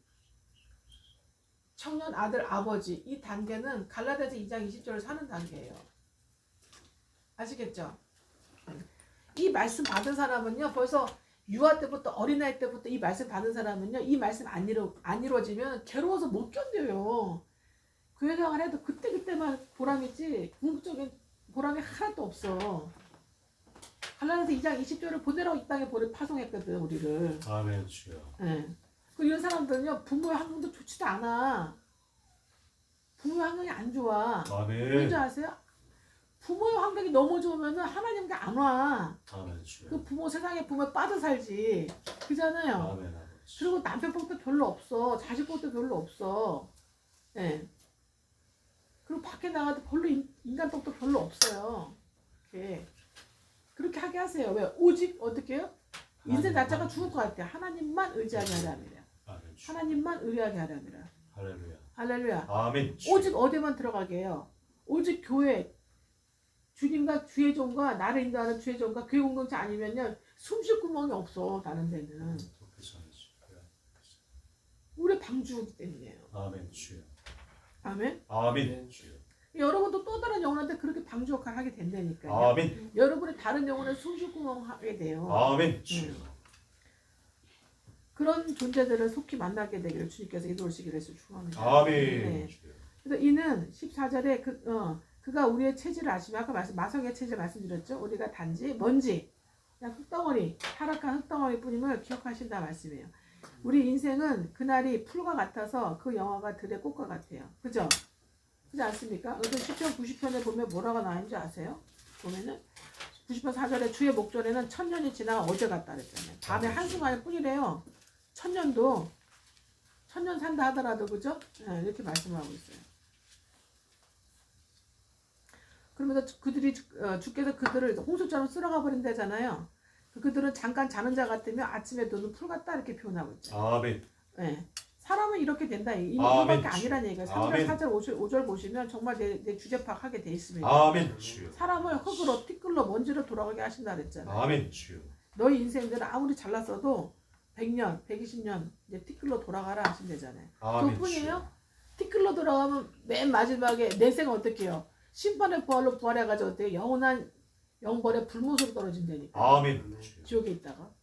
청년 아들 아버지 이 단계는 갈라디아서 2장 20절을 사는 단계예요. 아시겠죠? 이 말씀 받은 사람은요 벌써 유아 때부터 어린아이 때부터 이 말씀 받은 사람은요 이 말씀 안 이루어지면 괴로워서 못 견뎌요. 교회 생활해도 그때그때만 보람이지 궁극적인 보람이 하나도 없어. 갈라디아서 2장 20절을 그대로 이 땅에 파송했거든 우리를. 아멘 주여. 예. 그 이런 사람들은요 부모의 환경도 좋지도 않아. 부모의 환경이 안 좋아. 아멘. 왠지 아세요? 부모의 환경이 너무 좋으면 하나님께 안 와. 아멘 주여. 그 부모 세상에 부모 빠져 살지. 그잖아요. 아멘 아버지. 그리고 남편 복도 별로 없어. 자식 복도 별로 없어. 예. 그리고 밖에 나가도 별로 인간 복도 별로 없어요. 그렇게 하게 하세요. 왜? 오직 어떻게 해요? 인생 자체가 죽을 것 같아요. 하나님만 의지하게 하랍니다. 아멘 주여. 하나님만 의뢰하게 하랍니다. 할렐루야. 할렐루야. 아멘 주여. 오직 어디만 들어가게 해요? 오직 교회 주님과 주의 종과 나를 인도하는 주의 종과 교회 공동체 아니면요 숨 쉴 구멍이 없어 다른 데는. 우리 방주기 때문이에요. 아멘 주여. 아멘. 아멘 주여. 여러분도 또 다른 영혼한테 그렇게 방주 역할을 하게 된다니까요. 아멘. 여러분이 다른 영혼에 숨 쉴 구멍 하게 돼요. 아멘 주여. 그런 존재들을 속히 만나게 되기를 주님께서 이루시기를 축원합니다. 아멘 네. 주여. 그래서 이는 14절에 그가 우리의 체질을 아시며 아까 마성의 체질 말씀드렸죠. 우리가 단지 먼지 그냥 흙덩어리 타락한 흙덩어리 뿐임을 기억하신다 말씀이에요. 우리 인생은 그날이 풀과 같아서 그 영화가 들의 꽃과 같아요. 그죠? 그렇지 않습니까? 그래서 시편 90편에 보면 뭐라고 나와있는지 아세요? 보면은 90편 4절에 주의 목전에는 천년이 지나 어제 같다 그랬잖아요. 밤에 한순간일 뿐이래요. 천년도 천년 산다 하더라도 그죠? 네, 이렇게 말씀하고 있어요. 그러면서 그들이 주께서 그들을 홍수처럼 쓸어가 버린다잖아요. 그들은 잠깐 자는 자 같으며 아침에 도는 풀 같다 이렇게 표현하고 있죠. 아멘. 네. 사람은 이렇게 된다. 이 아멘. 이밖에 아니라는 얘기예요. 3절, 아멘. 4절, 5절 보시면 정말 내 주제 파악하게 돼 있습니다. 아멘 주여. 사람을 흙으로 티끌로 먼지로 돌아가게 하신다 그랬잖아요. 아멘 주여. 너희 인생들은 아무리 잘났어도 100년, 120년 이제 티끌로 돌아가라 하신대잖아요. 아멘 그뿐이에요? 티끌로 돌아가면 맨 마지막에 내 생은 어떻게 해요? 심판의 부활로 부활해가지고 어떻게 영원한 영벌의 불못으로 떨어진다니까. 아멘 주여. 지옥에 있다가.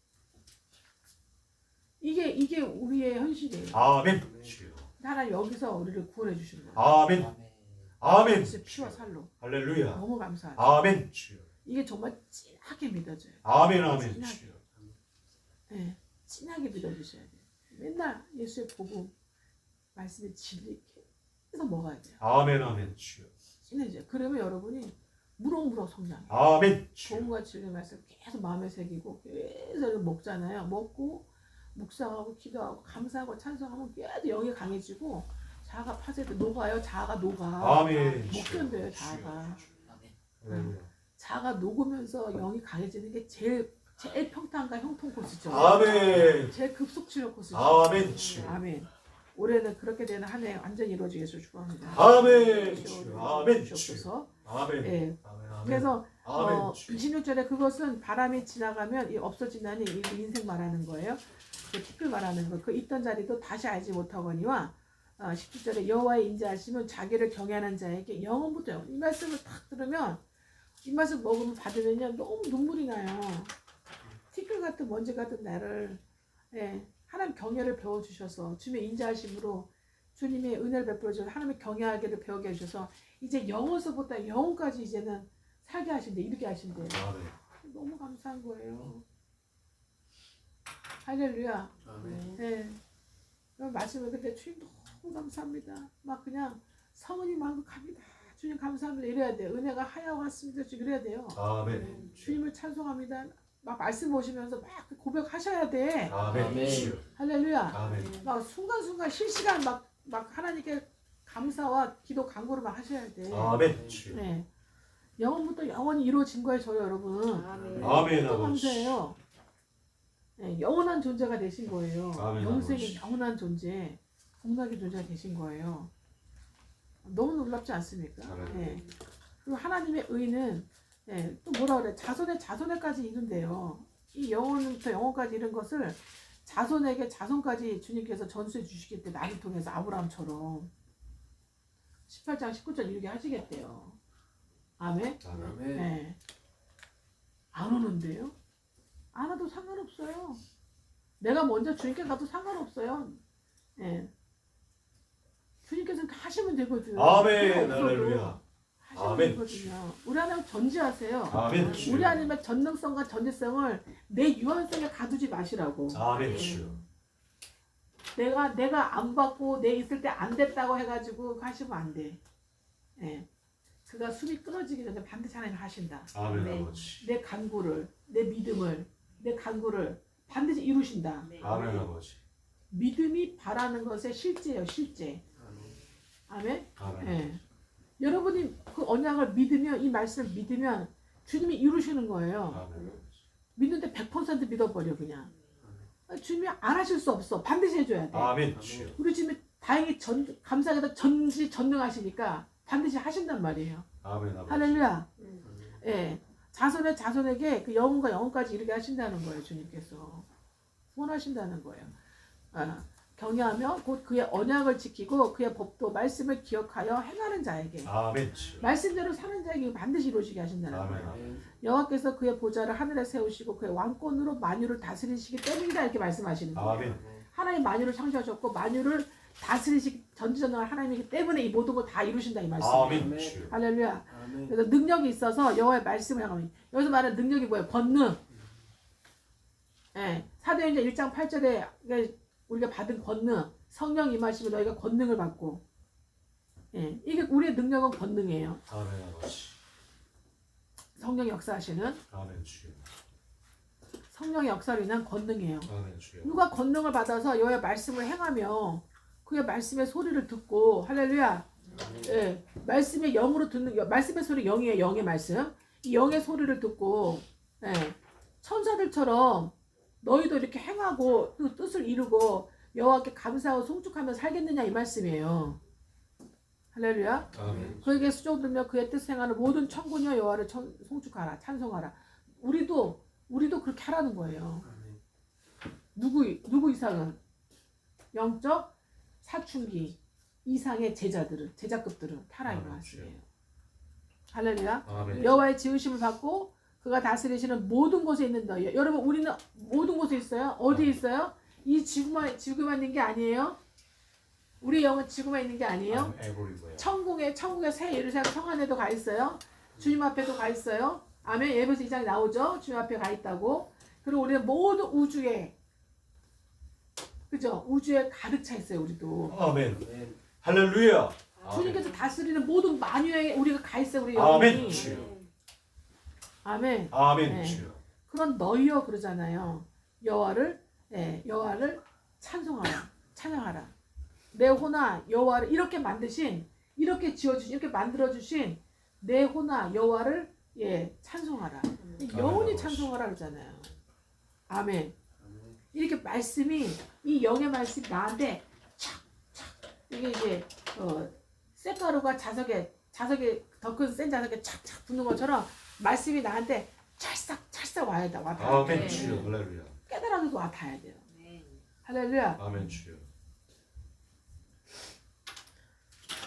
이게 우리의 현실이에요. 아멘 주여. 하나님 여기서 우리를 구원해 주시는 거예요. 아멘. 아멘. 예수의 피와 살로. 할렐루야. 너무 감사하죠. 아멘 주여. 이게 정말 진하게 믿어져요. 아멘 아멘 진하게. 주여. 네, 진하게 믿어주셔야 돼요. 맨날 예수의 복음, 말씀의 진리 계속 먹어야 돼요. 아멘 아멘 주여. 진해져요. 그러면 여러분이 무럭무럭 성장해요. 아멘 주여. 복음과 진리의 말씀 계속 마음에 새기고 계속 먹잖아요. 먹고 묵상하고 기도하고 감사하고 찬송하면 계속 영이 강해지고 자아가 파쇄돼 녹아요. 자아가 녹아. 아멘 못 주여. 견뎌요. 자아가. 할렐루야. 자아가 녹으면서 영이 강해지는 게 제일 평탄과 형통 코스죠. 아멘. 제일 급속치료 코스죠. 아멘 주여. 아멘. 올해는 그렇게 되는 한 해 완전히 이루어지게 해서 축복합니다. 아멘 주여. 아멘 주여. 주옵소서. 아멘. 예. 아멘. 그래서 아멘 주여. 26절에 그것은 바람이 지나가면 없어진다니 이 인생 말하는 거예요. 그 티끌 말하는 거. 그 있던 자리도 다시 알지 못하거니와 17절에 여호와의 인자하심은 자기를 경외하는 자에게 영원부터 영원. 이 말씀을 딱 들으면 이 말씀 먹으면 받으면요 너무 눈물이 나요. 티끌 같은 먼지 같은 나를 하나님 경외를 배워주셔서 주님의 인자하심으로 주님의 은혜를 베풀어 주셔서 하나님의 경외하기를 배우게 해주셔서 이제 영원서부터 영원까지 이제는 살게 하신대. 이렇게 하신대요. 너무 감사한 거예요. 할렐루야. 아멘. 말씀을 듣는데 주님 너무 감사합니다. 막 그냥 성은이 마음으로 갑니다. 주님 감사합니다. 이래야 돼요. 은혜가 하야와 같습니다. 주님 이래야 돼요. 아멘. 주님을 찬송합니다. 막 말씀 보시면서 막 고백하셔야 돼. 아멘. 할렐루야. 아멘. 막 순간순간 실시간 막 하나님께 감사와 기도 간구를 막 하셔야 돼. 아멘. 네. 영원부터 영원히 이루어진 거예요, 저희 여러분. 아멘. 또 감사해요. 네, 영원한 존재가 되신 거예요. 아멘. 영생의 영원한 존재, 공락의 존재가 되신 거예요. 너무 놀랍지 않습니까? 네. 그리고 하나님의 의는 또 뭐라 그래? 자손에까지 이룬대요. 이 영원부터 영원까지 이룬 것을 자손에게 자손까지 주님께서 전수해 주시기 때문에 나를 통해서 아브라함처럼 18장 19절 이렇게 하시겠대요. 아멘. 아멘. 네. 안 오는데요? 안 와도 상관없어요. 내가 먼저 주님께 가도 상관없어요. 네. 주님께서는 하시면 되거든요. 아멘. 할렐루야. 하시면 아멘. 되거든요. 우리 하나님 전지하세요. 아멘. 우리 하나님의 전능성과 전지성을 내 유한성에 가두지 마시라고. 아멘. 내가 안 받고 내 있을 때 안 됐다고 해가지고 하시면 안 돼. 예. 그가 숨이 끊어지기 전에 반드시 하나님 하신다. 아멘. 아버지. 내 간구를, 내 믿음을, 내 간구를 반드시 이루신다. 아멘. 아버지. 믿음이 바라는 것의 실제예요, 실제. 아멘. 아멘. 예. 여러분이 그 언약을 믿으면, 이 말씀을 믿으면 주님이 이루시는 거예요. 아멘. 믿는데 100% 믿어버려 그냥. 주님이 안 하실 수 없어. 반드시 해줘야 돼. 아멘. 우리 주님이 다행히 감사하게도 전능하시니까 반드시 하신단 말이에요. 아멘. 아버지. 할렐루야. 예. 자손에게 그 영원과 영원까지 이르게 하신다는 거예요. 주님께서 원하신다는 거예요. 경외하며 곧 그의 언약을 지키고 그의 법도 말씀을 기억하여 행하는 자에게 아멘. 말씀대로 사는 자에게 반드시 이루시게 하신다는 아멘. 거예요. 여호와께서 그의 보좌를 하늘에 세우시고 그의 왕권으로 만유를 다스리시기 때문이다 이렇게 말씀하시는 거예요. 아멘. 하나님 만유를 창조하셨고 만유를 다스리시기 전지전능한 하나님이기 때문에 이 모든 걸 다 이루신다 이 말씀이에요. 아멘. 할렐루야. 아멘. 그래서 능력이 있어서 여호와의 말씀을 향하면 여기서 말하는 능력이 뭐예요? 권능. 예. 사도행전 1장 8절에 우리가 받은 권능, 성령 임하시면 너희가 권능을 받고, 예. 이게 우리의 능력은 권능이에요. 아멘. 아버지. 성령 역사하시는 아멘. 주여. 성령의 역사로 인한 권능이에요. 아멘. 주여. 누가 권능을 받아서 여호와의 말씀을 행하며 그의 말씀의 소리를 듣고 할렐루야. 예, 말씀의 영으로 듣는 말씀의 소리 영이에요. 영의 말씀. 이 영의 소리를 듣고 천사들처럼 너희도 이렇게 행하고 그 뜻을 이루고 여호와께 감사하고 송축하며 살겠느냐 이 말씀이에요. 할렐루야. 아멘. 그에게 수종들며 그의 뜻 행하는 모든 천군이여 여호와를 송축하라 찬송하라. 우리도 그렇게 하라는 거예요. 누구 이상은 영적 사춘기 이상의 제자급들은 타라 이 말씀이에요. 할렐루야. 아멘. 여호와의 지으심을 받고 그가 다스리시는 모든 곳에 있는 너희. 여러분 우리는 모든 곳에 있어요. 어디 있어요? 이 지구만 있는 게 아니에요. 우리 영은 지구만 있는 게 아니에요. 천국의 새 예루살렘 성 안에도 가 있어요. 주님 앞에도 가 있어요. 아멘. 예배서 2장에 나오죠. 주님 앞에 가 있다고. 그리고 우리는 모든 우주에 그죠? 우주에 가득 차 있어요. 우리도. 아멘. 할렐루야. 주님께서 다스리는 모든 만유에 우리가 가 있어요. 우리 아멘. 영이. 주여. 아멘. 아멘. 네. 주여. 그런 너희여 그러잖아요. 여호와를 찬송하라. 내 호나 여호와를 이렇게 만드신, 이렇게 지어주신, 이렇게 만들어주신 내 호나 여호와를 찬송하라. 영원히 찬송하라 그러잖아요. 아멘. 이렇게 말씀이 이 영의 말씀이 나한테 착착 이게 이제 쇳가루가 자석에 더 큰 센 자석에 착착 붙는 것처럼 말씀이 나한테 찰싹 와야 돼. 아멘. 주여. 할렐루야. 깨달아도 와 닿아야 돼요. 할렐루야. 아멘. 주여.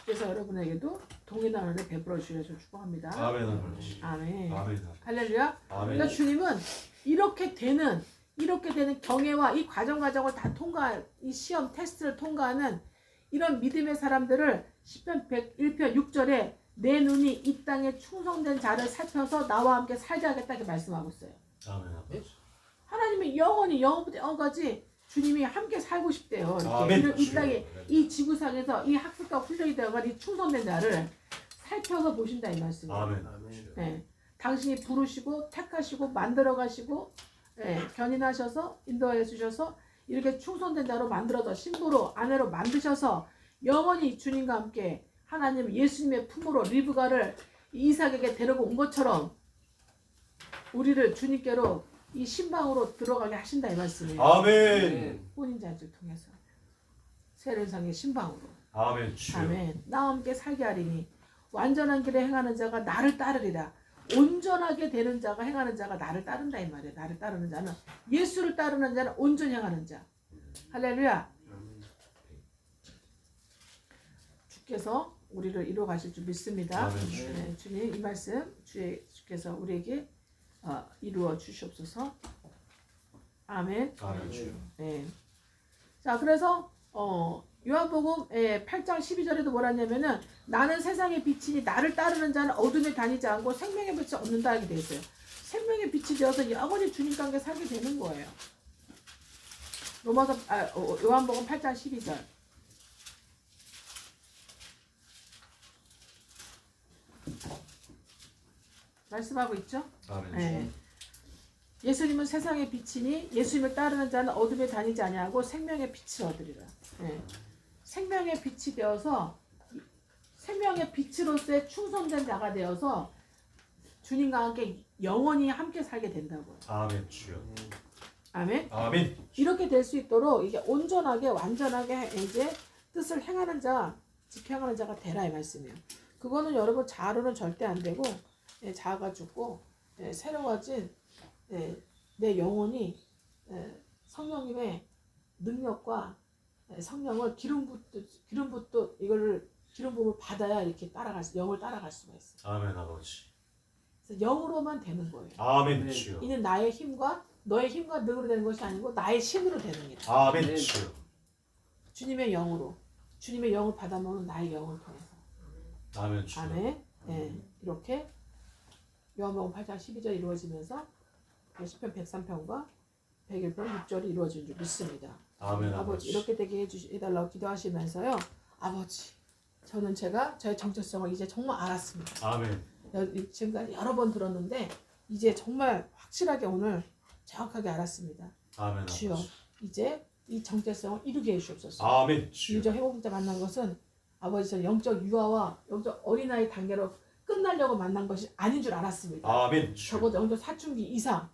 주께서 여러분에게도 동일한 은혜 베풀어 주셔서 축복합니다. 아멘 아버지. 아멘. 아멘. 할렐루야. 아멘. 그러니까 주님은 이렇게 되는 경애와 이 과정을 다 이 시험 테스트를 통과하는 이런 믿음의 사람들을 시편 101편 6절에 내 눈이 이 땅에 충성된 자를 살펴서 나와 함께 살게 하겠다 이렇게 말씀하고 있어요. 아멘 아버지. 하나님이 영원히 영원부터 영원까지 주님이 함께 살고 싶대요. 아멘. 이 땅에 이 지구상에서 이 학습과 훈련이 되어간 이 충성된 자를 살펴서 보신다 이 말씀이에요. 아멘. 네. 당신이 부르시고 택하시고 만들어 가시고 견인하셔서 인도해 주셔서 이렇게 충성된 자로 만들어서 신부로 아내로 만드셔서 영원히 주님과 함께 하나님 예수님의 품으로 리브가를 이삭에게 데리고 온 것처럼 우리를 주님께로 이 신방으로 들어가게 하신다 이 말씀이에요. 아멘. 혼인잔치를 통해서 세례상의 신방으로. 아멘 주여. 아멘. 나와 함께 살게 하리니 완전한 길에 행하는 자가 나를 따르리라. 온전하게 되는 자가 행하는 자가 나를 따른다 이 말이에요. 나를 따르는 자는 예수를 따르는 자는 온전히 행하는 자. 할렐루야. 주께서 우리를 이루어 가실 줄 믿습니다. 네, 주님 이 말씀 주께서 우리에게 이루어 주시옵소서. 아멘. 아멘 주여. 네. 자 그래서 요한복음 8장 12절에도 뭐라 하냐면은 나는 세상의 빛이니 나를 따르는 자는 어둠에 다니지 않고 생명의 빛을 얻는다 하게 돼 있어요. 생명의 빛이 되어서 영원히 주님과 함께 살게 되는 거예요. 요한복음 8장 12절. 말씀하고 있죠? 아멘. 네. 예수님은 세상의 빛이니 예수님을 따르는 자는 어둠에 다니지 아니하고 생명의 빛을 얻으리라. 네. 생명의 빛이 되어서 생명의 빛으로서의 충성된 자가 되어서 주님과 함께 영원히 함께 살게 된다고요. 아멘 주여. 아멘. 아멘. 이렇게 될 수 있도록 이게 온전하게 완전하게 이제 뜻을 행하는 자, 지켜가는 자가 되라 이 말씀이에요. 그거는 여러분 자아로는 절대 안 되고 자아가 죽고 새로워진 내 영혼이 성령님의 능력과 성령을 기름 부음을 받아야 이렇게 영을 따라갈 수가 있어요. 아멘 아버지. 그래서 영으로만 되는 거예요. 아멘 주여. 이는 나의 힘과 너의 힘과 능으로 되는 것이 아니고 나의 신으로 되는 일. 아멘 주여. 주님의 영으로 주님의 영을 받아먹는 나의 영을 통해서. 아멘 주여. 아멘. 이렇게 요한복음 8장 12절 이루어지면서 시편 103편과 101편 6절이 이루어진 줄 믿습니다. 아멘 아버지 이렇게 되게 해달라고 기도하시면서요. 아버지 저는 저의 정체성을 이제 정말 알았습니다. 아멘. 지금까지 여러 번 들었는데 이제 정말 확실하게 오늘 정확하게 알았습니다. 아멘 주여 아버지. 이제 이 정체성을 이루게 해주옵소서. 아멘 주여. 유저 회복자 만난 것은 아버지 저는 영적 유아와 영적 어린아이 단계로 끝나려고 만난 것이 아닌 줄 알았습니다. 아멘 주여. 적어도 영적 사춘기 이상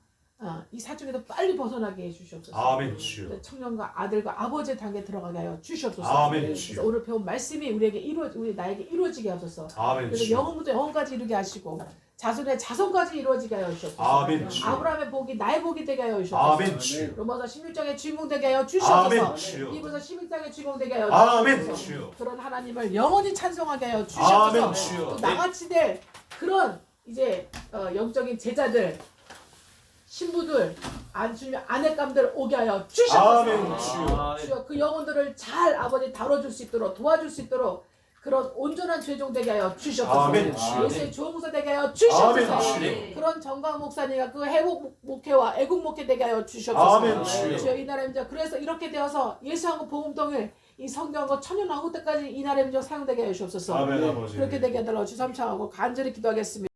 이 사춘기에서 빨리 벗어나게 해주시옵소서. 아멘 주여. 청년과 아들과 아버지의 단계에 들어가게 하여 주시옵소서. 아멘 그래서 주여. 오늘 배운 말씀이 우리 나에게 이루어지게 하소서. 아멘 그래서 주여. 영혼부터 영혼까지 이루게 하시고 자손의 자손까지 이루어지게 하여 주시옵소서. 아멘 주여. 아브라함의 복이 나의 복이 되게 하여 주시옵소서. 아멘 주여. 로마서 16장의 주인공 되게 하여 아멘 주시옵소서. 주여. 이브서 11장의 주인공 되게 하여 아멘 주시옵소서. 주여. 그런 하나님을 영원히 찬송하게 하여 아멘 주시옵소서. 주여. 또 나같이 될 그런 이제 영적인 제자들 신부들 아내감들 오게 하여 주시옵소서. 아멘 주여. 주여 그 영혼들을 잘 아버지 다뤄줄 수 있도록 도와줄 수 있도록 그런 온전한 죄종 되게 하여 주시옵소서. 아멘 주여. 예수의 조무사 되게 하여 주시옵소서. 아멘 주여. 그런 정강 목사님과 그 회복 목회와 애국 목회 되게 하여 주시옵소서. 아멘 주여. 주여 이 나라의 민족 그래서 이렇게 되어서 예수하고 복음동일 이 성경과 천년 왕후 때까지 이 나라의 민족 사용되게 하여 주옵소서. 아멘 아버지. 그렇게 되게 해달라고 주삼창하고 간절히 기도하겠습니다.